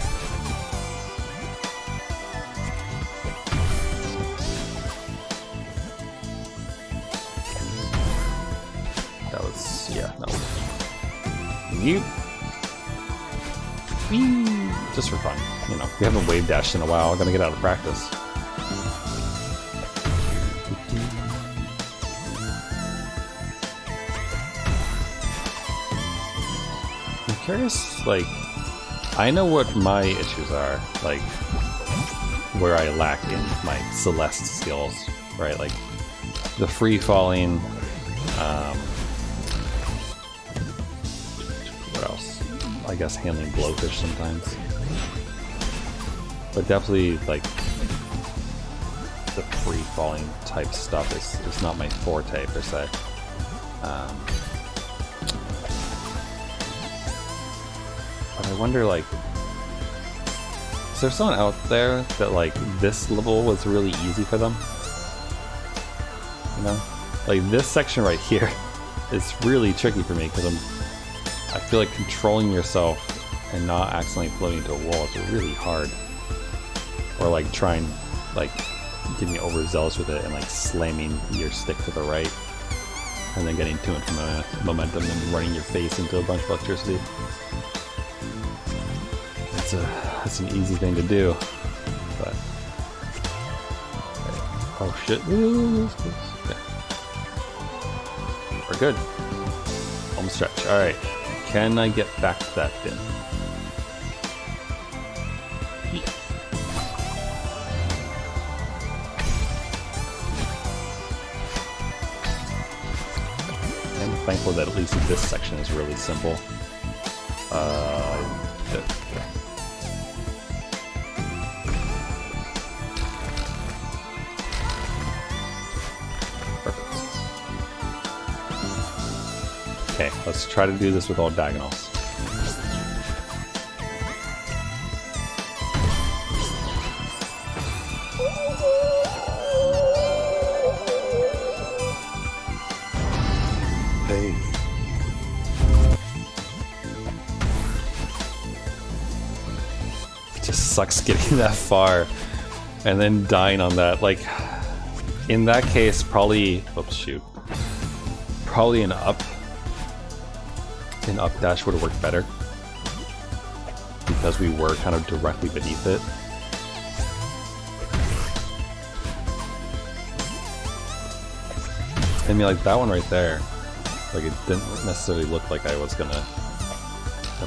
That was... yeah, no. You... Whee! Just for fun. You know, we haven't wave dashed in a while. I'm gonna get out of practice. Curious, like, I know what my issues are, like, where I lack in my Celeste skills, right? Like, the free-falling, what else? I guess handling blowfish sometimes. But definitely, like, the free-falling type stuff is not my forte, per se. But I wonder, like, is there someone out there that, like, this level was really easy for them? You know? Like, this section right here is really tricky for me, because I feel like controlling yourself and not accidentally floating into a wall is really hard. Or, like, trying, like, getting overzealous with it and, like, slamming your stick to the right. And then getting too much momentum and running your face into a bunch of electricity. That's an easy thing to do, but oh shit! Okay. We're good. Home stretch. All right. Can I get back to that bin? I'm thankful that at least this section is really simple. Good. Okay, let's try to do this with all diagonals. Hey. It just sucks getting that far and then dying on that. Like, in that case, probably, oops, shoot. Probably an up dash would have worked better, because we were kind of directly beneath it. I mean, like that one right there, like it didn't necessarily look like I was gonna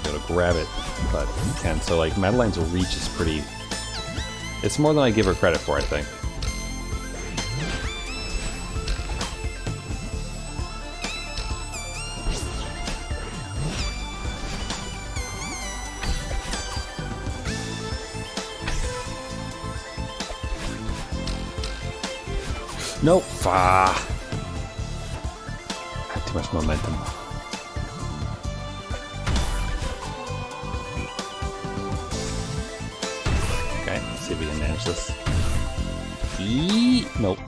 be able to grab it, but you can. So like Madeline's reach is pretty, it's more than I give her credit for, I think. Nope. Ah. too much momentum. Okay, let's see if we can manage this. Nope.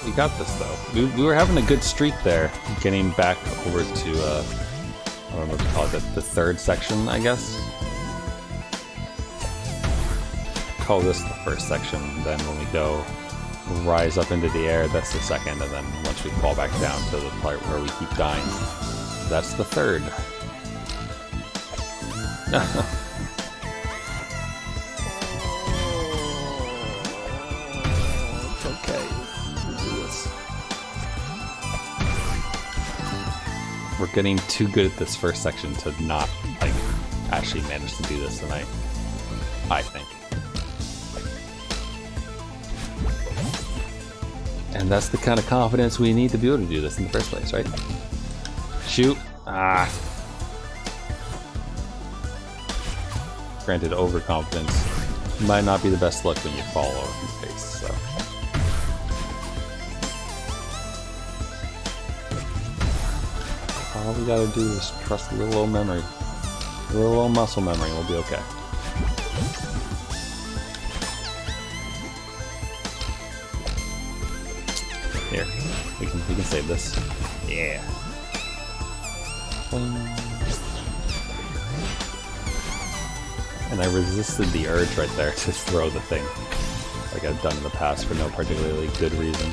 We got this though. We were having a good streak there, getting back over to I don't know what to call it, the third section, I guess. Call this the first section. Then when we go rise up into the air, that's the second, and then once we fall back down to the part where we keep dying, that's the third. It's okay. We'll do this. We're getting too good at this first section to not like actually manage to do this tonight, I think. And that's the kind of confidence we need to be able to do this in the first place, right? Shoot. Ah. Granted, overconfidence might not be the best look when you fall over in the face, so. All we gotta do is trust a little old memory. A little old muscle memory, and we'll be okay. Here, we can save this. Yeah. And I resisted the urge right there to throw the thing, like I've done in the past for no particularly good reason.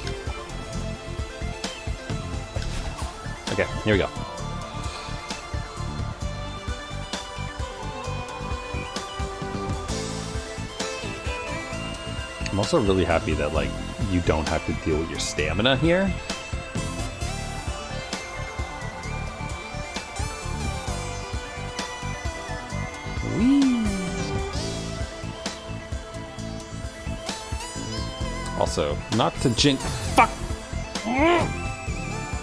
Okay, here we go. I'm also really happy that like you don't have to deal with your stamina here. Whee! Also, not to jinx. Fuck!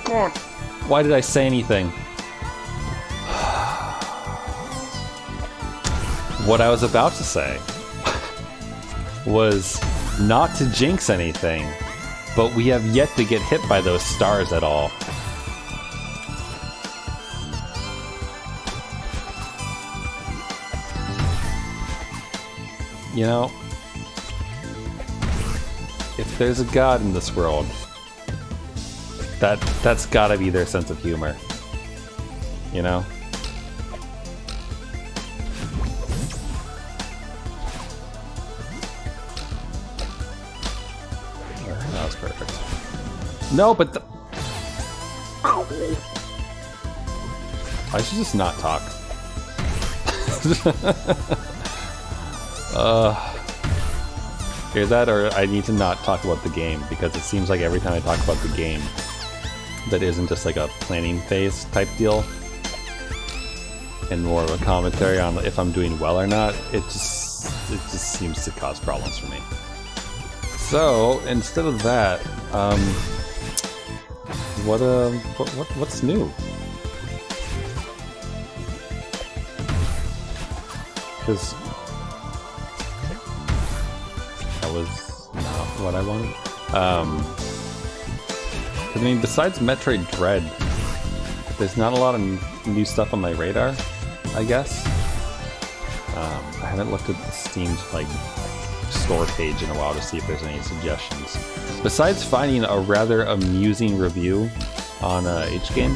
God! Why did I say anything? What I was about to say was not to jinx anything, but we have yet to get hit by those stars at all. You know, if there's a god in this world, that's gotta be their sense of humor. You know? That was perfect. No, but the... I should just not talk. Hear that? Or I need to not talk about the game, because it seems like every time I talk about the game that isn't just like a planning phase type deal and more of a commentary on if I'm doing well or not, it just seems to cause problems for me. So instead of that, what's new? Because that was not what I wanted. I mean, besides Metroid Dread, there's not a lot of new stuff on my radar, I guess. I haven't looked at the Steam's like store page in a while to see if there's any suggestions. Besides finding a rather amusing review on HGame,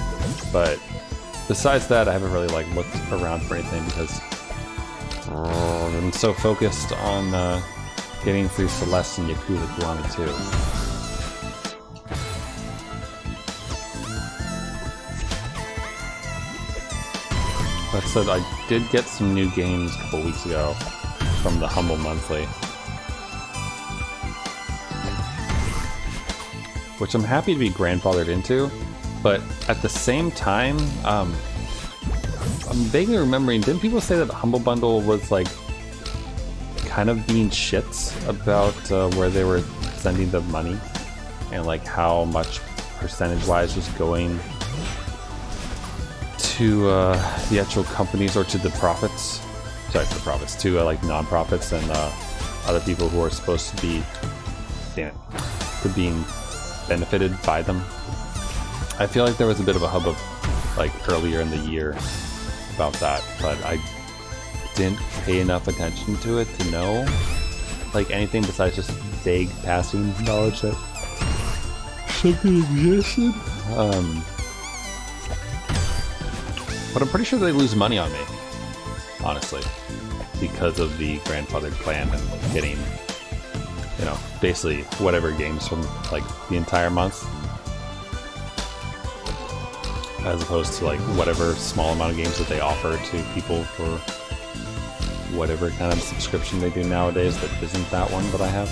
but besides that, I haven't really like looked around for anything because I'm so focused on getting through Celeste and Yakuza Kiwami 2. That said, I did get some new games a couple weeks ago from the Humble Monthly, which I'm happy to be grandfathered into, but at the same time, I'm vaguely remembering, didn't people say that the Humble Bundle was like kind of being shits about where they were sending the money and like how much percentage-wise was going to the actual companies or to the profits? Sorry, to the profits, to like non-profits and other people who are supposed to be, damn it, to being benefited by them. I feel like there was a bit of a hubbub like earlier in the year about that, but I didn't pay enough attention to it to know like anything besides just vague passing knowledge that something existed. But I'm pretty sure they lose money on me, honestly, because of the grandfathered plan and getting, you know, basically whatever games from like the entire month, as opposed to like whatever small amount of games that they offer to people for whatever kind of subscription they do nowadays that isn't that one that I have.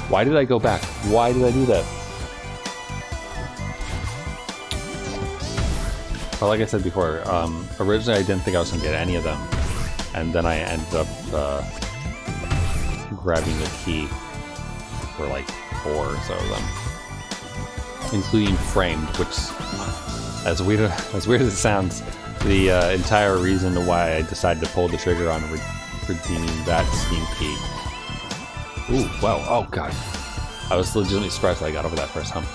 Why did I go back? Why did I do that? Well, like I said before, originally I didn't think I was going to get any of them, and then I ended up grabbing the key for like 4 or so of them, including Framed, which, as weird as it sounds, the entire reason why I decided to pull the trigger on redeeming that Steam key. Ooh, wow, oh god. I was legitimately surprised that I got over that first hump.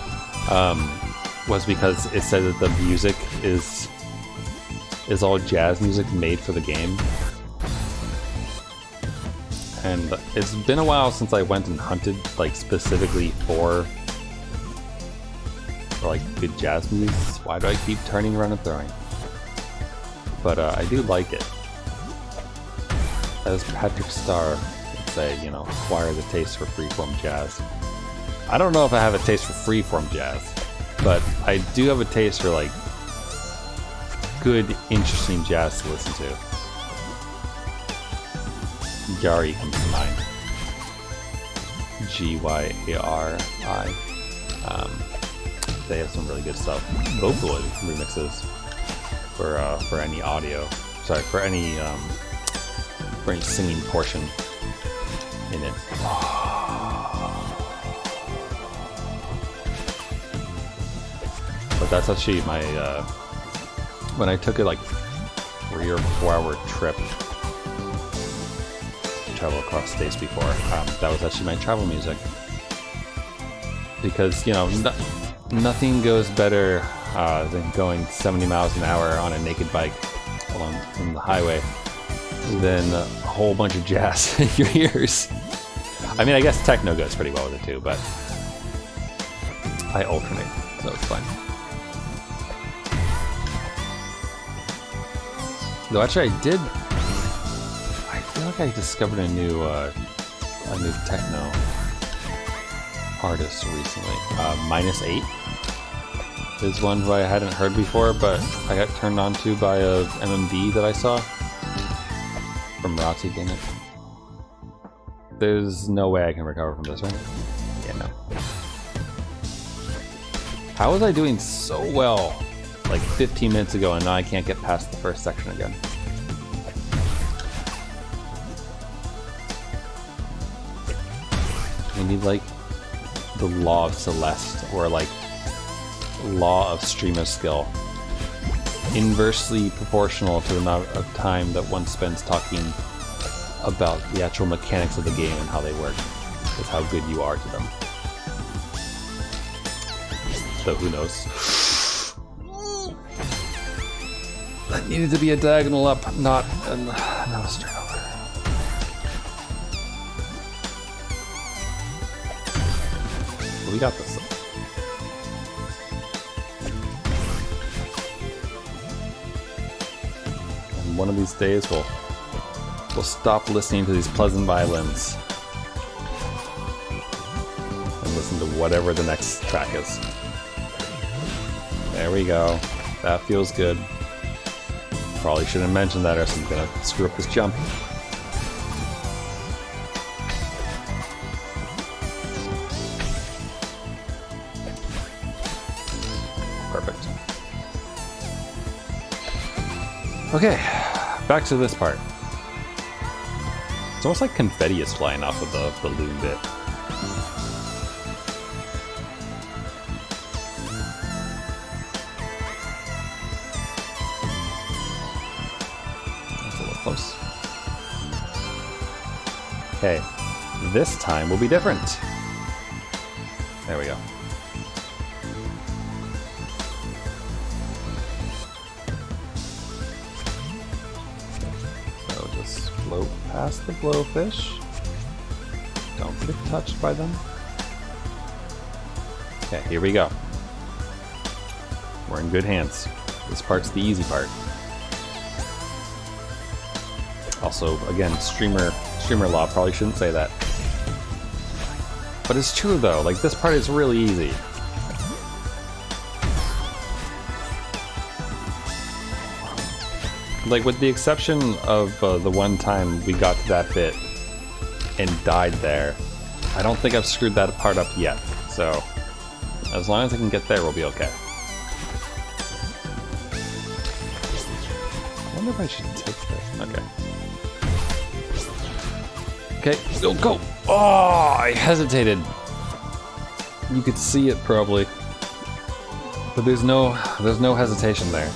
Was because it said that the music is all jazz music made for the game. And it's been a while since I went and hunted like specifically for like good jazz music. Why do I keep turning around and throwing? But I do like it. As Patrick Starr would say, you know, acquire the taste for freeform jazz. I don't know if I have a taste for freeform jazz, but I do have a taste for like good, interesting jazz to listen to. Gary comes to mind. Gyari. They have some really good stuff. Vocaloid remixes for any audio. Sorry, for any singing portion in it. But that's actually my when I took a like 3 or 4 hour trip to travel across states before, that was actually my travel music, because you know nothing goes better than going 70 miles an hour on a naked bike along the highway than a whole bunch of jazz in your ears. I mean, I guess techno goes pretty well with it too, but I alternate, so it's fine. Though actually I feel like I discovered a new techno artist recently. -8 is one who I hadn't heard before, but I got turned on to by a MMV that I saw from Rotzi, dang it. There's no way I can recover from this, right? Yeah, no. How was I doing so well like 15 minutes ago and now I can't get past the first section again? I need like the law of Celeste, or like law of streamer skill, inversely proportional to the amount of time that one spends talking about the actual mechanics of the game and how they work, is how good you are to them. So who knows? That needed to be a diagonal up, not a straight over. But we got this. And one of these days we'll stop listening to these pleasant violins and listen to whatever the next track is. There we go. That feels good. Probably shouldn't mention that or else I'm gonna screw up this jump. Perfect. Okay, back to this part. It's almost like confetti is flying off of the balloon bit. That's a little close. Okay, this time will be different. There we go. So just float past the blowfish. Don't get touched by them. Okay, here we go. We're in good hands. This part's the easy part. Also, again, streamer law, probably shouldn't say that. But it's true though, like this part is really easy. Like with the exception of the one time we got to that bit and died there, I don't think I've screwed that part up yet. So, as long as I can get there, we'll be okay. I wonder if I should take this. Okay. Okay, go! Oh, I hesitated. You could see it probably, but there's no hesitation there.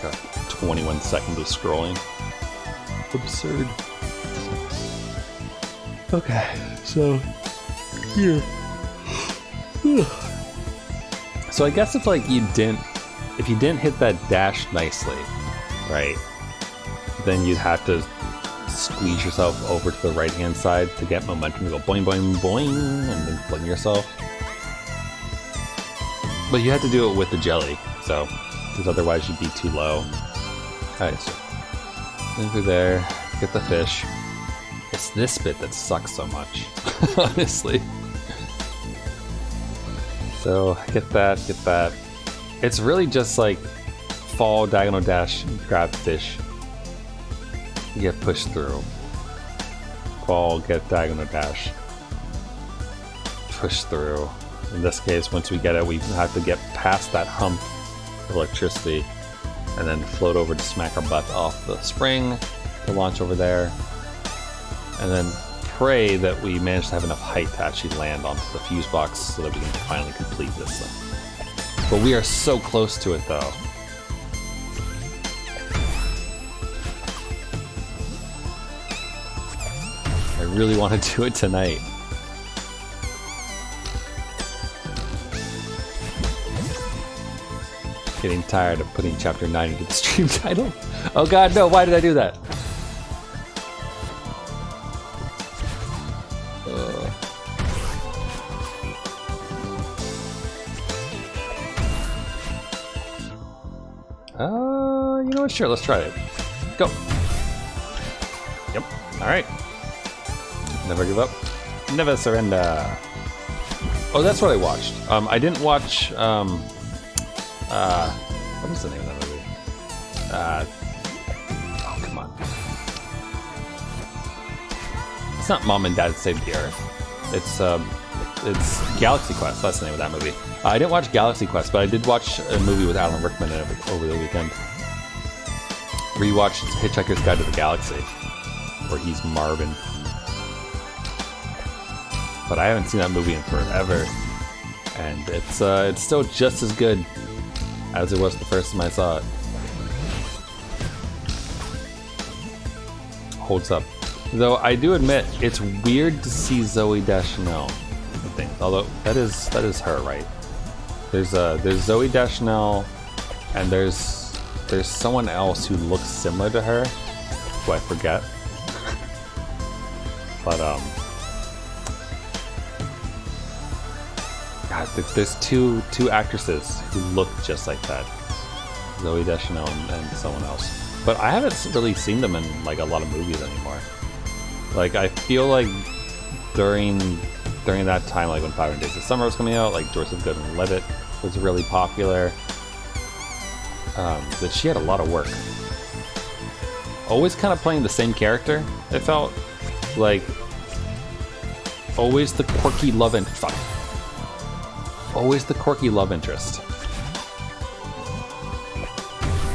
Got 21 seconds of scrolling. Absurd. Okay, so here. So I guess if you didn't hit that dash nicely, right, then you'd have to squeeze yourself over to the right hand side to get momentum to go boing boing boing and then fling yourself. But you had to do it with the jelly, so because otherwise you'd be too low. Alright, so in through there, get the fish. It's this bit that sucks so much, honestly. So, get that. It's really just like fall, diagonal dash, grab fish. You get pushed through. Fall, get diagonal dash. Push through. In this case, once we get it, we have to get past that hump of electricity and then float over to smack our butt off the spring to launch over there. And then pray that we manage to have enough height to actually land onto the fuse box so that we can finally complete this thing. But we are so close to it though. I really want to do it tonight. Getting tired of putting chapter 9 into the stream title. Oh god, no, why did I do that? You know what? Sure, let's try it. Go. Yep. All right. Never give up. Never surrender. Oh, that's what I watched. I didn't watch. What was the name of that movie? Oh, come on. It's not Mom and Dad Save the Earth. It's Galaxy Quest. That's the name of that movie. I didn't watch Galaxy Quest, but I did watch a movie with Alan Rickman in it over the weekend. Rewatched Hitchhiker's Guide to the Galaxy, where he's Marvin. But I haven't seen that movie in forever, and it's still just as good as it was the first time I saw it. Holds up. Though I do admit it's weird to see Zooey Deschanel. I think, although that is her, right? There's Zooey Deschanel, and there's someone else who looks similar to her, who I forget. But God, there's two actresses who look just like that, Zooey Deschanel and someone else. But I haven't really seen them in like a lot of movies anymore. Like I feel like during that time, like when 500 Days of Summer was coming out, like Joseph Gordon-Levitt was really popular. That she had a lot of work. Always kind of playing the same character. It felt like always the quirky love interest. Always the quirky love interest.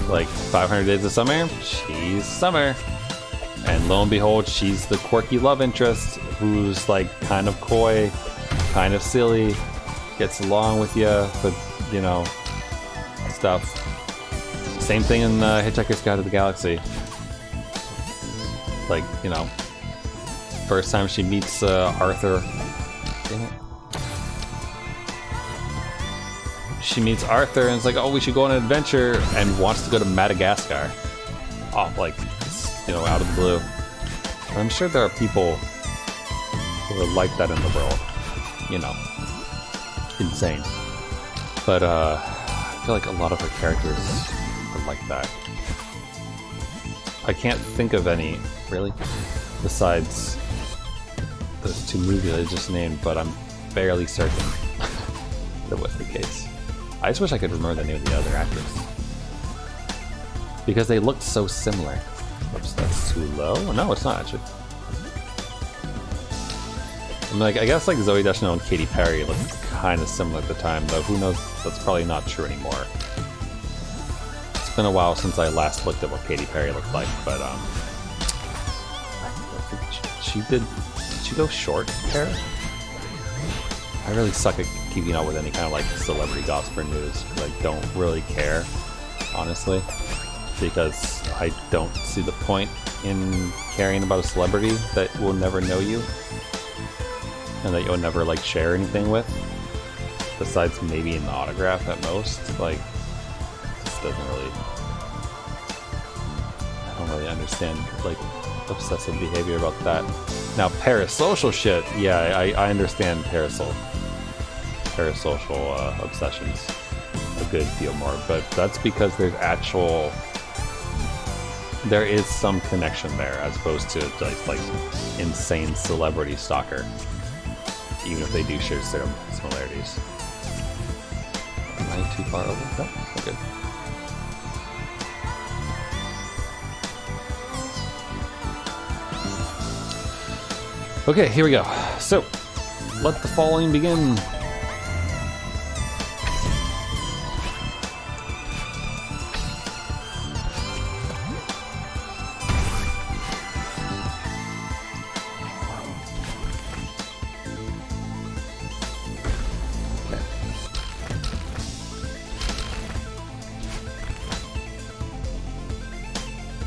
Like 500 Days of Summer, she's Summer. And lo and behold, she's the quirky love interest who's like kind of coy, kind of silly, gets along with you, but you know, stuff. Same thing in Hitchhiker's Guide to the Galaxy. Like, you know, first time she meets Arthur. Damn it. She meets Arthur and it's like, oh, we should go on an adventure, and wants to go to Madagascar. Off, like, you know, out of the blue. And I'm sure there are people who are like that in the world. You know, insane. But I feel like a lot of her characters are like that. I can't think of any, really, besides those two movies I just named, but I'm fairly certain that was the case. I just wish I could remember the name of the other actress. Because they looked so similar. Oops, that's too low? No, it's not actually. I mean, like, I guess like Zooey Deschanel and Katy Perry looked kind of similar at the time, though who knows, that's probably not true anymore. It's been a while since I last looked at what Katy Perry looked like, but I think she did she go short hair? I really suck at keeping up with any kind of like celebrity gossip or news, because I don't really care, honestly, because I don't see the point in caring about a celebrity that will never know you and that you'll never like share anything with, besides maybe an autograph at most. Like, this doesn't really, I don't really understand like obsessive behavior about that. Now parasocial shit, yeah, I understand parasocial obsessions a good deal more, but that's because there is some connection there, as opposed to just like insane celebrity stalker, even if they do share certain similarities. Am I too far over? No, we're good. Okay, here we go. So, let the following begin.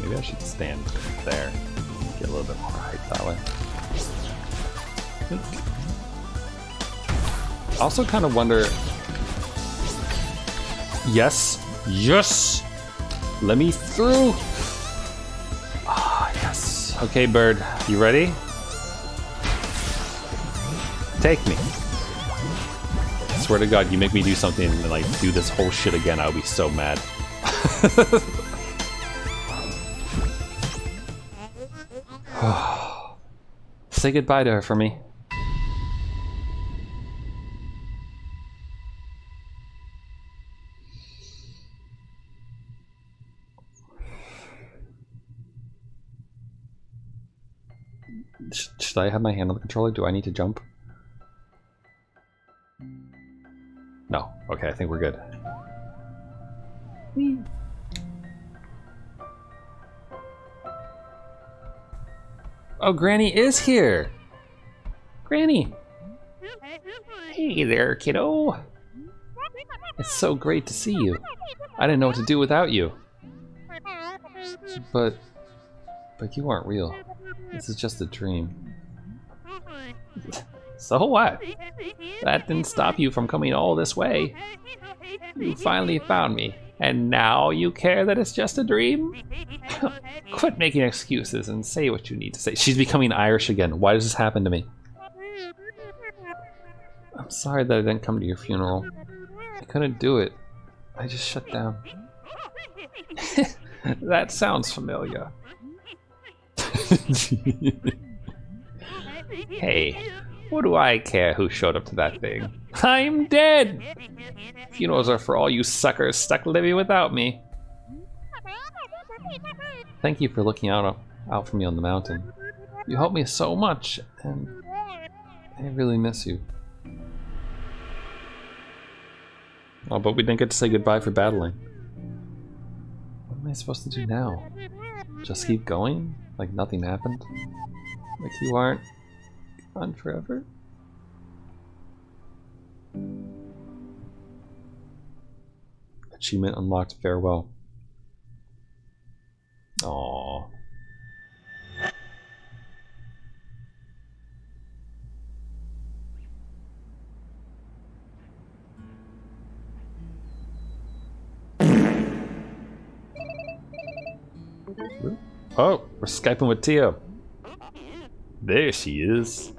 Maybe I should stand there. Get a little bit more height that way. Also kind of wonder... Yes! Yes! Let me through! Ah, yes. Okay, bird. You ready? Take me. I swear to God, you make me do something and like do this whole shit again, I'll be so mad. Say goodbye to her for me. Should I have my hand on the controller? Do I need to jump? No. Okay, I think we're good. Oh, Granny is here! Granny! Hey there, kiddo! It's so great to see you. I didn't know what to do without you. But you aren't real. This is just a dream. So what? That didn't stop you from coming all this way. You finally found me, and now you care that it's just a dream? Quit making excuses and say what you need to say. She's becoming Irish again. Why does this happen to me? I'm sorry that I didn't come to your funeral. I couldn't do it. I just shut down. That sounds familiar. Hey, what do I care who showed up to that thing? I'm dead! Funerals are for all you suckers stuck living without me. Thank you for looking out for me on the mountain. You helped me so much, and I really miss you. Oh, but we didn't get to say goodbye for battling. What am I supposed to do now? Just keep going? Like nothing happened? Like you aren't gone forever? Achievement unlocked, farewell. Aww. Oh, we're Skyping with Tio. There she is.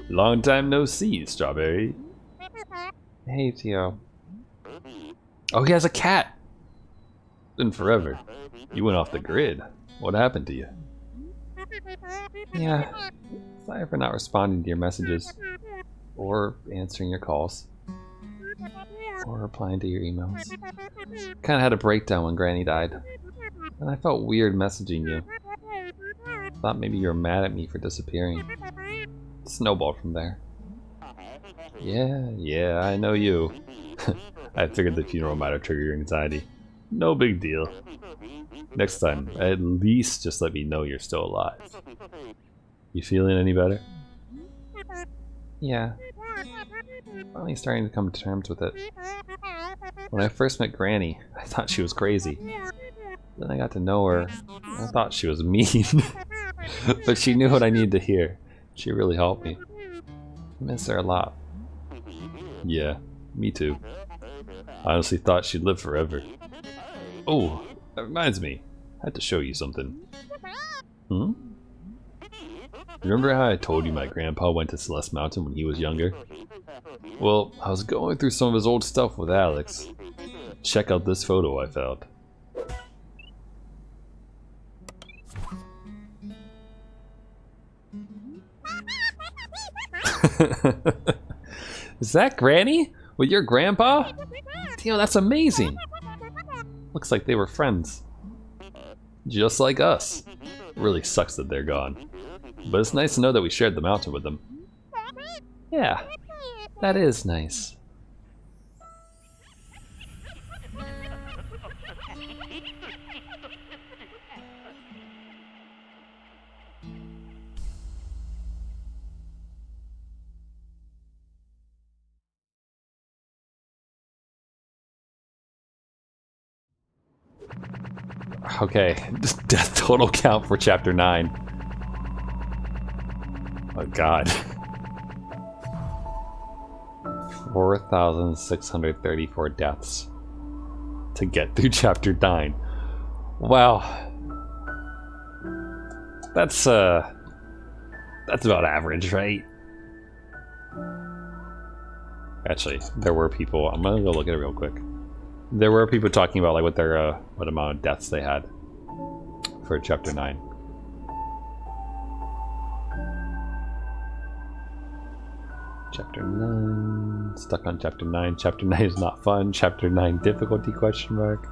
Long time no see, Strawberry. Hey, Tio. Oh, he has a cat. Been forever. You went off the grid. What happened to you? Yeah. Sorry for not responding to your messages. Or answering your calls. Or replying to your emails. Kinda had a breakdown when Granny died. And I felt weird messaging you. Thought maybe you were mad at me for disappearing. Snowballed from there. Yeah, I know you. I figured the funeral might have triggered your anxiety. No big deal. Next time, at least just let me know you're still alive. You feeling any better? Yeah. Finally starting to come to terms with it. When I first met Granny, I thought she was crazy. Then I got to know her. I thought she was mean. But she knew what I needed to hear. She really helped me. I miss her a lot. Yeah, me too. I honestly thought she'd live forever. Oh, that reminds me. I had to show you something. Hmm? Remember how I told you my grandpa went to Celeste Mountain when he was younger? Well, I was going through some of his old stuff with Alex. Check out this photo I found. Is that Granny? With your grandpa? Damn, that's amazing. Looks like they were friends. Just like us. It really sucks that they're gone. But it's nice to know that we shared the mountain with them. Yeah, that is nice. Okay, death total count for chapter 9. Oh god. 4,634 deaths to get through chapter 9. Wow. That's about average, right? Actually, there were people, I'm gonna go look at it real quick. There were people talking about like what amount of deaths they had for chapter 9. Chapter 9, stuck on chapter 9. Chapter 9 is not fun. Chapter 9 difficulty question mark.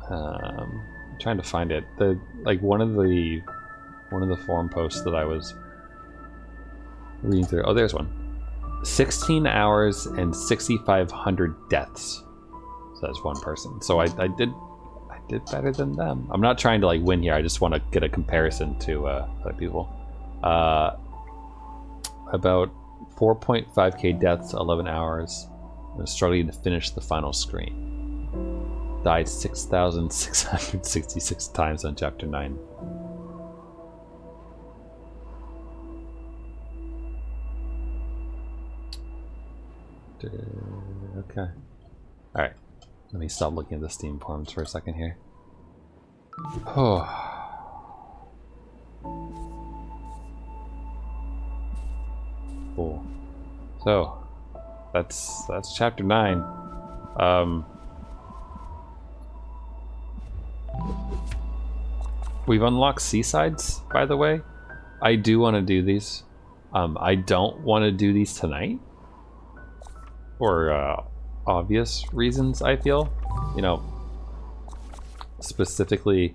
I'm trying to find it. One of the forum posts that I was reading through. Oh, there's one. 16 hours and 6,500 deaths, says one person. So I did better than them. I'm not trying to like win here. I just want to get a comparison to other people. About 4.5k deaths, 11 hours. I'm struggling to finish the final screen. Died 6,666 times on chapter 9. Okay. Alright. Let me stop looking at the Steam forums for a second here. Oh. Cool. So, that's chapter 9. We've unlocked Seasides, by the way. I do want to do these. I don't want to do these tonight. For obvious reasons, I feel. You know, specifically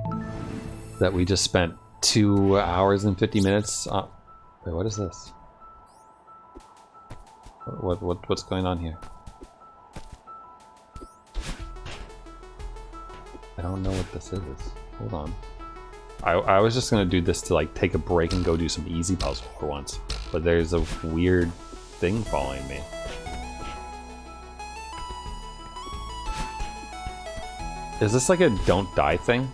that we just spent 2 hours and 50 minutes on... Wait, what is this? What's going on here? I don't know what this is. Hold on. I was just gonna do this to like take a break and go do some easy puzzle for once, but there's a weird thing following me. Is this like a don't die thing?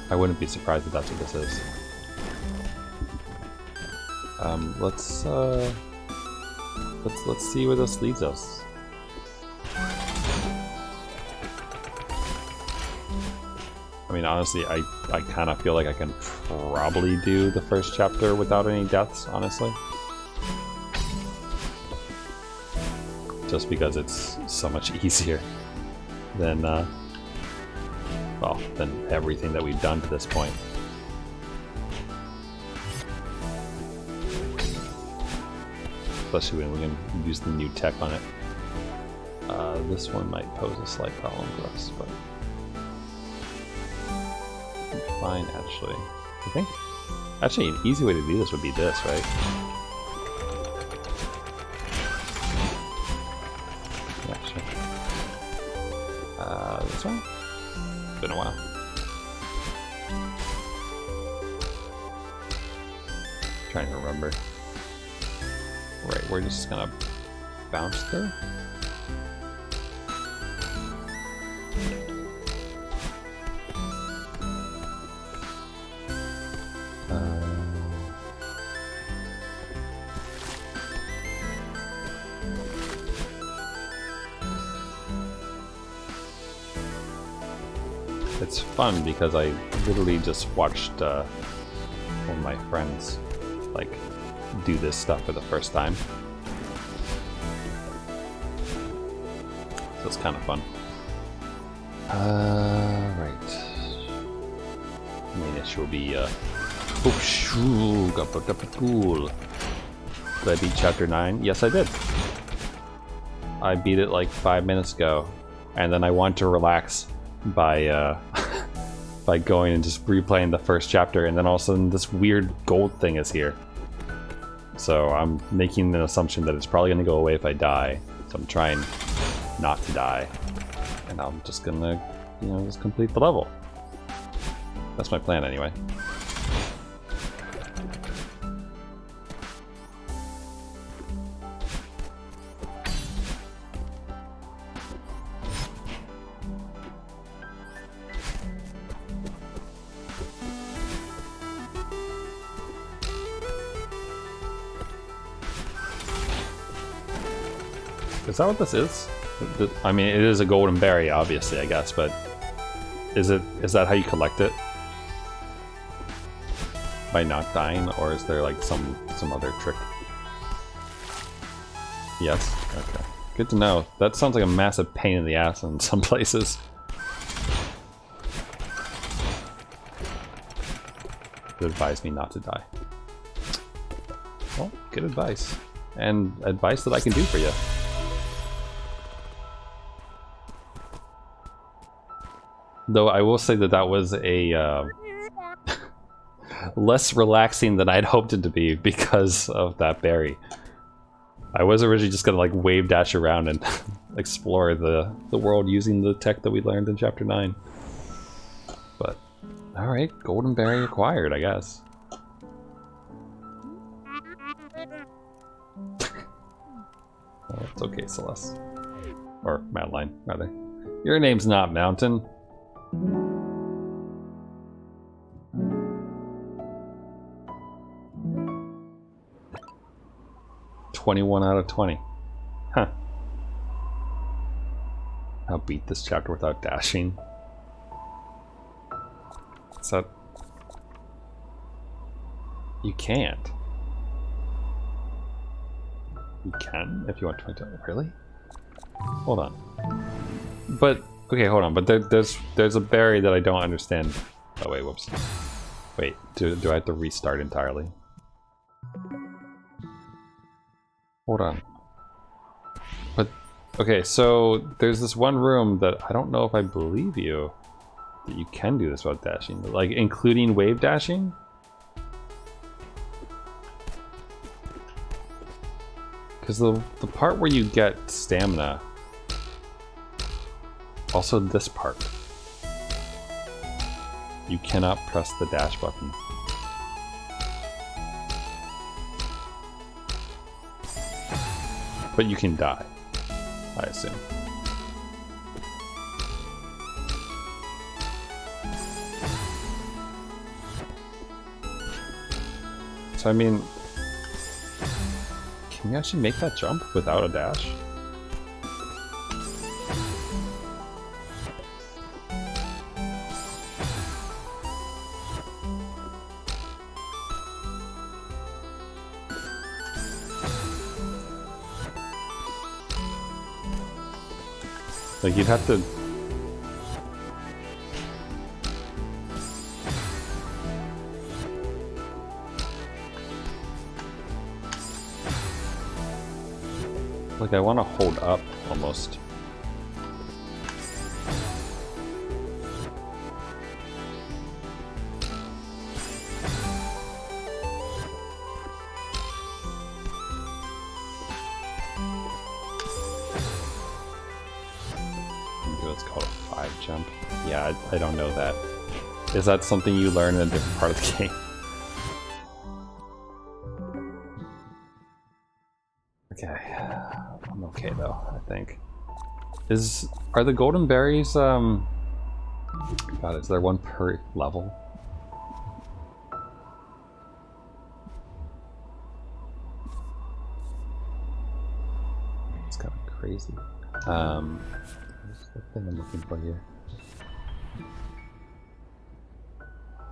I wouldn't be surprised if that's what this is. Let's see where this leads us. I mean, honestly, I kind of feel like I can probably do the first chapter without any deaths, honestly. Just because it's so much easier than, well, than everything that we've done to this point. Especially when we can use the new tech on it. This one might pose a slight problem for us, but fine, actually. I think actually an easy way to do this would be this, right? Yeah, sure. This one? It's been a while. Trying to remember. Right, we're just gonna bounce through. It's fun because I literally just watched one of my friends like do this stuff for the first time. So it's kind of fun. Right. Main issue will be cool. Did I beat chapter 9? Yes, I did. I beat it like 5 minutes ago, and then I want to relax by by going and just replaying the first chapter, and then all of a sudden this weird gold thing is here. So I'm making the assumption that it's probably going to go away if I die. So I'm trying not to die, and I'm just gonna, you know, just complete the level. That's my plan anyway. Is that what this is? I mean, it is a golden berry, obviously, I guess, but is that how you collect it? By not dying, or is there like some other trick? Yes. Okay. Good to know. That sounds like a massive pain in the ass in some places. It advised me not to die. Well, good advice. And advice that I can do for you. Though I will say that was a less relaxing than I'd hoped it to be because of that berry. I was originally just gonna like wave dash around and explore the world using the tech that we learned in chapter 9. But alright, golden berry acquired, I guess. Oh, it's okay, Celeste. Or Madeline, rather. Your name's not Mountain. 21 out of 20. Huh. I'll beat this chapter without dashing. Is that... You can't. You can if you want 20. Really? Hold on. But okay, hold on. But there's a berry that I don't understand. Oh wait, whoops. Wait, do I have to restart entirely? Hold on. But okay, so there's this one room that I don't know if I believe you that you can do this without dashing, like including wave dashing. Because the part where you get stamina, also this part, You cannot press the dash button. But you can die, I assume. So I mean, can you actually make that jump without a dash? Like you'd have to... Like I want to hold up almost. It's called a 5 jump. Yeah, I don't know that. Is that something you learn in a different part of the game? Okay, I'm okay though, I think. Are the golden berries, God, is there one per level? It's kind of crazy. What's the thing I'm looking for here?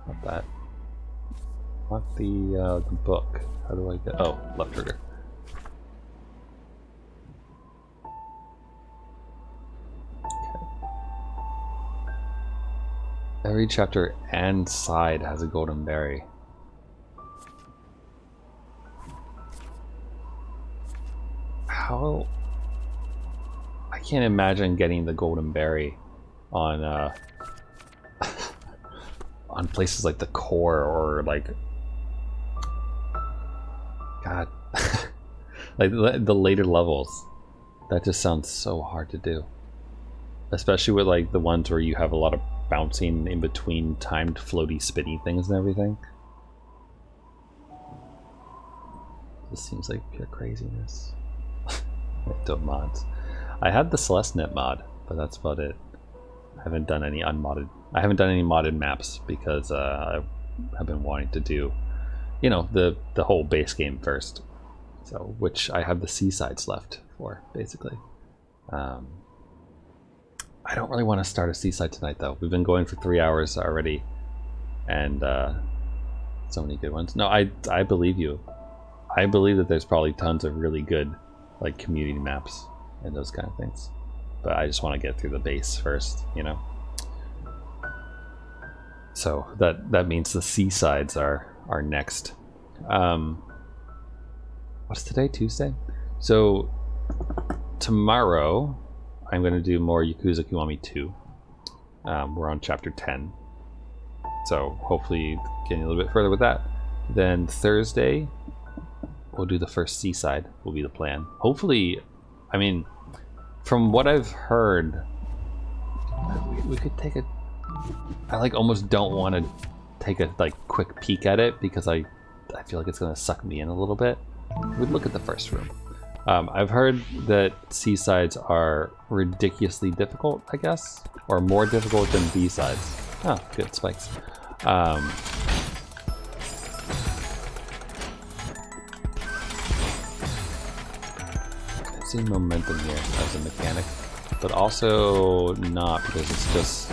Not that. I want the book. How do I get? Oh, left trigger. Every chapter and side has a golden berry. How? I can't imagine getting the golden berry on on places like the core or like, God, like the later levels. That just sounds so hard to do, especially with like the ones where you have a lot of bouncing in between timed floaty spinny things and everything. This seems like pure craziness. Dope mods. I had the Celeste net mod, but that's about it. I haven't done any unmodded. I haven't done any modded maps because I have been wanting to do, you know, the whole base game first. So, which I have the seasides left for, basically. I don't really want to start a seaside tonight, though. We've been going for 3 hours already, and so many good ones. No, I believe you. I believe that there's probably tons of really good, like, community maps and those kind of things. But I just want to get through the base first, you know. So that means the seasides are next. What's today? Tuesday? So tomorrow I'm going to do more Yakuza Kiwami 2. We're on chapter 10. So hopefully getting a little bit further with that. Then Thursday we'll do the first seaside, will be the plan. Hopefully, I mean, from what I've heard, we could take a... I like almost don't want to take a like quick peek at it because I feel like it's going to suck me in a little bit. We'd look at the first room. I've heard that seasides are ridiculously difficult, I guess, or more difficult than B-sides. Oh, good spikes. I see momentum here as a mechanic, but also not because it's just...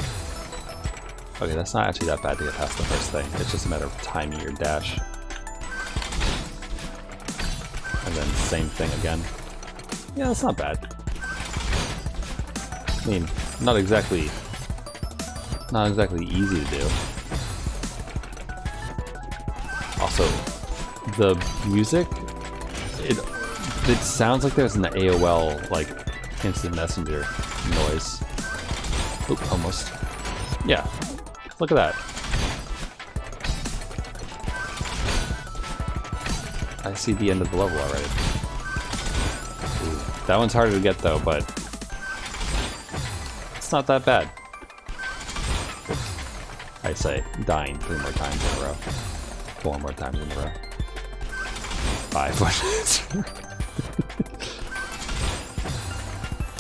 Okay, that's not actually that bad to get past the first thing. It's just a matter of timing your dash. And then same thing again. Yeah, that's not bad. I mean, not exactly easy to do. Also, the music, it sounds like there's an AOL like instant messenger noise. Oop, almost. Yeah, look at that. I see the end of the level already. Ooh, that one's harder to get though, but it's not that bad. I say, dying 3 more times in a row. 4 more times in a row. 5 more times.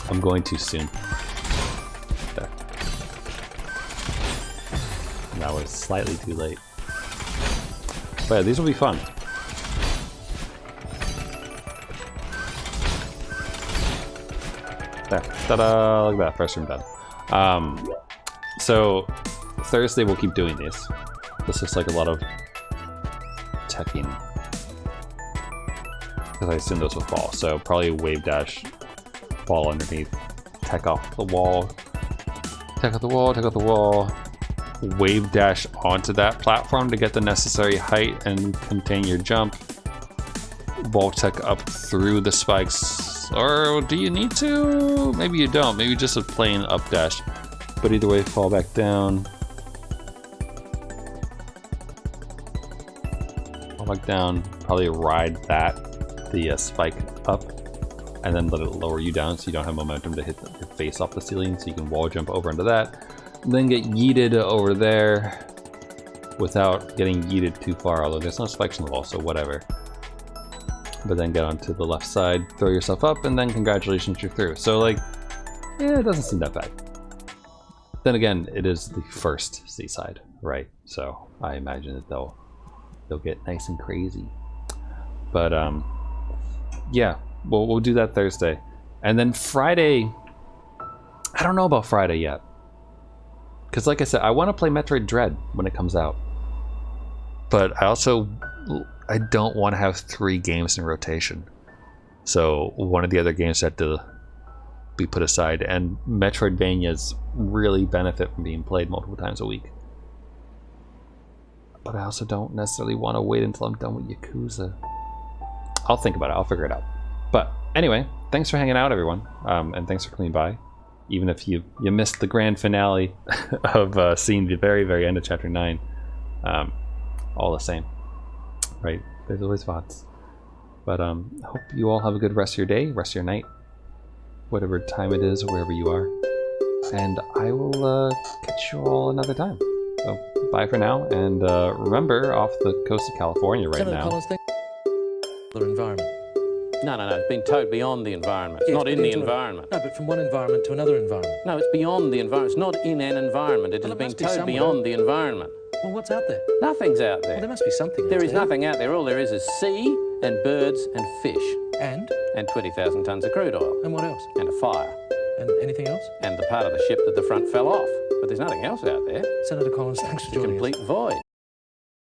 I'm going too soon. There. That was slightly too late. But yeah, these will be fun. There. Ta-da! Look at that, first room done. So Thursday we'll keep doing these. This looks like a lot of teching. Because I assume those will fall. So probably wave dash, fall underneath, tech off the wall, tech off the wall, tech off the wall, wave dash onto that platform to get the necessary height and contain your jump. Wall tech up through the spikes. Or do you need to? Maybe you don't. Maybe just a plain up dash. But either way, fall back down. Fall back down. Probably ride the spike up, and then let it lower you down so you don't have momentum to hit your face off the ceiling. So you can wall jump over into that, and then get yeeted over there without getting yeeted too far. Although there's no spikes in the wall, so whatever. But then get onto the left side, throw yourself up, and then congratulations, you're through. So like, yeah, it doesn't seem that bad. Then again, it is the first seaside, right? So I imagine that they'll get nice and crazy. But yeah, we'll do that Thursday, and then Friday. I don't know about Friday yet, because like I said, I want to play Metroid Dread when it comes out, but I don't want to have 3 games in rotation. So one of the other games had to be put aside, and Metroidvanias really benefit from being played multiple times a week. But I also don't necessarily want to wait until I'm done with Yakuza. I'll think about it. I'll figure it out. But anyway, thanks for hanging out, everyone, and thanks for coming by. Even if you missed the grand finale of seeing the very, very end of Chapter 9, all the same. Right, there's always VODs. But hope you all have a good rest of your day, rest of your night, whatever time it is, wherever you are. And I will catch you all another time. So bye for now, and remember, off the coast of California right Senator now. Collins, other environment. No, it's been towed beyond the environment. It's Yeah, not in the environment. No, but from one environment to another environment. No, it's beyond the environment. It's not in an environment. It has been towed beyond the environment. Well, what's out there? Nothing's out Well, there there. must be something There out is nothing out there. All there is sea and birds and fish. And 20,000 tons of crude oil. what else? And a fire. And anything else? And the part of the ship that the front fell off. But there's nothing else out there. Senator Collins, thanks for It's a joining us. complete void.